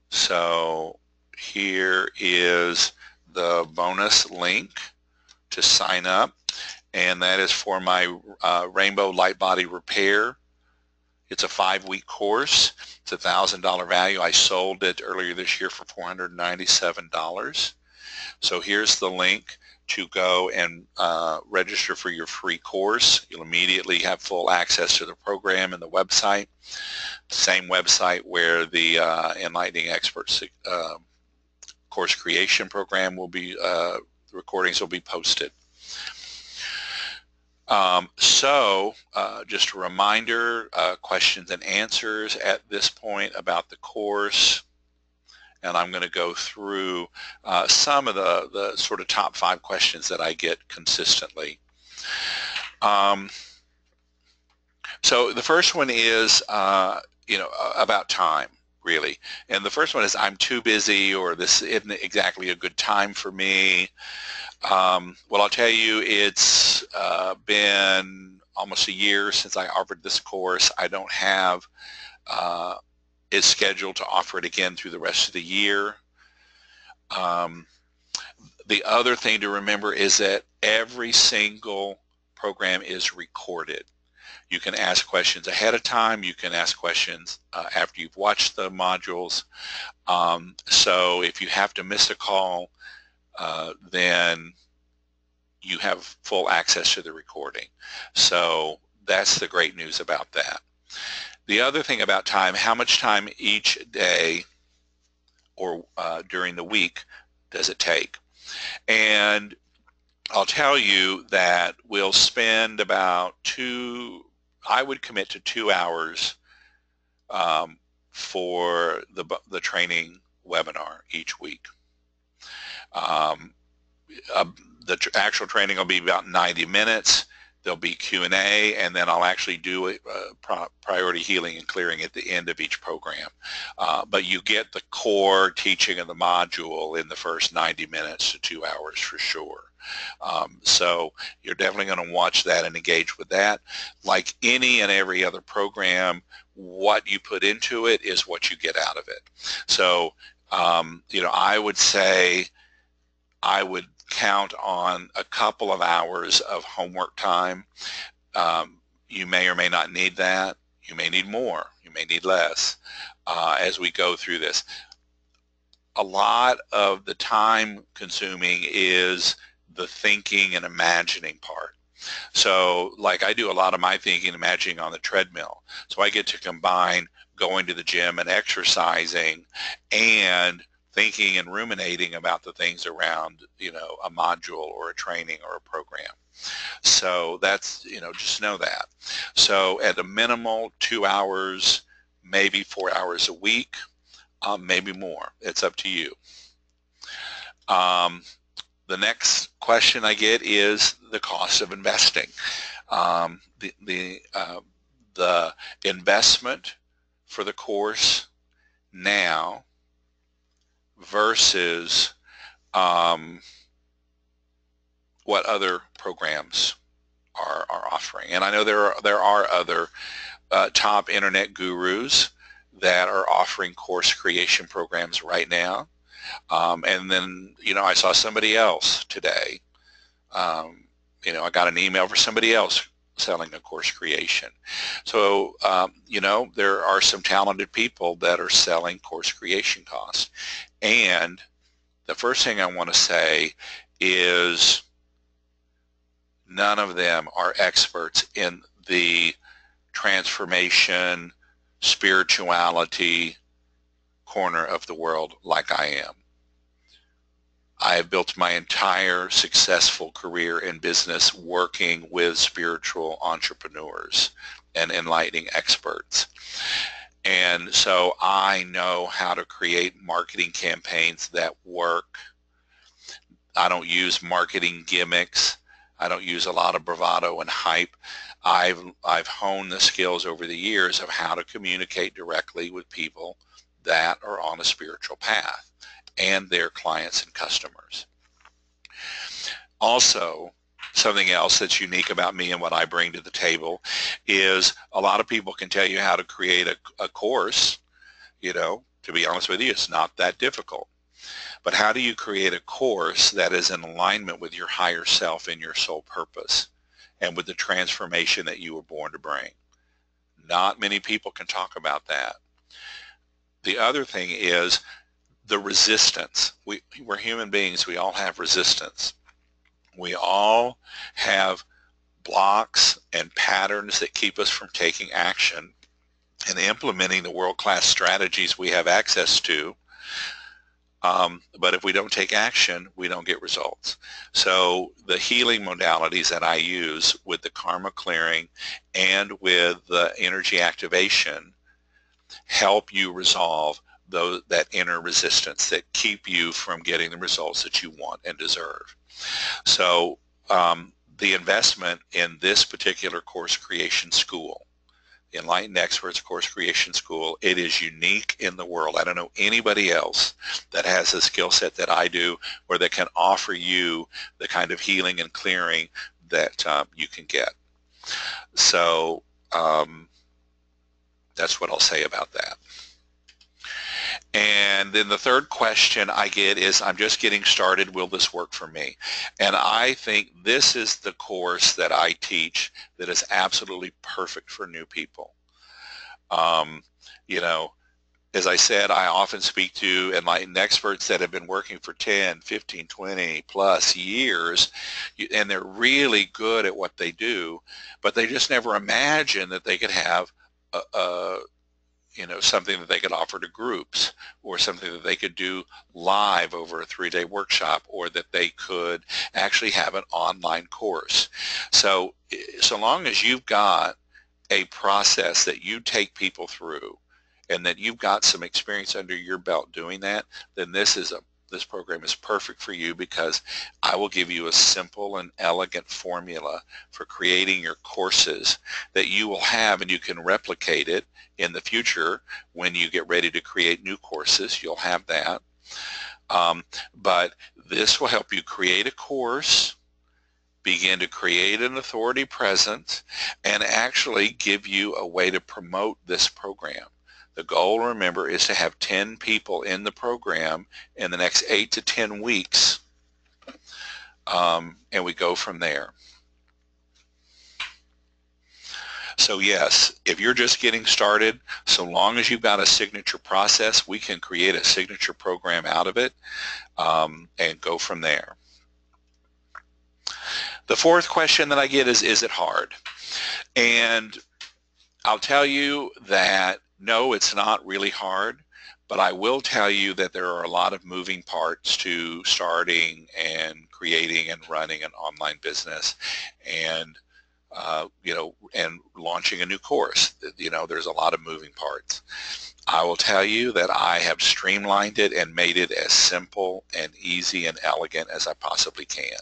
So here is the bonus link to sign up, and that is for my Rainbow Light Body Repair. It's a 5-week course. It's $1,000 value. I sold it earlier this year for $497. So here's the link to go and register for your free course. You'll immediately have full access to the program and the website. Same website where the Enlightening Expert course creation program will be, the recordings will be posted. Just a reminder, questions and answers at this point about the course. And I'm going to go through some of the sort of top 5 questions that I get consistently. So the first one is, about time, really. And the first one is, I'm too busy, or this isn't exactly a good time for me. Well, I'll tell you, it's been almost a year since I offered this course. I don't have it scheduled to offer it again through the rest of the year. The other thing to remember is that every single program is recorded. You can ask questions ahead of time. You can ask questions after you've watched the modules. So if you have to miss a call, then you have full access to the recording. So that's the great news about that. The other thing about time, how much time each day or during the week does it take? And I'll tell you that we'll spend about I would commit to 2 hours for the training webinar each week. The actual training will be about 90 minutes. There'll be Q&A, and then I'll actually do priority healing and clearing at the end of each program. But you get the core teaching of the module in the first 90 minutes to 2 hours for sure. So you're definitely going to watch that and engage with that. Like any and every other program, what you put into it is what you get out of it. So, I would say I would count on a couple of hours of homework time. You may or may not need that. You may need more. You may need less as we go through this. A lot of the time consuming is the thinking and imagining part. So like I do a lot of my thinking and imagining on the treadmill. So I get to combine going to the gym and exercising and thinking and ruminating about the things around, a module or a training or a program. So that's, just know that. So at a minimal 2 hours, maybe 4 hours a week, maybe more. It's up to you. The next question I get is the cost of investing. The investment for the course now versus what other programs are offering. And I know there are other top internet gurus that are offering course creation programs right now. And then, I saw somebody else today. I got an email for somebody else selling a course creation. So, there are some talented people that are selling course creation costs. And the first thing I want to say is none of them are experts in the transformation, spirituality corner of the world like I am. I have built my entire successful career in business working with spiritual entrepreneurs and enlightening experts. And so I know how to create marketing campaigns that work. I don't use marketing gimmicks. I don't use a lot of bravado and hype. I've honed the skills over the years of how to communicate directly with people that are on a spiritual path and their clients and customers. Also, something else that's unique about me and what I bring to the table is a lot of people can tell you how to create a course. To be honest with you, it's not that difficult. But how do you create a course that is in alignment with your higher self and your soul purpose and with the transformation that you were born to bring? Not many people can talk about that. The other thing is the resistance. We're human beings. We all have resistance. We all have blocks and patterns that keep us from taking action and implementing the world-class strategies we have access to. But if we don't take action, we don't get results. So the healing modalities that I use with the karma clearing and with the energy activation help you resolve that inner resistance that keep you from getting the results that you want and deserve. So the investment in this particular course creation school, the Enlightened Experts Course Creation School, it is unique in the world. I don't know anybody else that has the skill set that I do or that can offer you the kind of healing and clearing that you can get. So that's what I'll say about that. And then the third question I get is, I'm just getting started, will this work for me? And I think this is the course that I teach that is absolutely perfect for new people. You know, as I said, I often speak to enlightened experts that have been working for 10, 15, 20 plus years, and they're really good at what they do, but they just never imagine that they could have you know, something that they could offer to groups, or something that they could do live over a 3-day workshop, or that they could actually have an online course. So long as you've got a process that you take people through and that you've got some experience under your belt doing that, then this program is perfect for you, because I will give you a simple and elegant formula for creating your courses that you will have, and you can replicate it in the future when you get ready to create new courses. You'll have that. But this will help you create a course, begin to create an authority presence, and actually give you a way to promote this program. The goal, remember, is to have 10 people in the program in the next 8 to 10 weeks, and we go from there. So yes, if you're just getting started, so long as you've got a signature process, we can create a signature program out of it, and go from there. The fourth question that I get is it hard? And I'll tell you that no, it's not really hard, but I will tell you that there are a lot of moving parts to starting and creating and running an online business, and you know, and launching a new course. You know, there's a lot of moving parts. I will tell you that I have streamlined it and made it as simple and easy and elegant as I possibly can.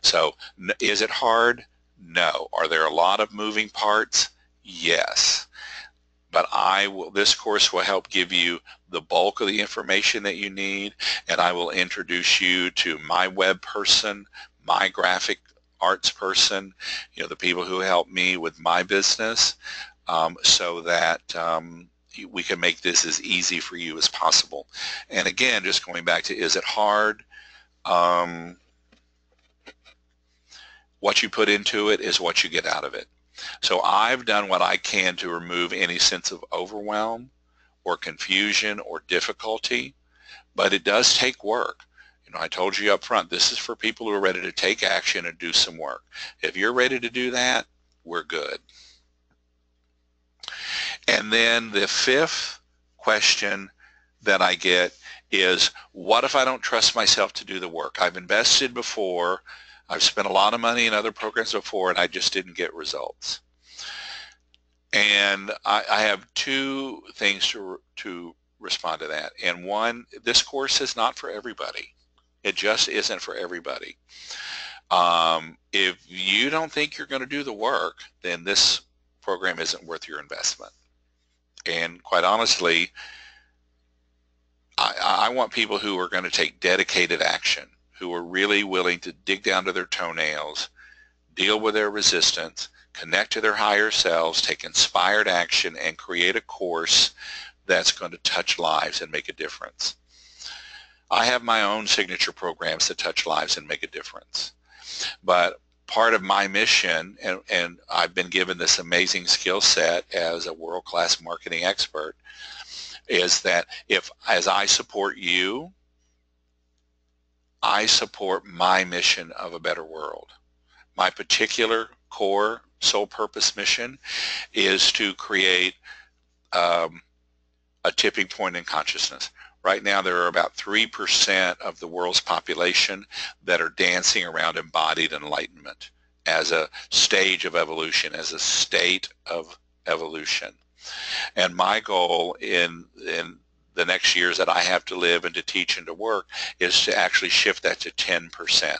So is it hard? No. Are there a lot of moving parts? Yes. But this course will help give you the bulk of the information that you need, and I will introduce you to my web person, my graphic arts person, you know, the people who help me with my business, so that we can make this as easy for you as possible. And again, just going back to, is it hard? What you put into it is what you get out of it. So I've done what I can to remove any sense of overwhelm or confusion or difficulty, but it does take work. You know, I told you up front, this is for people who are ready to take action and do some work. If you're ready to do that, we're good. And then the fifth question that I get is, what if I don't trust myself to do the work? I've invested before, I've spent a lot of money in other programs before, and I just didn't get results. And I have two things to respond to that. And one, this course is not for everybody. It just isn't for everybody. If you don't think you're going to do the work, then this program isn't worth your investment. And quite honestly, I want people who are going to take dedicated action, who are really willing to dig down to their toenails, deal with their resistance, connect to their higher selves, take inspired action, and create a course that's going to touch lives and make a difference. I have my own signature programs that touch lives and make a difference. But part of my mission, and I've been given this amazing skill set as a world-class marketing expert, is that as I support you, I support my mission of a better world. My particular core sole purpose mission is to create a tipping point in consciousness. Right now there are about 3% of the world's population that are dancing around embodied enlightenment as a stage of evolution, as a state of evolution. And my goal in the next years that I have to live and to teach and to work is to actually shift that to 10%.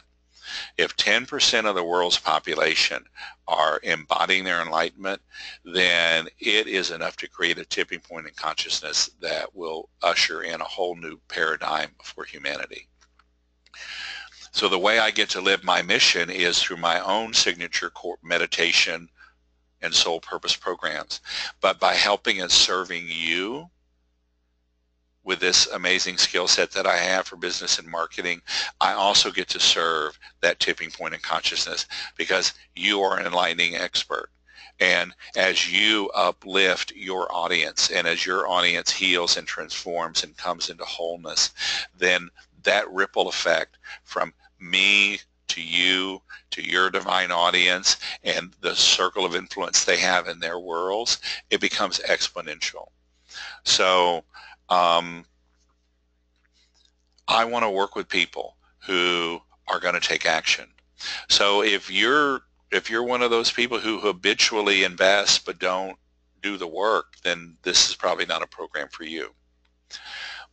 If 10% of the world's population are embodying their enlightenment, then it is enough to create a tipping point in consciousness that will usher in a whole new paradigm for humanity. So the way I get to live my mission is through my own signature core meditation and soul purpose programs. But by helping and serving you with this amazing skill set that I have for business and marketing, I also get to serve that tipping point in consciousness because you are an enlightening expert. And as you uplift your audience and as your audience heals and transforms and comes into wholeness, then that ripple effect from me to you, to your divine audience, and the circle of influence they have in their worlds, it becomes exponential. So I want to work with people who are going to take action. So if you're one of those people who habitually invest but don't do the work, then this is probably not a program for you.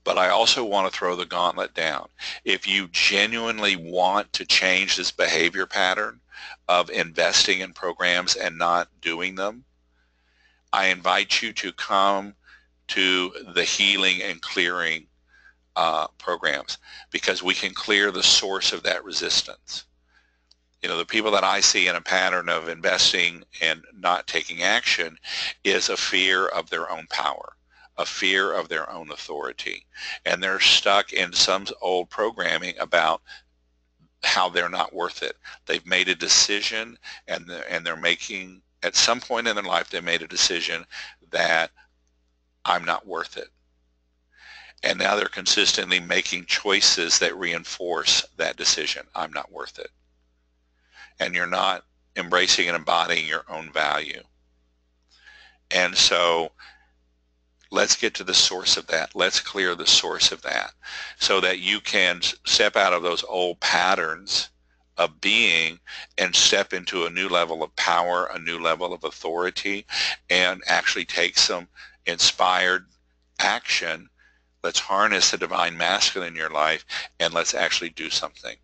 But I also want to throw the gauntlet down. If you genuinely want to change this behavior pattern of investing in programs and not doing them, I invite you to come to the healing and clearing programs, because we can clear the source of that resistance. You know, the people that I see in a pattern of investing and not taking action is a fear of their own power, a fear of their own authority, and they're stuck in some old programming about how they're not worth it. They've made a decision, and they're making, at some point in their life, they made a decision that I'm not worth it. And now they're consistently making choices that reinforce that decision. I'm not worth it. And you're not embracing and embodying your own value. And so let's get to the source of that. Let's clear the source of that so that you can step out of those old patterns of being and step into a new level of power, a new level of authority, and actually take some inspired action. Let's harness the divine masculine in your life, and let's actually do something.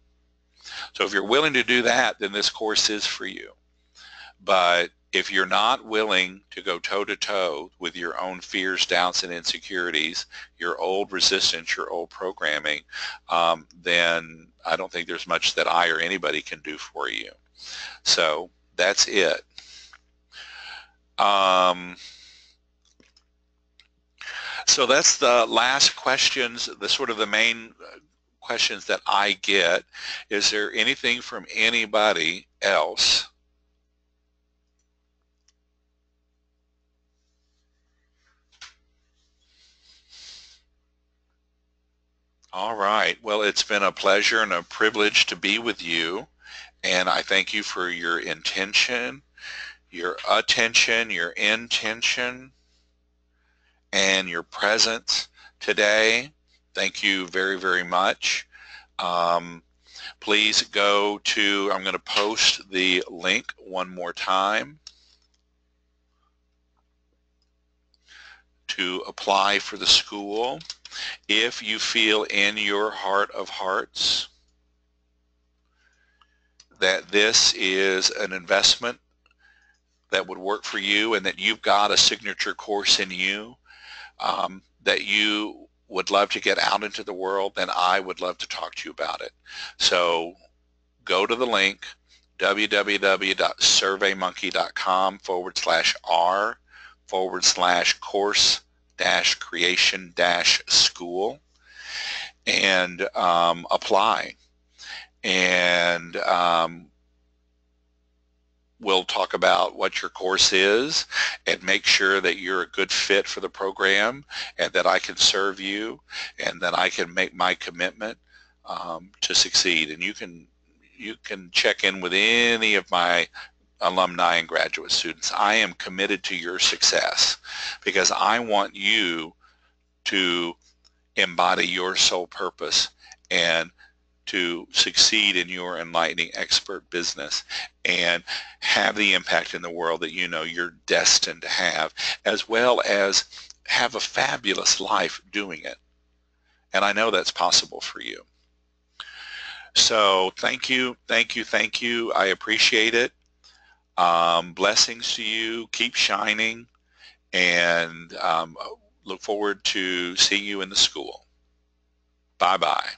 So if you're willing to do that, then this course is for you. But if you're not willing to go toe-to-toe with your own fears, doubts, and insecurities, your old resistance, your old programming, then I don't think there's much that I or anybody can do for you. So that's it. So that's the last questions, the sort of the main questions that I get. Is there anything from anybody else? All right. Well, it's been a pleasure and a privilege to be with you. And I thank you for your intention, your attention, your intention, and your presence today. Thank you very, very much. Please go to, I'm going to post the link one more time to apply for the school. If you feel in your heart of hearts that this is an investment that would work for you and that you've got a signature course in you that you would love to get out into the world, then I would love to talk to you about it. So go to the link, www.surveymonkey.com/r/course-creation-school, and apply. And we'll talk about what your course is and make sure that you're a good fit for the program and that I can serve you and that I can make my commitment to succeed. And you can check in with any of my alumni and graduate students. I am committed to your success because I want you to embody your sole purpose and to succeed in your enlightening expert business and have the impact in the world that you know you're destined to have, as well as have a fabulous life doing it. And I know that's possible for you. So thank you, thank you, thank you. I appreciate it. Blessings to you. Keep shining, and look forward to seeing you in the school. Bye-bye.